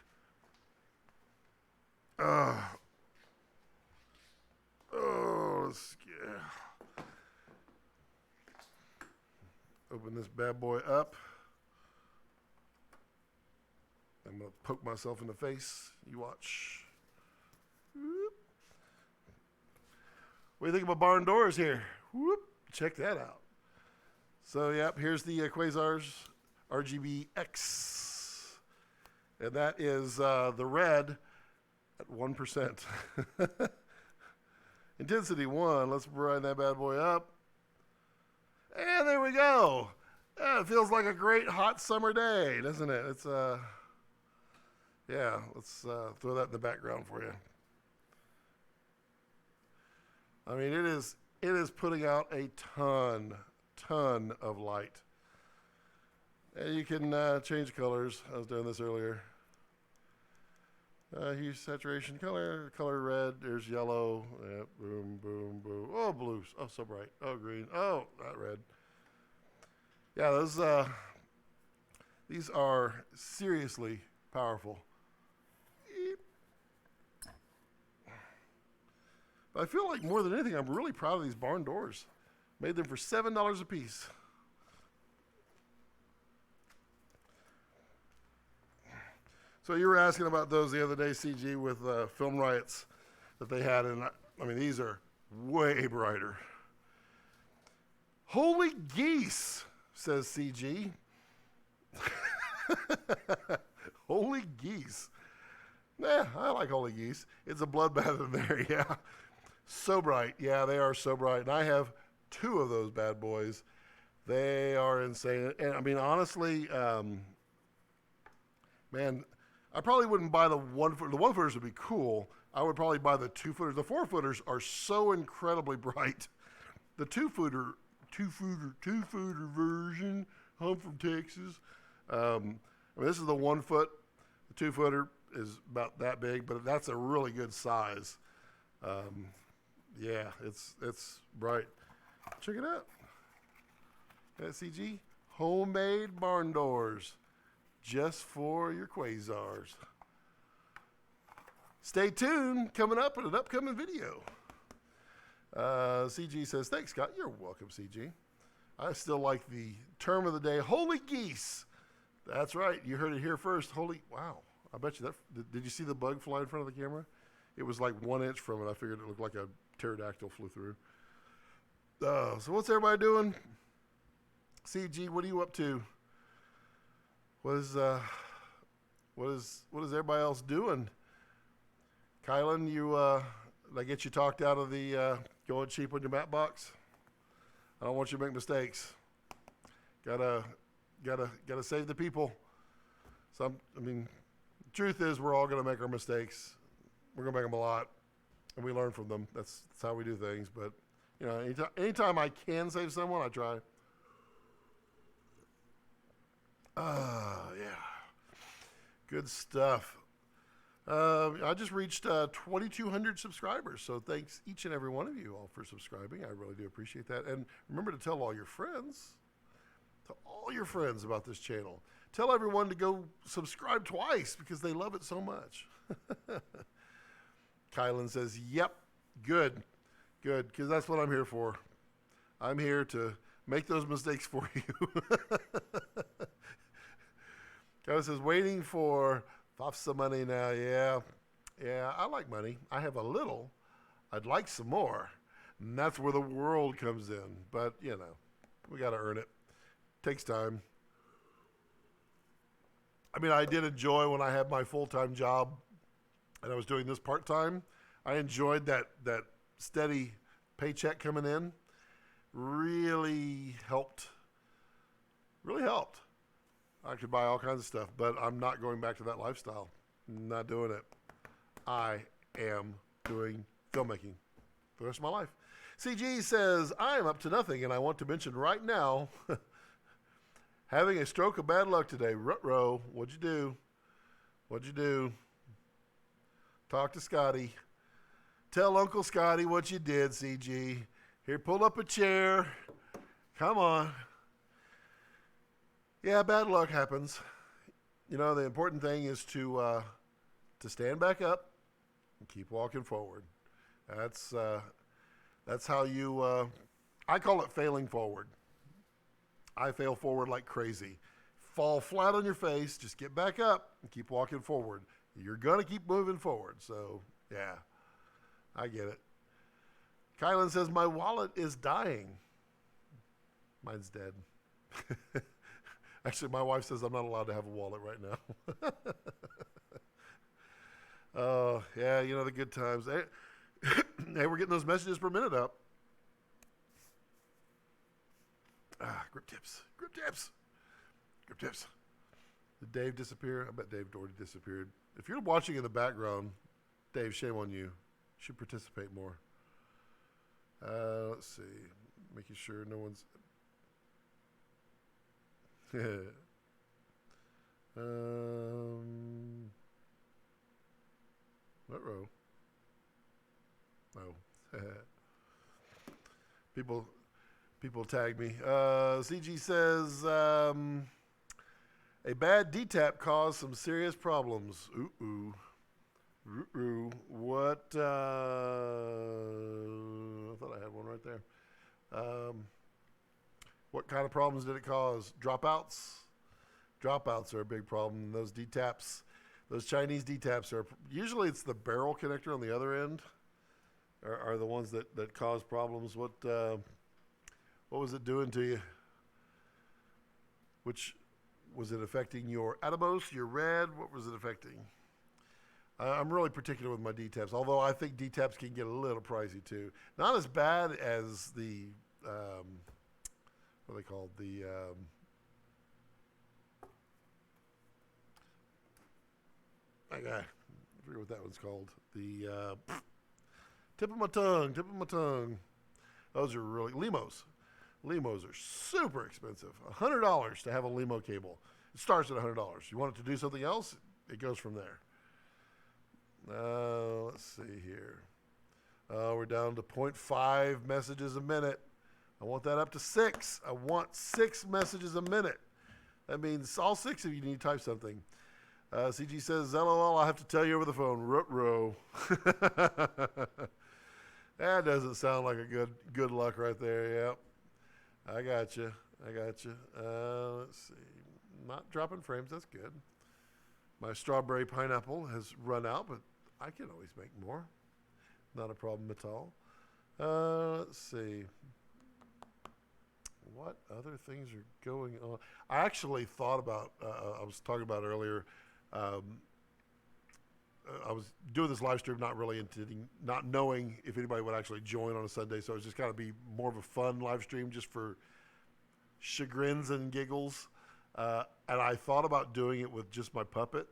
Open this bad boy up. I'm going to poke myself in the face. You watch. Whoop. What do you think about barn doors here? Whoop. Check that out. So, yep, here's the Quasar RGBx. And that is the red at 1%. Intensity 1. Let's brighten that bad boy up. And there we go. It feels like a great hot summer day, doesn't it? It's yeah. Let's throw that in the background for you. I mean, it is putting out a ton of light. And you can change colors. I was doing this earlier. Hue, saturation, color red. There's yellow. Yep, boom, boom, boom. Oh, blue. Oh, so bright. Oh, green. Oh, not red. Yeah, these are seriously powerful. But I feel like more than anything, I'm really proud of these barn doors. Made them for $7 a piece. So you were asking about those the other day, CG, with film riots that they had. And I mean, these are way brighter. Holy geese, says CG. Holy geese. Nah, I like holy geese. It's a bloodbath in there, yeah. So bright. Yeah, they are so bright. And I have 2 of those bad boys. They are insane. And I mean, honestly, man, I probably wouldn't buy the 1-footer. The 1-footers would be cool. I would probably buy the 2-footers. The 4-footers are so incredibly bright. The 2-footer version, I'm from Texas. I mean, this is the 1-foot. The 2-footer is about that big, but that's a really good size. Yeah, it's bright. Check it out. SCG, homemade barn doors, just for your quasars. Stay tuned. Coming up in an upcoming video. CG says, thanks, Scott. You're welcome, CG. I still like the term of the day, holy geese. That's right. You heard it here first. Holy, wow. I bet you that. Did you see the bug fly in front of the camera? It was like 1 inch from it. I figured it looked like a pterodactyl flew through. So what's everybody doing? CG, what are you up to? What is everybody else doing? Kylan, did I get you talked out of the going cheap on your mat box? I don't want you to make mistakes. Gotta save the people. I mean, the truth is we're all gonna make our mistakes. We're gonna make them a lot, and we learn from them. That's how we do things. But you know, anytime I can save someone, I try. Yeah, good stuff. I just reached 2,200 subscribers, so thanks each and every one of you all for subscribing. I really do appreciate that. And remember to tell all your friends, about this channel. Tell everyone to go subscribe twice because they love it so much. Kylan says, yep, good, because that's what I'm here for. I'm here to make those mistakes for you. Kylan says, waiting for some money now. Yeah, I like money. I have a little. I'd like some more. And that's where the world comes in. But, you know, we got to earn it. Takes time. I mean, I did enjoy when I had my full-time job and I was doing this part-time. I enjoyed that steady paycheck coming in. Really helped. I could buy all kinds of stuff, but I'm not going back to that lifestyle. Not doing it. I am doing filmmaking for the rest of my life. CG says, I am up to nothing, and I want to mention right now, having a stroke of bad luck today. Ruh-roh, what'd you do? Talk to Scotty. Tell Uncle Scotty what you did, CG. Here, pull up a chair. Come on. Yeah, bad luck happens. You know, the important thing is to stand back up and keep walking forward. That's how you, I call it failing forward. I fail forward like crazy. Fall flat on your face, just get back up and keep walking forward. You're going to keep moving forward. So, yeah, I get it. Kylan says, my wallet is dying. Mine's dead. Actually, my wife says I'm not allowed to have a wallet right now. Oh, yeah, you know, the good times. Hey, we're getting those messages per minute up. Grip tips. Did Dave disappear? I bet Dave already disappeared. If you're watching in the background, Dave, shame on you. You should participate more. Let's see. Making sure no one's... What row? Oh. People tag me. CG says, a bad DTAP caused some serious problems. Ooh. What? I thought I had one right there. What kind of problems did it cause? Dropouts. Dropouts are a big problem. Those D-taps, those Chinese D-taps are usually it's the barrel connector on the other end are the ones that cause problems. What was it doing to you? Which was it affecting your Atomos, your red? What was it affecting? I'm really particular with my D-taps, although I think D-taps can get a little pricey too. Not as bad as the what are they called? The I forget what that one's called. The tip of my tongue. Those are really Limos. Limos are super expensive. $100 to have a Limo cable. It starts at $100. You want it to do something else? It goes from there. Let's see here. We're down to 0.5 messages a minute. I want that up to 6. I want 6 messages a minute. That means all 6 of you need to type something. CG says, LOL, I'll have to tell you over the phone. Ruh-roh. That doesn't sound like a good luck right there. Yep. I got you. Let's see. Not dropping frames. That's good. My strawberry pineapple has run out, but I can always make more. Not a problem at all. Let's see. What other things are going on? I actually thought about, I was talking about earlier, I was doing this live stream not really intending, not knowing if anybody would actually join on a Sunday, so it was just kind of be more of a fun live stream just for chagrins and giggles. And I thought about doing it with just my puppet.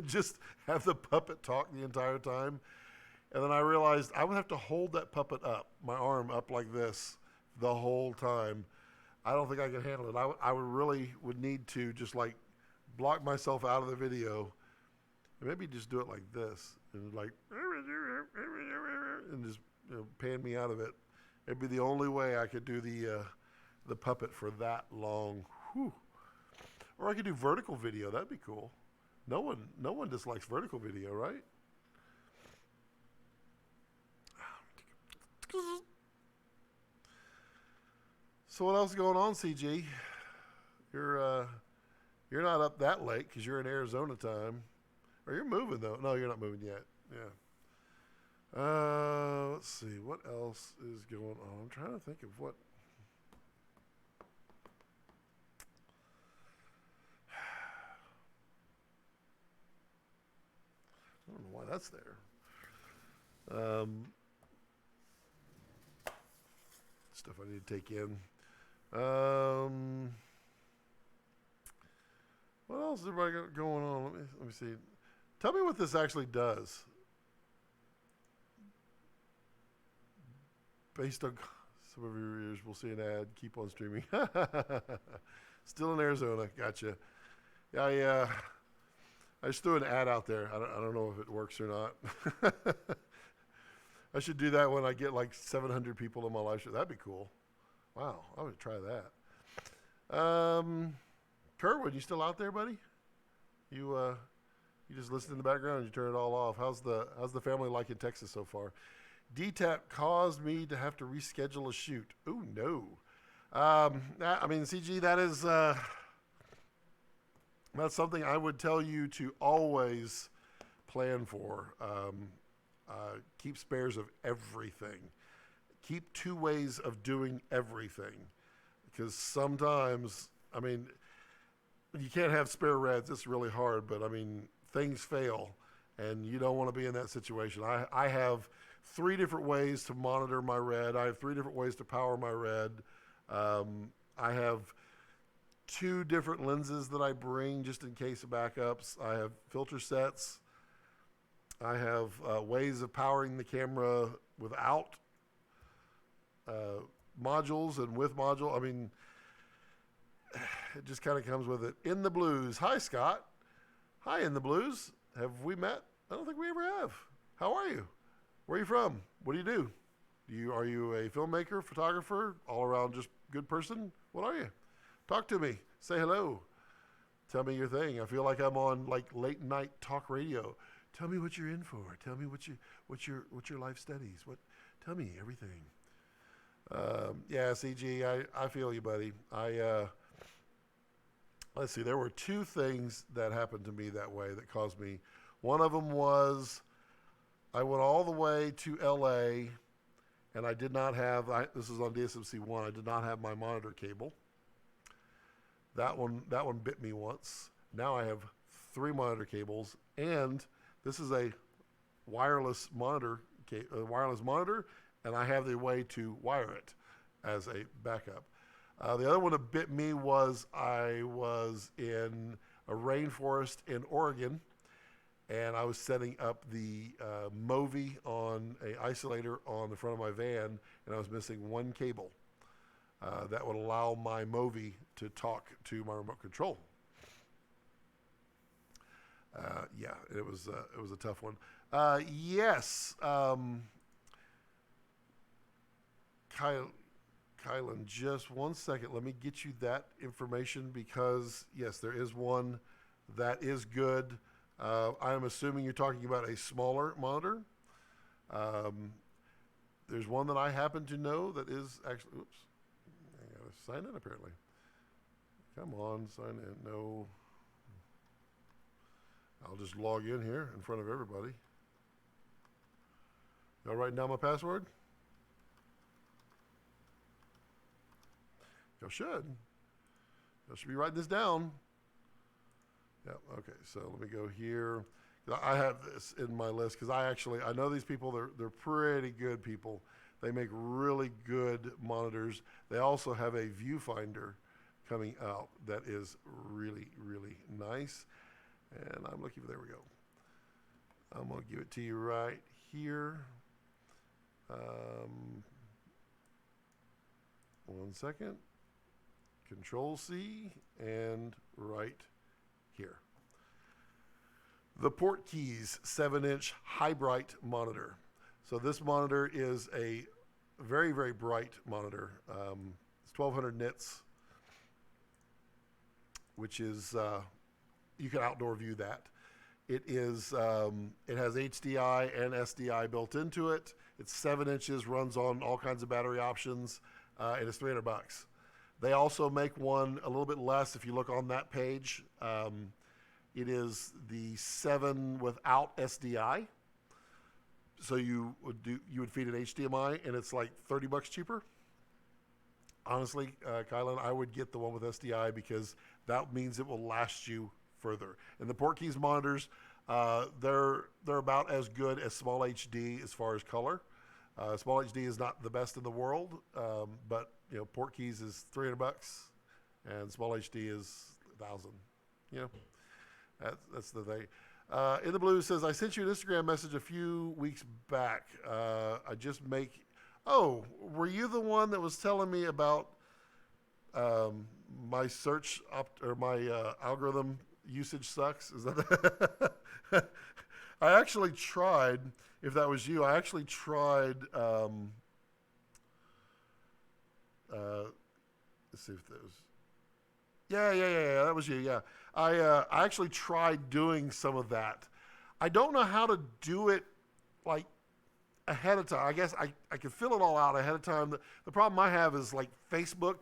Just have the puppet talk the entire time. And then I realized I would have to hold that puppet up, my arm up like this the whole time. I don't think I can handle it. I would need to just like block myself out of the video and maybe just do it like this and like and just pan me out of it. It'd be the only way I could do the puppet for that long. Whew. Or I could do vertical video. That'd be cool. No one dislikes vertical video, right? So what else is going on, CG? You're not up that late because you're in Arizona time. Or you're moving though. No, you're not moving yet. Yeah. Let's see. What else is going on? I'm trying to think of what. I don't know why that's there. Stuff I need to take in. What else is everybody got going on? Let me see. Tell me what this actually does. Based on some of your readers, we'll see an ad. Keep on streaming. Still in Arizona. Gotcha. Yeah. I just threw an ad out there. I don't know if it works or not. I should do that when I get like 700 people in my live show. That'd be cool. Wow, I would try that. Kerwin, you still out there, buddy? You just listen in the background and you turn it all off. How's the family like in Texas so far? DTAP caused me to have to reschedule a shoot. Ooh, no. CG, that is that's something I would tell you to always plan for. Keep spares of everything. Keep 2 ways of doing everything. Because sometimes, you can't have spare reds. It's really hard, but things fail, and you don't want to be in that situation. I have 3 different ways to monitor my red. I have 3 different ways to power my red. I have 2 different lenses that I bring just in case of backups. I have filter sets. I have ways of powering the camera without modules and with module. It just kind of comes with it. In the Blues. Hi, Scott. Hi, In the Blues. Have we met? I don't think we ever have. How are you? Where are you from? What do you do? Are you a filmmaker, photographer, all around just good person? What are you? Talk to me. Say hello. Tell me your thing. I feel like I'm on like late night talk radio. Tell me what you're in for. Tell me what's your life studies. Tell me everything. Yeah, CG, I feel you, buddy. Let's see. There were two things that happened to me that way that caused me. One of them was I went all the way to LA, and I did not have. This is on DSMC1. I did not have my monitor cable. That one bit me once. Now I have 3 monitor cables, and this is a wireless monitor, and I have the way to wire it as a backup. The other one that bit me was I was in a rainforest in Oregon, and I was setting up the Movi on an isolator on the front of my van, and I was missing one cable that would allow my Movi to talk to my remote control. Yeah, it was a tough one. Yes, Kylan, just one second. Let me get you that information because, yes, there is one that is good. I'm assuming you're talking about a smaller monitor. There's one that I happen to know that is actually, oops, I gotta sign in apparently. Come on, sign in. No. I'll just log in here in front of everybody. Y'all writing down my password? Y'all should. Y'all should be writing this down. Yeah, okay, so let me go here. I have this in my list because I know these people, they're pretty good people. They make really good monitors. They also have a viewfinder coming out that is really, really nice. And I'm looking for, there we go. I'm going to give it to you right here. One second. Control C and right here. The Portkeys 7-inch high bright monitor. So this monitor is a very, very bright monitor. It's 1200 nits, which is, you can outdoor view that. It is, it has HDI and SDI built into it. It's 7 inches, runs on all kinds of battery options, and it's $300. They also make one a little bit less if you look on that page. It is the 7 without SDI. So you would feed an HDMI, and it's like $30 cheaper. Honestly, Kylan, I would get the one with SDI because that means it will last you further. And the Portkeys monitors, they're about as good as Small HD as far as color. Small HD is not the best in the world, but you know, Portkeys is $300, and Small HD is $1,000. You know, that's the thing. In the Blue says, I sent you an Instagram message a few weeks back. I just make. Oh, were you the one that was telling me about my search or my algorithm usage sucks? Is that? I actually tried. If that was you, I actually tried. Let's see if that was. Yeah. That was you. Yeah, I actually tried doing some of that. I don't know how to do it like ahead of time. I guess I can fill it all out ahead of time. The problem I have is like Facebook,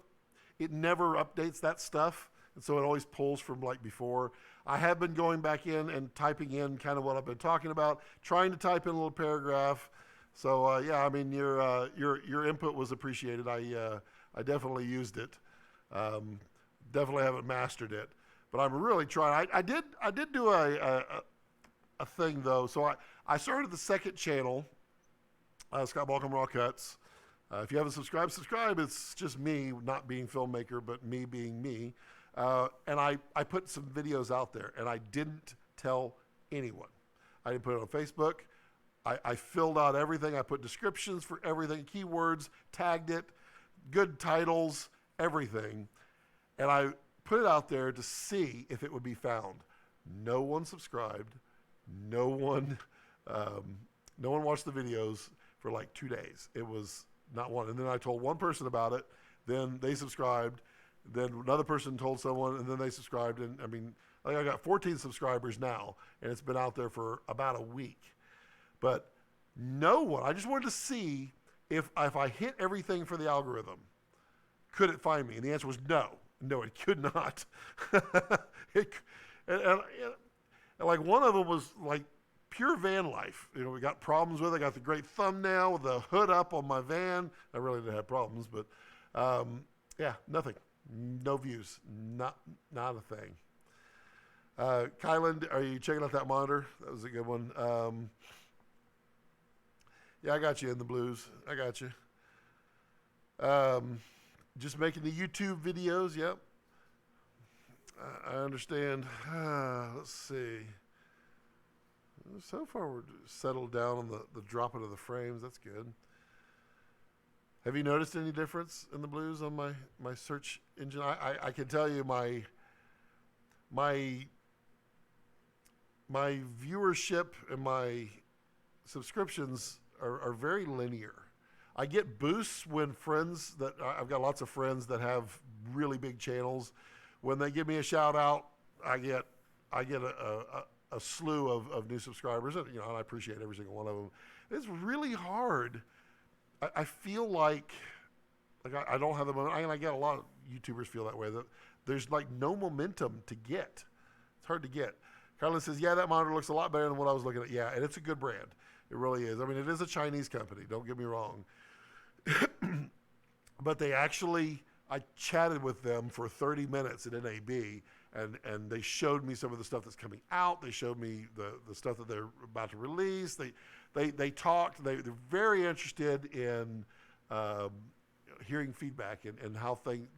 it never updates that stuff, and so it always pulls from like before. I have been going back in and typing in kind of what I've been talking about, trying to type in a little paragraph. So yeah, I mean your input was appreciated. I definitely used it. Definitely haven't mastered it, but I'm really trying. I did do a thing though. So I started the second channel, Scott Balkum Raw Cuts. If you haven't subscribed, subscribe. It's just me not being filmmaker, but me being me. And I put some videos out there, and I didn't tell anyone. I didn't put it on Facebook. I filled out everything. I put descriptions for everything, keywords, tagged it, good titles, everything. And I put it out there to see if it would be found. No one subscribed. No one watched the videos for like 2 days. It was not one. And then I told one person about it. Then they subscribed. then another person told someone, and then they subscribed. And I mean, I think I got 14 subscribers now, and it's been out there for about a week. But no one, I just wanted to see if I hit everything for the algorithm, could it find me? And the answer was no. No, it could not. And like one of them was like pure van life. You know, we got problems with it. I got the great thumbnail with the hood up on my van. I really didn't have problems, but yeah, nothing. No views. Not a thing. Kylan, are you checking out that monitor? That was a good one. Yeah, I got you in the blues. I got you. Just making the YouTube videos. Yep. I understand. Let's see. So far, we're settled down on the dropping of the frames. That's good. Have you noticed any difference in the blues on my search engine? I can tell you my viewership and my subscriptions are very linear. I get boosts when friends that I've got lots of friends that have really big channels. When they give me a shout out, I get a slew of new subscribers, and and I appreciate every single one of them. It's really hard. I feel like I don't have the momentum. I get a lot of YouTubers feel that way, that there's like no momentum to get. It's hard to get. Carlin says, yeah, that monitor looks a lot better than what I was looking at. Yeah, and it's a good brand. It really is. I mean, it is a Chinese company. Don't get me wrong. But they actually, I chatted with them for 30 minutes at NAB, and they showed me some of the stuff that's coming out. They showed me the stuff that they're about to release. They talked. They're very interested in hearing feedback and how things.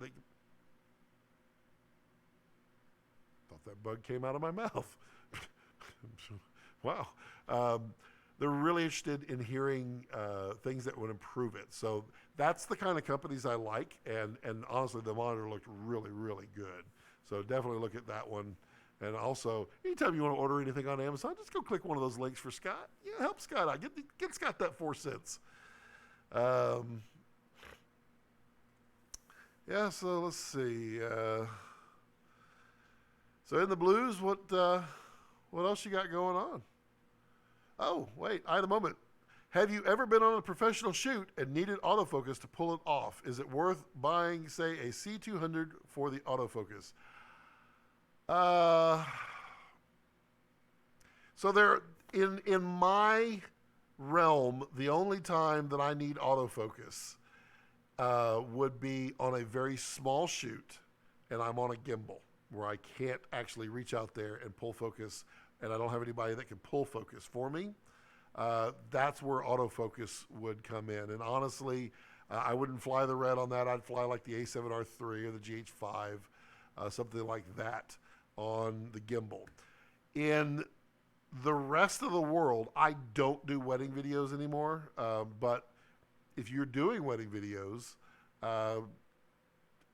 Thought that bug came out of my mouth. Wow. They're really interested in hearing things that would improve it. So that's the kind of companies I like. And honestly, the monitor looked really, really good. So definitely look at that one. And also, anytime you want to order anything on Amazon, just go click one of those links for Scott. Yeah, help Scott out. Get Scott that 4 cents. Yeah, so let's see. So in the blues, what else you got going on? Oh, wait, I had a moment. Have you ever been on a professional shoot and needed autofocus to pull it off? Is it worth buying, say, a C200 for the autofocus? So there, in my realm, the only time that I need autofocus would be on a very small shoot, and I'm on a gimbal where I can't actually reach out there and pull focus, and I don't have anybody that can pull focus for me. That's where autofocus would come in. And honestly, I wouldn't fly the red on that. I'd fly like the A7R3 or the GH5, something like that on the gimbal. In the rest of the world, I don't do wedding videos anymore. But if you're doing wedding videos,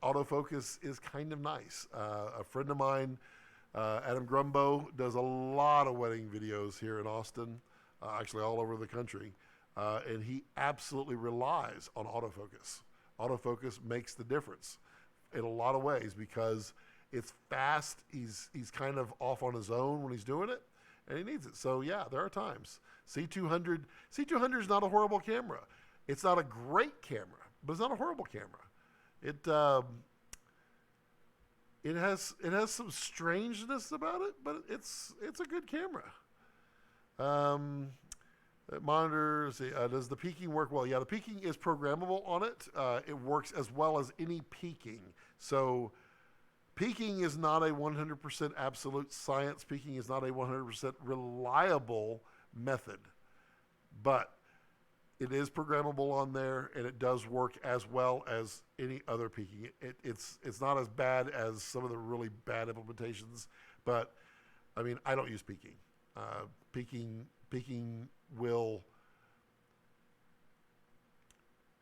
autofocus is kind of nice. A friend of mine, Adam Grumbo, does a lot of wedding videos here in Austin, actually all over the country, and he absolutely relies on autofocus. Autofocus makes the difference in a lot of ways because it's fast. He's kind of off on his own when he's doing it, and he needs it. So yeah, there are times. C200 is not a horrible camera. It's not a great camera, but it's not a horrible camera. It has some strangeness about it, but it's a good camera. Monitor, does the peaking work well? Yeah, the peaking is programmable on it. It works as well as any peaking. So peaking is not a 100% absolute science. Peaking is not a 100% reliable method, but it is programmable on there, and it does work as well as any other peaking. It's not as bad as some of the really bad implementations, but I mean, I don't use peaking. Peaking will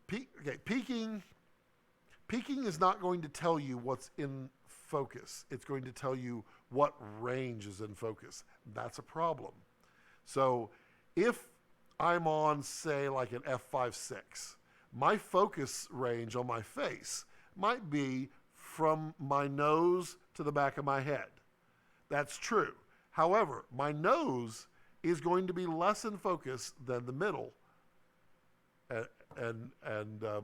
peaking is not going to tell you what's in focus. It's going to tell you what range is in focus. That's a problem. So if I'm on, say, like an f5.6, my focus range on my face might be from my nose to the back of my head. That's true. However, my nose is going to be less in focus than the middle, and the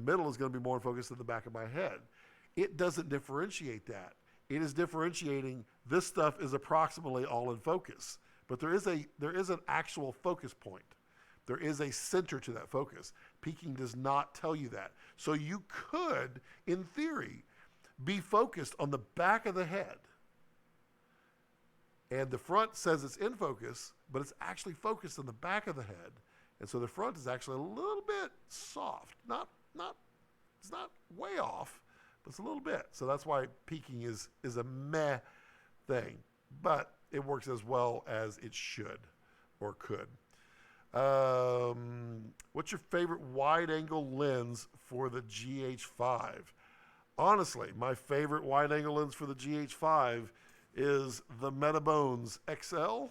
middle is going to be more in focus than the back of my head. It doesn't differentiate that. It is differentiating this stuff is approximately all in focus, but there is an actual focus point. There is a center to that focus. Peaking does not tell you that. So you could, in theory, be focused on the back of the head, and the front says it's in focus, but it's actually focused on the back of the head, and so the front is actually a little bit soft. It's not way off, but it's a little bit. So that's why peaking is a meh thing, but it works as well as it should or could. What's your favorite wide-angle lens for the GH5? Honestly, my favorite wide-angle lens for the GH5 is the Metabones XL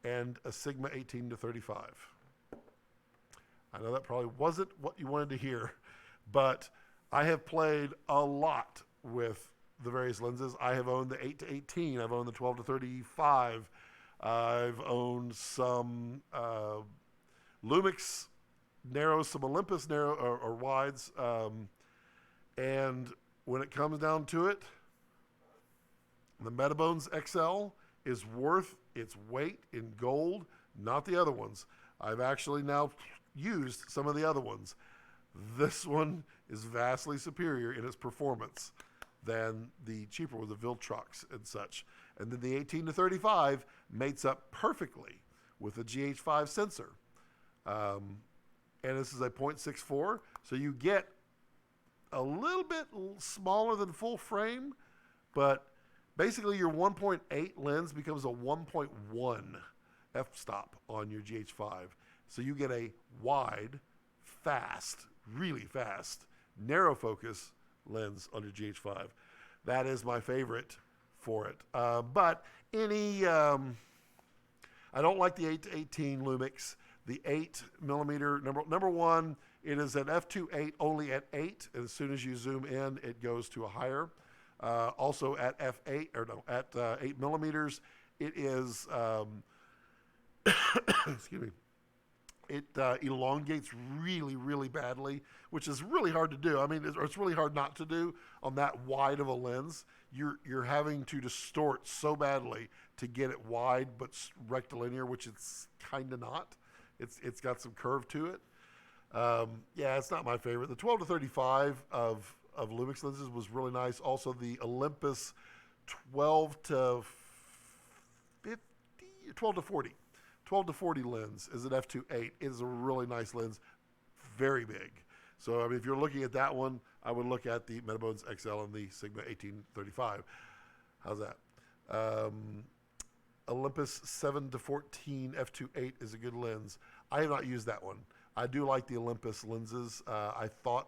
and a Sigma 18-35. I know that probably wasn't what you wanted to hear, but I have played a lot with the various lenses. I have owned the 8-18. I've owned the 12-35. I've owned some Lumix narrows, some Olympus narrow or wides, and when it comes down to it, the Metabones XL is worth its weight in gold, not the other ones. I've actually now used some of the other ones. This one is vastly superior in its performance than the cheaper ones, the Viltrox and such. And then the 18-35 mates up perfectly with the GH5 sensor. And this is a 0.64, so you get a little bit smaller than full frame, but basically your 1.8 lens becomes a 1.1 f-stop on your GH5. So you get a wide, fast, really fast, narrow focus lens on your GH5. That is my favorite for it. But any, I don't like the 8-18 Lumix. The 8mm, number one, it is an f2.8 only at 8. As soon as you zoom in, it goes to a higher. Also at f8, or no, at 8 millimeters, it is, excuse me, it elongates really, really badly, which is really hard to do. I mean, it's really hard not to do on that wide of a lens. You're having to distort so badly to get it wide but rectilinear, which it's kind of not. It's got some curve to it. Yeah, it's not my favorite. The 12-35 of Lumix lenses was really nice. Also, the Olympus 12-40 lens is an f2.8. It is a really nice lens, very big. So, I mean, if you're looking at that one, I would look at the Metabones XL and the Sigma 18-35. How's that? Olympus 7-14 f2.8 is a good lens. I have not used that one. I do like the Olympus lenses. I thought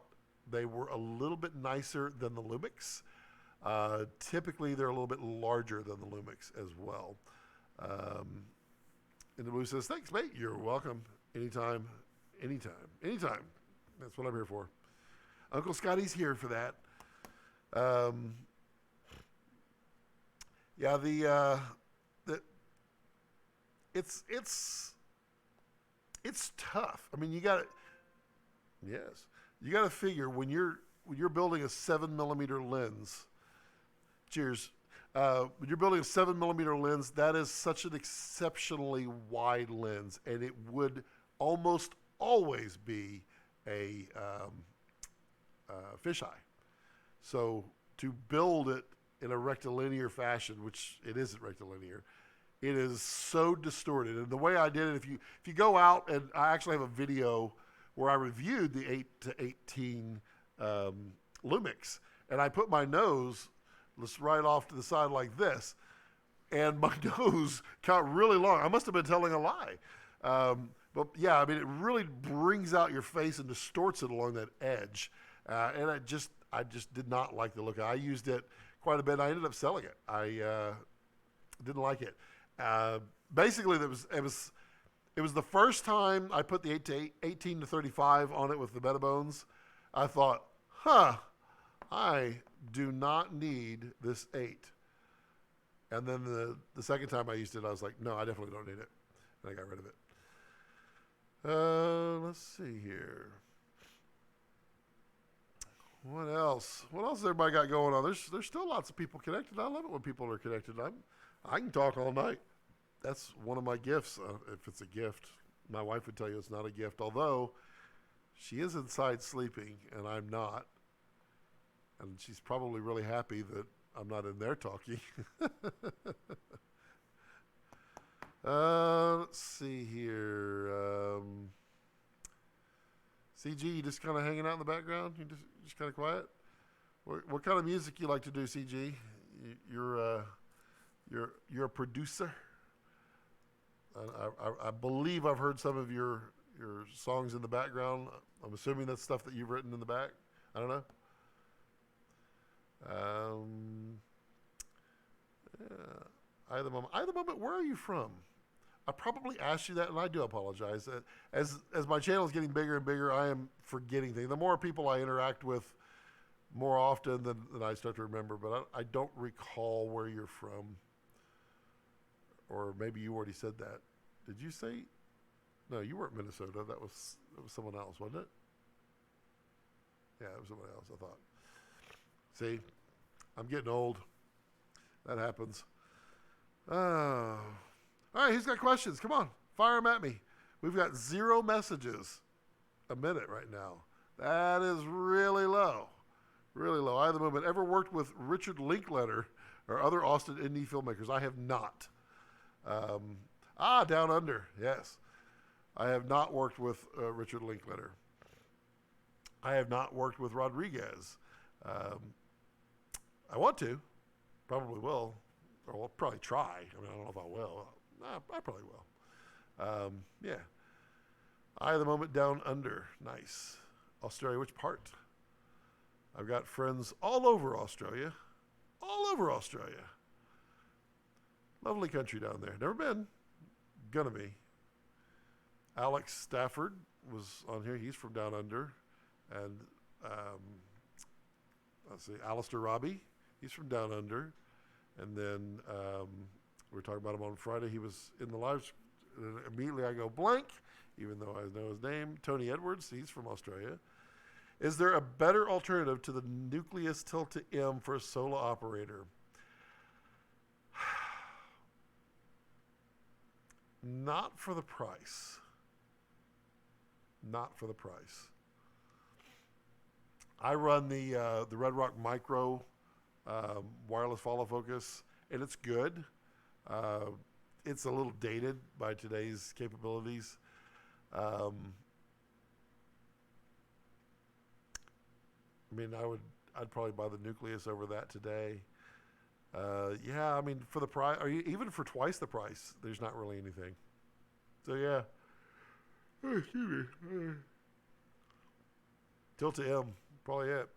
they were a little bit nicer than the Lumix. Typically, they're a little bit larger than the Lumix as well. And the Blue says, thanks, mate. You're welcome. Anytime. That's what I'm here for. Uncle Scotty's here for that. Yeah, it's tough. I mean, you got to figure when you're building a 7mm lens. Cheers. When you're building a 7mm lens, that is such an exceptionally wide lens, and it would almost always be a fisheye. So to build it in a rectilinear fashion, which it isn't rectilinear, it is so distorted. And the way I did it, if you go out, and I actually have a video where I reviewed the 8-18 Lumix, and I put my nose right off to the side like this, and my nose got really long. I must have been telling a lie. But yeah, I mean, it really brings out your face and distorts it along that edge. And I just did not like the look. I used it quite a bit. I ended up selling it. I didn't like it. Basically, it was the first time I put the 18-35 on it with the Metabones. I thought, I do not need this 8. And then the second time I used it, I was like, no, I definitely don't need it. And I got rid of it. Let's see here. What else? What else has everybody got going on? There's still lots of people connected. I love it when people are connected. I can talk all night. That's one of my gifts. If it's a gift, my wife would tell you it's not a gift. Although she is inside sleeping and I'm not, and she's probably really happy that I'm not in there talking. Let's see here. CG, you just kind of hanging out in the background? You just kind of quiet? What kind of music you like to do, CG? You're a producer. I believe I've heard some of your songs in the background. I'm assuming that's stuff that you've written in the back. I don't know. Yeah. Either moment. Where are you from? I probably asked you that, and I do apologize. As my channel is getting bigger and bigger, I am forgetting things. The more people I interact with more often than I start to remember, but I don't recall where you're from. Or maybe you already said that. Did you say? No, you weren't Minnesota. That was someone else, wasn't it? Yeah, it was someone else, I thought. See, I'm getting old. That happens. All right, who's got questions? Come on, fire them at me. We've got 0 messages a minute right now. That is really low. Really low. I, at the moment, ever worked with Richard Linklater or other Austin indie filmmakers? I have not. Down Under, yes. I have not worked with Richard Linklater. I have not worked with Rodriguez. I want to. Probably will. Or I'll probably try. I mean, I don't know if I will. I probably will. Yeah. I, at the moment, Down Under. Nice. Australia, which part? I've got friends all over Australia. All over Australia. Lovely country down there. Never been. Gonna be. Alex Stafford was on here. He's from Down Under. And let's see, Alistair Robbie. He's from Down Under. And then we were talking about him on Friday. He was in the live. Immediately I go blank, even though I know his name. Tony Edwards. He's from Australia. Is there a better alternative to the Nucleus Tilt-to-M for a solo operator? Not for the price. Not for the price. I run the Red Rock Micro wireless follow focus, and it's good. It's a little dated by today's capabilities. I mean, I'd probably buy the Nucleus over that today. Yeah, I mean, for the price, even for twice the price, there's not really anything. So yeah. Oh, excuse me. Tilt to M, probably it.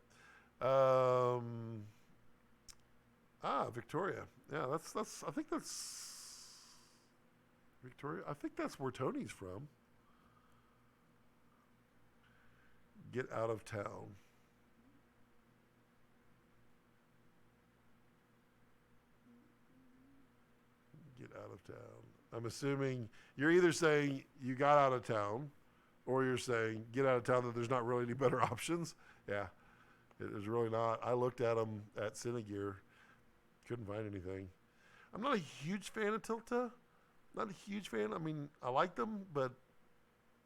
Victoria. Yeah, that's. I think that's Victoria. I think that's where Tony's from. Get out of town. Get out of town. I'm assuming you're either saying you got out of town, or you're saying get out of town that there's not really any better options. Yeah, there's really not. I looked at them at Cinegear, couldn't find anything. I'm not a huge fan of Tilta. Not a huge fan. I mean, I like them, but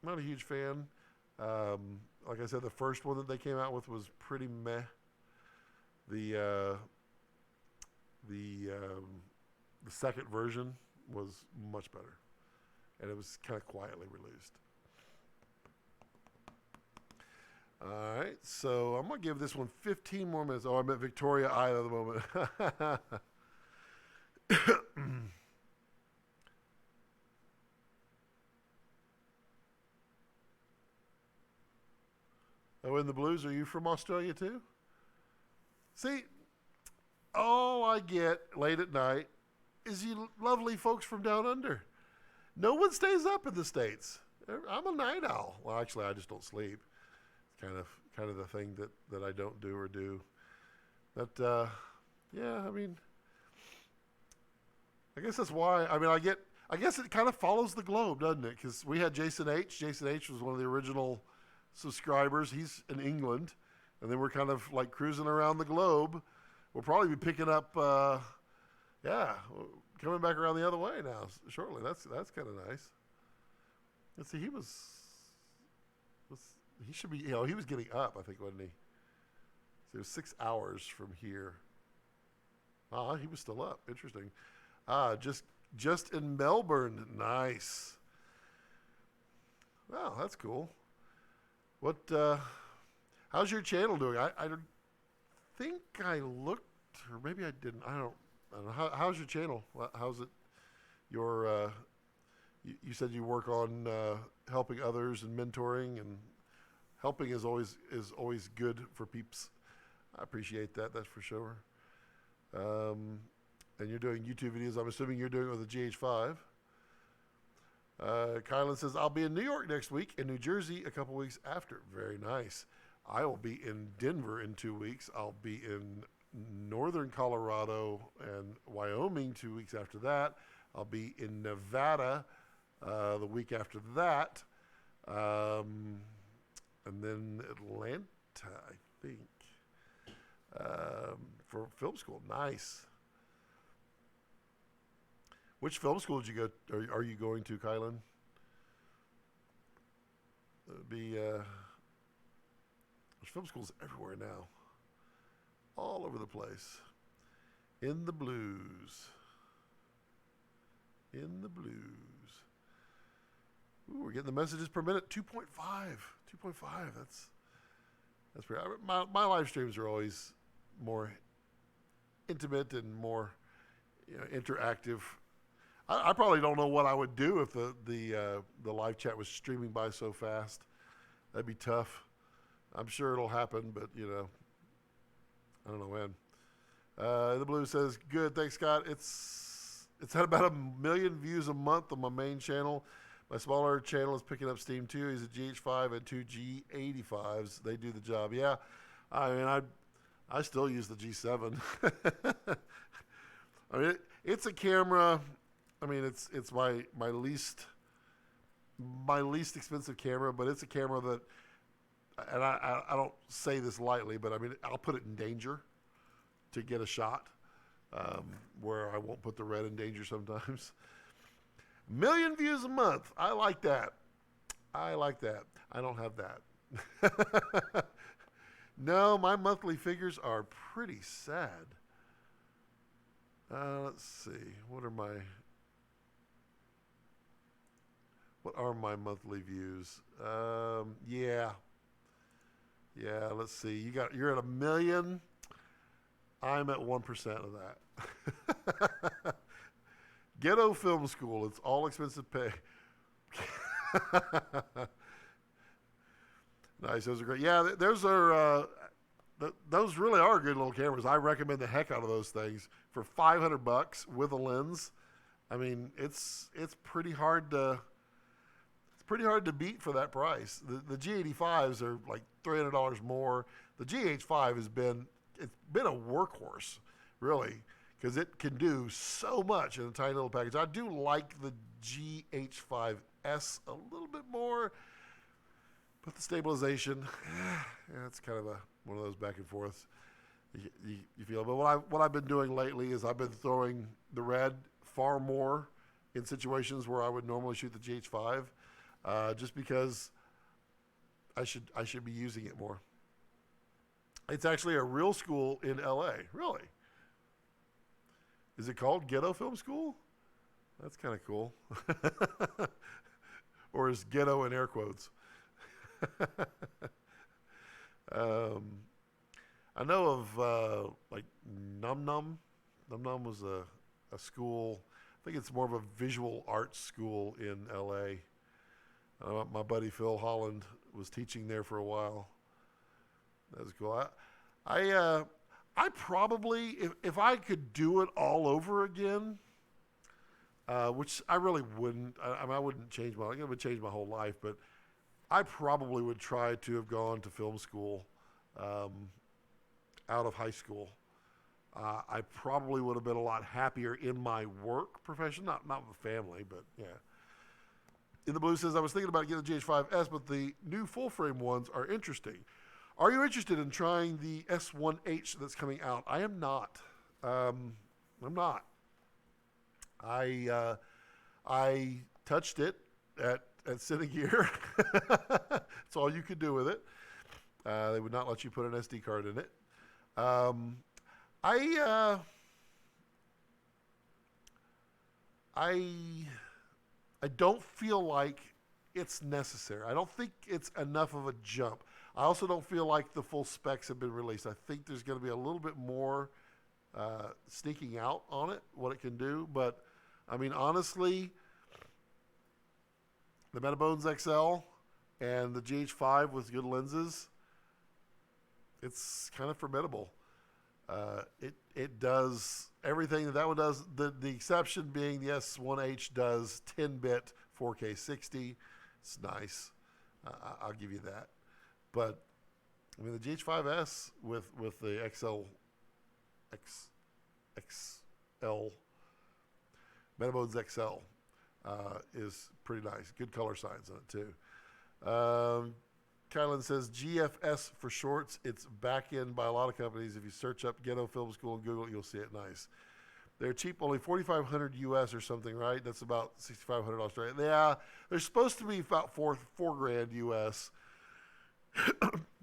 I'm not a huge fan. Like I said, the first one that they came out with was pretty meh. The second version was much better, and it was kind of quietly released. All right, so I'm going to give this one 15 more minutes. Oh, I meant Victoria I at the moment. Oh, in the blues, are you from Australia too? See, all I get late at night is you lovely folks from down under. No one stays up in the States. I'm a night owl. Well, actually, I just don't sleep. It's kind of the thing that I don't do or do. That, yeah, I mean, I guess that's why. I mean, I guess it kind of follows the globe, doesn't it? Because we had Jason H. Jason H. was one of the original subscribers. He's in England, and then we're kind of like cruising around the globe. We'll probably be picking up, yeah, coming back around the other way now shortly. That's kind of nice. Let's see, he should be, he was getting up, I think, wasn't he? So it was 6 hours from here. He was still up. Interesting. Just in Melbourne. Nice. Wow, that's cool. What? How's your channel doing? I don't think I looked, or maybe I didn't. I don't know. How's your channel? How's it? Your you said you work on helping others and mentoring, and helping is always good for peeps. I appreciate that. That's for sure. And you're doing YouTube videos. I'm assuming you're doing it with a GH5. Kylan says, I'll be in New York next week and New Jersey a couple weeks after. Very nice. I will be in Denver in 2 weeks. I'll be in northern Colorado and Wyoming 2 weeks after that. I'll be in Nevada the week after that. And then Atlanta, I think, for film school. Nice. Which film school did you go? Are you going to, Kylan? There's film schools everywhere now, all over the place. In the blues. In the blues. Ooh, we're getting the messages per minute. 2.5. 2.5. That's pretty. My live streams are always more intimate and more interactive. I probably don't know what I would do if the live chat was streaming by so fast. That'd be tough. I'm sure it'll happen, but I don't know when. The Blue says, good, thanks, Scott. It's at about 1 million views a month on my main channel. My smaller channel is picking up steam too. He's a GH5 and 2 G85s. They do the job. Yeah, I mean, I still use the G7. I mean, it's a camera. I mean, it's my least expensive camera, but it's a camera that, and I don't say this lightly, but I mean, I'll put it in danger to get a shot, where I won't put the red in danger sometimes. 1 million views a month. I like that. I don't have that. No, my monthly figures are pretty sad. Let's see. What are my monthly views? Yeah, let's see. You're at 1 million. I'm at 1% of that. Ghetto Film School. It's all expensive pay. Nice. Those are great. Yeah, those really are good little cameras. I recommend the heck out of those things for $500 with a lens. I mean, it's pretty hard to beat for that price. The G85s are like $300 more. The GH5 it's been a workhorse, really, because it can do so much in a tiny little package. I do like the GH5S a little bit more, but the stabilization, it's kind of one of those back and forths you feel. But what I've been doing lately is I've been throwing the red far more in situations where I would normally shoot the GH5, just because I should be using it more. It's actually a real school in LA. Really? Is it called Ghetto Film School? That's kind of cool. Or is ghetto in air quotes? I know of like Num Num. Num Num was a school. I think it's more of a visual arts school in LA. My buddy Phil Holland was teaching there for a while. That was cool. I probably, if I could do it all over again, which I really wouldn't. I mean, I wouldn't change it would change my whole life, but I probably would try to have gone to film school out of high school. I probably would have been a lot happier in my work profession, not with family, but yeah. In the blue says, I was thinking about getting the GH5S, but the new full frame ones are interesting. Are you interested in trying the S1H that's coming out? I am not. I'm not. I touched it at Cinegear. That's all you could do with it. They would not let you put an SD card in it. I don't feel like it's necessary. I don't think it's enough of a jump. I also don't feel like the full specs have been released. I think there's going to be a little bit more sneaking out on it, what it can do. But, I mean, honestly, the Metabones XL and the GH5 with good lenses, it's kind of formidable. It does everything that one does. The exception being the S1H does 10-bit 4K 60. It's nice. I'll give you that. But I mean, the GH5S with the XL Metabones XL is pretty nice. Good color signs on it too. Kylan says GFS for shorts. It's back in by a lot of companies. If you search up Ghetto Film School and Google it, you'll see it nice. They're cheap, only $4,500 US or something, right? That's about $6,500 Australian. Yeah, they're supposed to be about $4 grand US.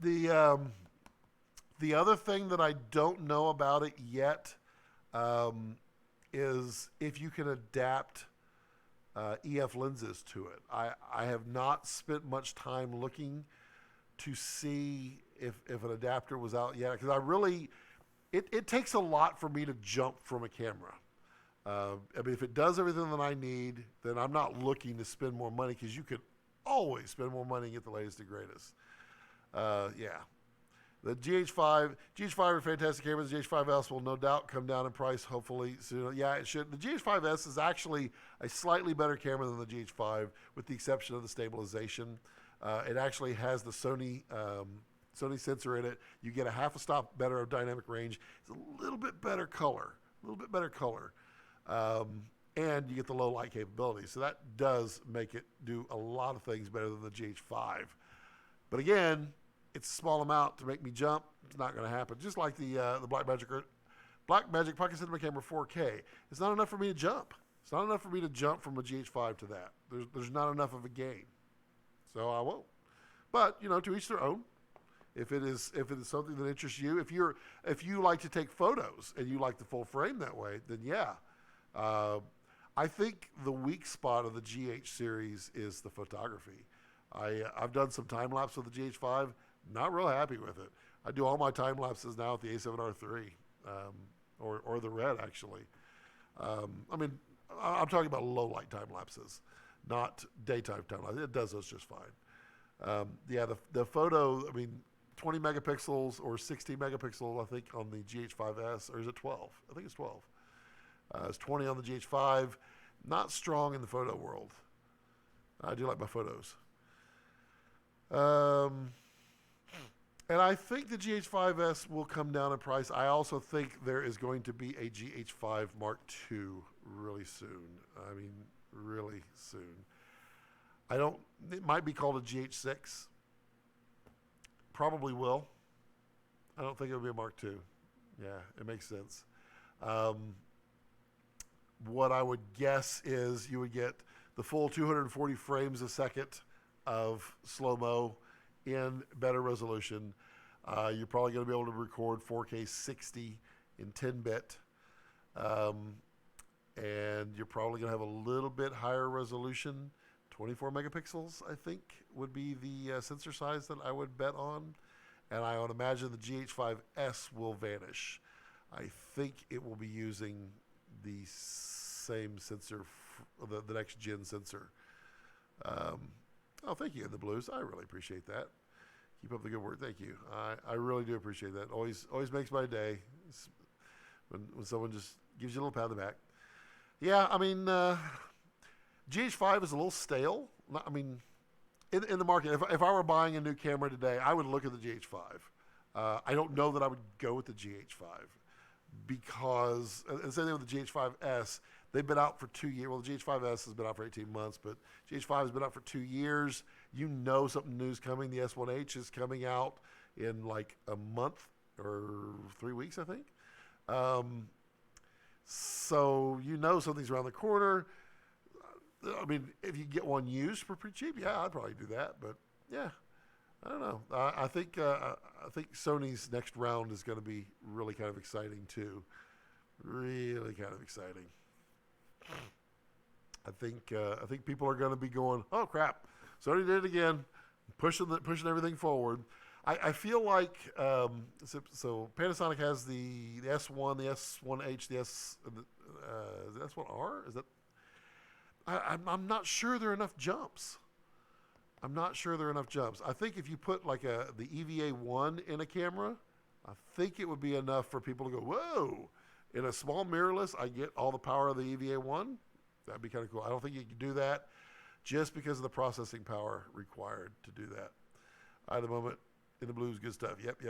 The other thing that I don't know about it yet is if you can adapt EF lenses to it. I have not spent much time looking to see if an adapter was out yet, because it takes a lot for me to jump from a camera. I mean, if it does everything that I need, then I'm not looking to spend more money, because you could always spend more money and get the latest and greatest. Yeah. The GH5 are fantastic cameras. The GH5S will no doubt come down in price, hopefully soon. Yeah, it should. The GH5S is actually a slightly better camera than the GH5, with the exception of the stabilization. It actually has the Sony sensor in it. You get a half a stop better of dynamic range. It's a little bit better color. And you get the low light capability. So that does make it do a lot of things better than the GH5. But again, it's a small amount to make me jump. It's not going to happen. Just like the Blackmagic Pocket Cinema Camera 4K. It's not enough for me to jump. It's not enough for me to jump from a GH5 to that. There's not enough of a gain. So I won't. But, to each their own. If it is something that interests you, if you like to take photos and you like the full frame that way, then yeah. I think the weak spot of the GH series is the photography. I've done some time lapse with the GH5. Not real happy with it. I do all my time lapses now with the A7R3, or the Red actually. I mean, I'm talking about low light time lapses, not daytime time lapses. It does those just fine. Yeah, the photo. I mean, 20 megapixels or 60 megapixels. I think on the GH5S, or is it 12? I think it's 12. It's 20 on the GH5. Not strong in the photo world. I do like my photos. And I think the GH5S will come down in price. I also think there is going to be a GH5 Mark II really soon. I mean, really soon. It might be called a GH6. Probably will. I don't think it'll be a Mark II. Yeah, it makes sense. What I would guess is you would get the full 240 frames a second of slow-mo in better resolution. You're probably going to be able to record 4K 60 in 10-bit. And you're probably going to have a little bit higher resolution. 24 megapixels, I think, would be the sensor size that I would bet on. And I would imagine the GH5S will vanish. I think it will be using the same sensor, the next gen sensor. Oh, thank you in the blues. I really appreciate that. Keep up the good work. Thank you. I really do appreciate that. Always makes my day when someone just gives you a little pat on the back. Yeah, I mean, GH5 is a little stale. I mean, in the market, if I were buying a new camera today, I would look at the GH5. I don't know that I would go with the GH5, because, and same thing with the GH5S, they've been out for 2 years. Well, the GH5S has been out for 18 months, but GH5 has been out for 2 years. You know something new's coming. The S1H is coming out in like a month or 3 weeks, I think. So you know something's around the corner. I mean, if you get one used for pretty cheap, yeah, I'd probably do that. But yeah, I don't know. I think Sony's next round is going to be really kind of exciting too. Really kind of exciting. I think people are going to be going, oh crap, Sony did it again, pushing everything forward. I feel like so Panasonic has the S1, the S1H, the S1R. Is that? I'm not sure there are enough jumps. I think if you put like the EVA1 in a camera, I think it would be enough for people to go, whoa. In a small mirrorless, I get all the power of the EVA1. That'd be kind of cool. I don't think you can do that just because of the processing power required to do that. At the moment, in the blues, good stuff. Yep.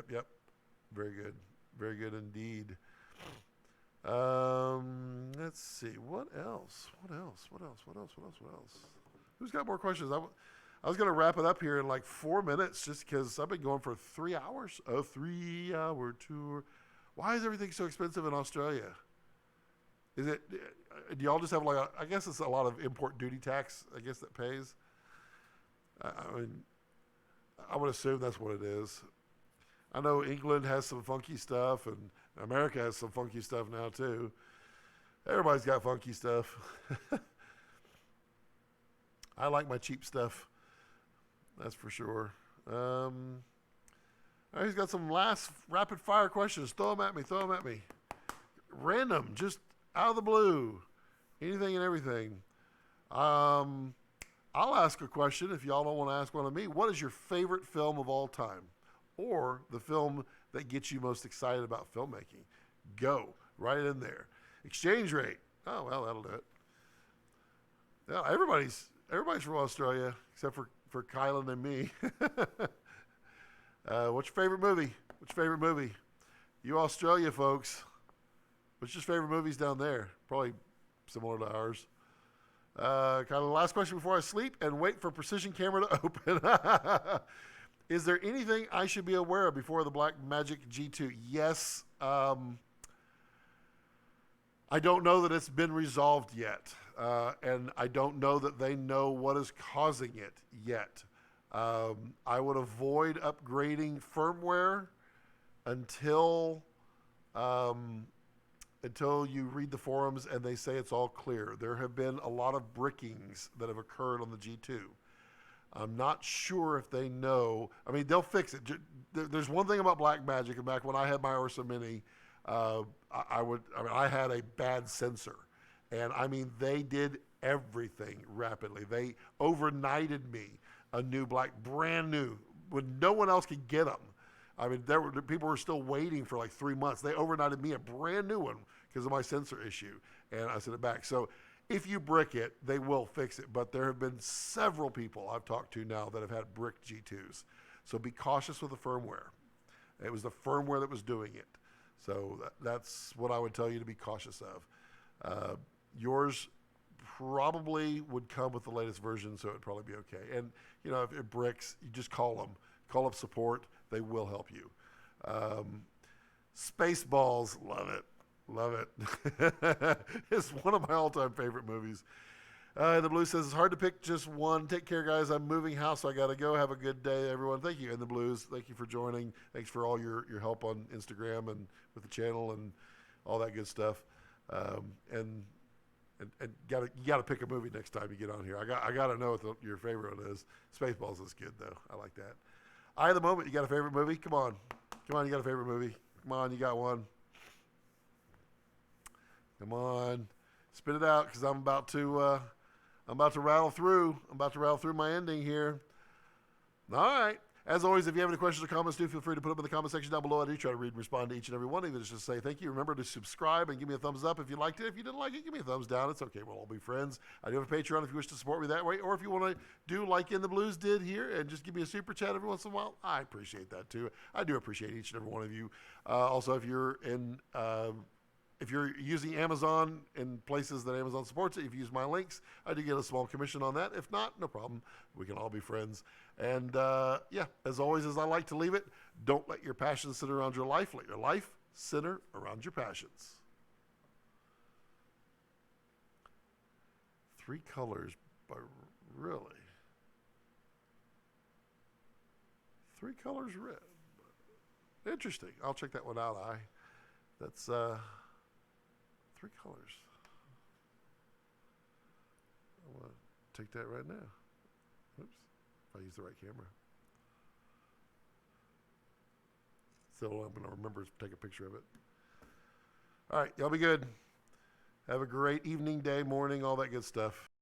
Very good indeed. Let's see. What else? Who's got more questions? I was going to wrap it up here in like 4 minutes just because I've been going for 3 hours. A 3-hour tour. Why is everything so expensive in Australia? Is it? Do y'all just have like I guess it's a lot of import duty tax, I guess, that pays? I mean, I would assume that's what it is. I know England has some funky stuff, and America has some funky stuff now too. Everybody's got funky stuff. I like my cheap stuff. That's for sure. All right, he's got some last rapid fire questions. Throw them at me. Random, just out of the blue. Anything and everything. I'll ask a question if y'all don't want to ask one of me. What is your favorite film of all time? Or the film that gets you most excited about filmmaking? Go. Write it in there. Exchange rate. Oh, well, that'll do it. Yeah, everybody's from Australia, except for Kylan and me. What's your favorite movie? You Australia folks. What's your favorite movies down there? Probably similar to ours. Kind of the last question before I sleep and wait for Precision Camera to open. Is there anything I should be aware of before the Blackmagic G2? Yes. I don't know that it's been resolved yet. And I don't know that they know what is causing it yet. I would avoid upgrading firmware until you read the forums and they say it's all clear. There have been a lot of brickings that have occurred on the G2. I'm not sure if they know. I mean, they'll fix it. There's one thing about Blackmagic, and back when I had my Ursa Mini, I had a bad sensor. And I mean, they did everything rapidly. They overnighted me a new brand new, when no one else could get them. I mean, people were still waiting for like 3 months. They overnighted me a brand new one because of my sensor issue, and I sent it back. So if you brick it, they will fix it. But there have been several people I've talked to now that have had bricked G2s. So be cautious with the firmware. It was the firmware that was doing it. So that's what I would tell you to be cautious of. Yours probably would come with the latest version, so it'd probably be okay. And, you know, if it bricks, you just call them. Call up support. They will help you. Spaceballs, love it. It's one of my all-time favorite movies. The Blue says, it's hard to pick just one. Take care, guys. I'm moving house, so I got to go. Have a good day, everyone. Thank you. And the Blues, thank you for joining. Thanks for all your help on Instagram and with the channel and all that good stuff. And you gotta pick a movie next time you get on here. I gotta know what your favorite one is. Spaceballs is good though. I like that. At the moment, you got a favorite movie? Come on, you got a favorite movie? Come on, you got one. Come on, spit it out, because I'm about to rattle through. I'm about to rattle through my ending here. All right. As always, if you have any questions or comments, do feel free to put them in the comment section down below. I do try to read and respond to each and every one of you. Just say thank you. Remember to subscribe and give me a thumbs up if you liked it. If you didn't like it, give me a thumbs down. It's okay. We'll all be friends. I do have a Patreon if you wish to support me that way. Or if you want to do like In the Blues did here and just give me a super chat every once in a while, I appreciate that too. I do appreciate each and every one of you. Also, if you're in if you're using Amazon in places that Amazon supports it, if you use my links, I do get a small commission on that. If not, no problem. We can all be friends. And yeah, as always, as I like to leave it, don't let your passions center around your life. Let your life center around your passions. 3 colors, but really? 3 colors red. Interesting. I'll check that one out. That's 3 colors. I want to take that right now. Oops. If I use the right camera. So I'm going to remember to take a picture of it. All right. Y'all be good. Have a great evening, day, morning, all that good stuff.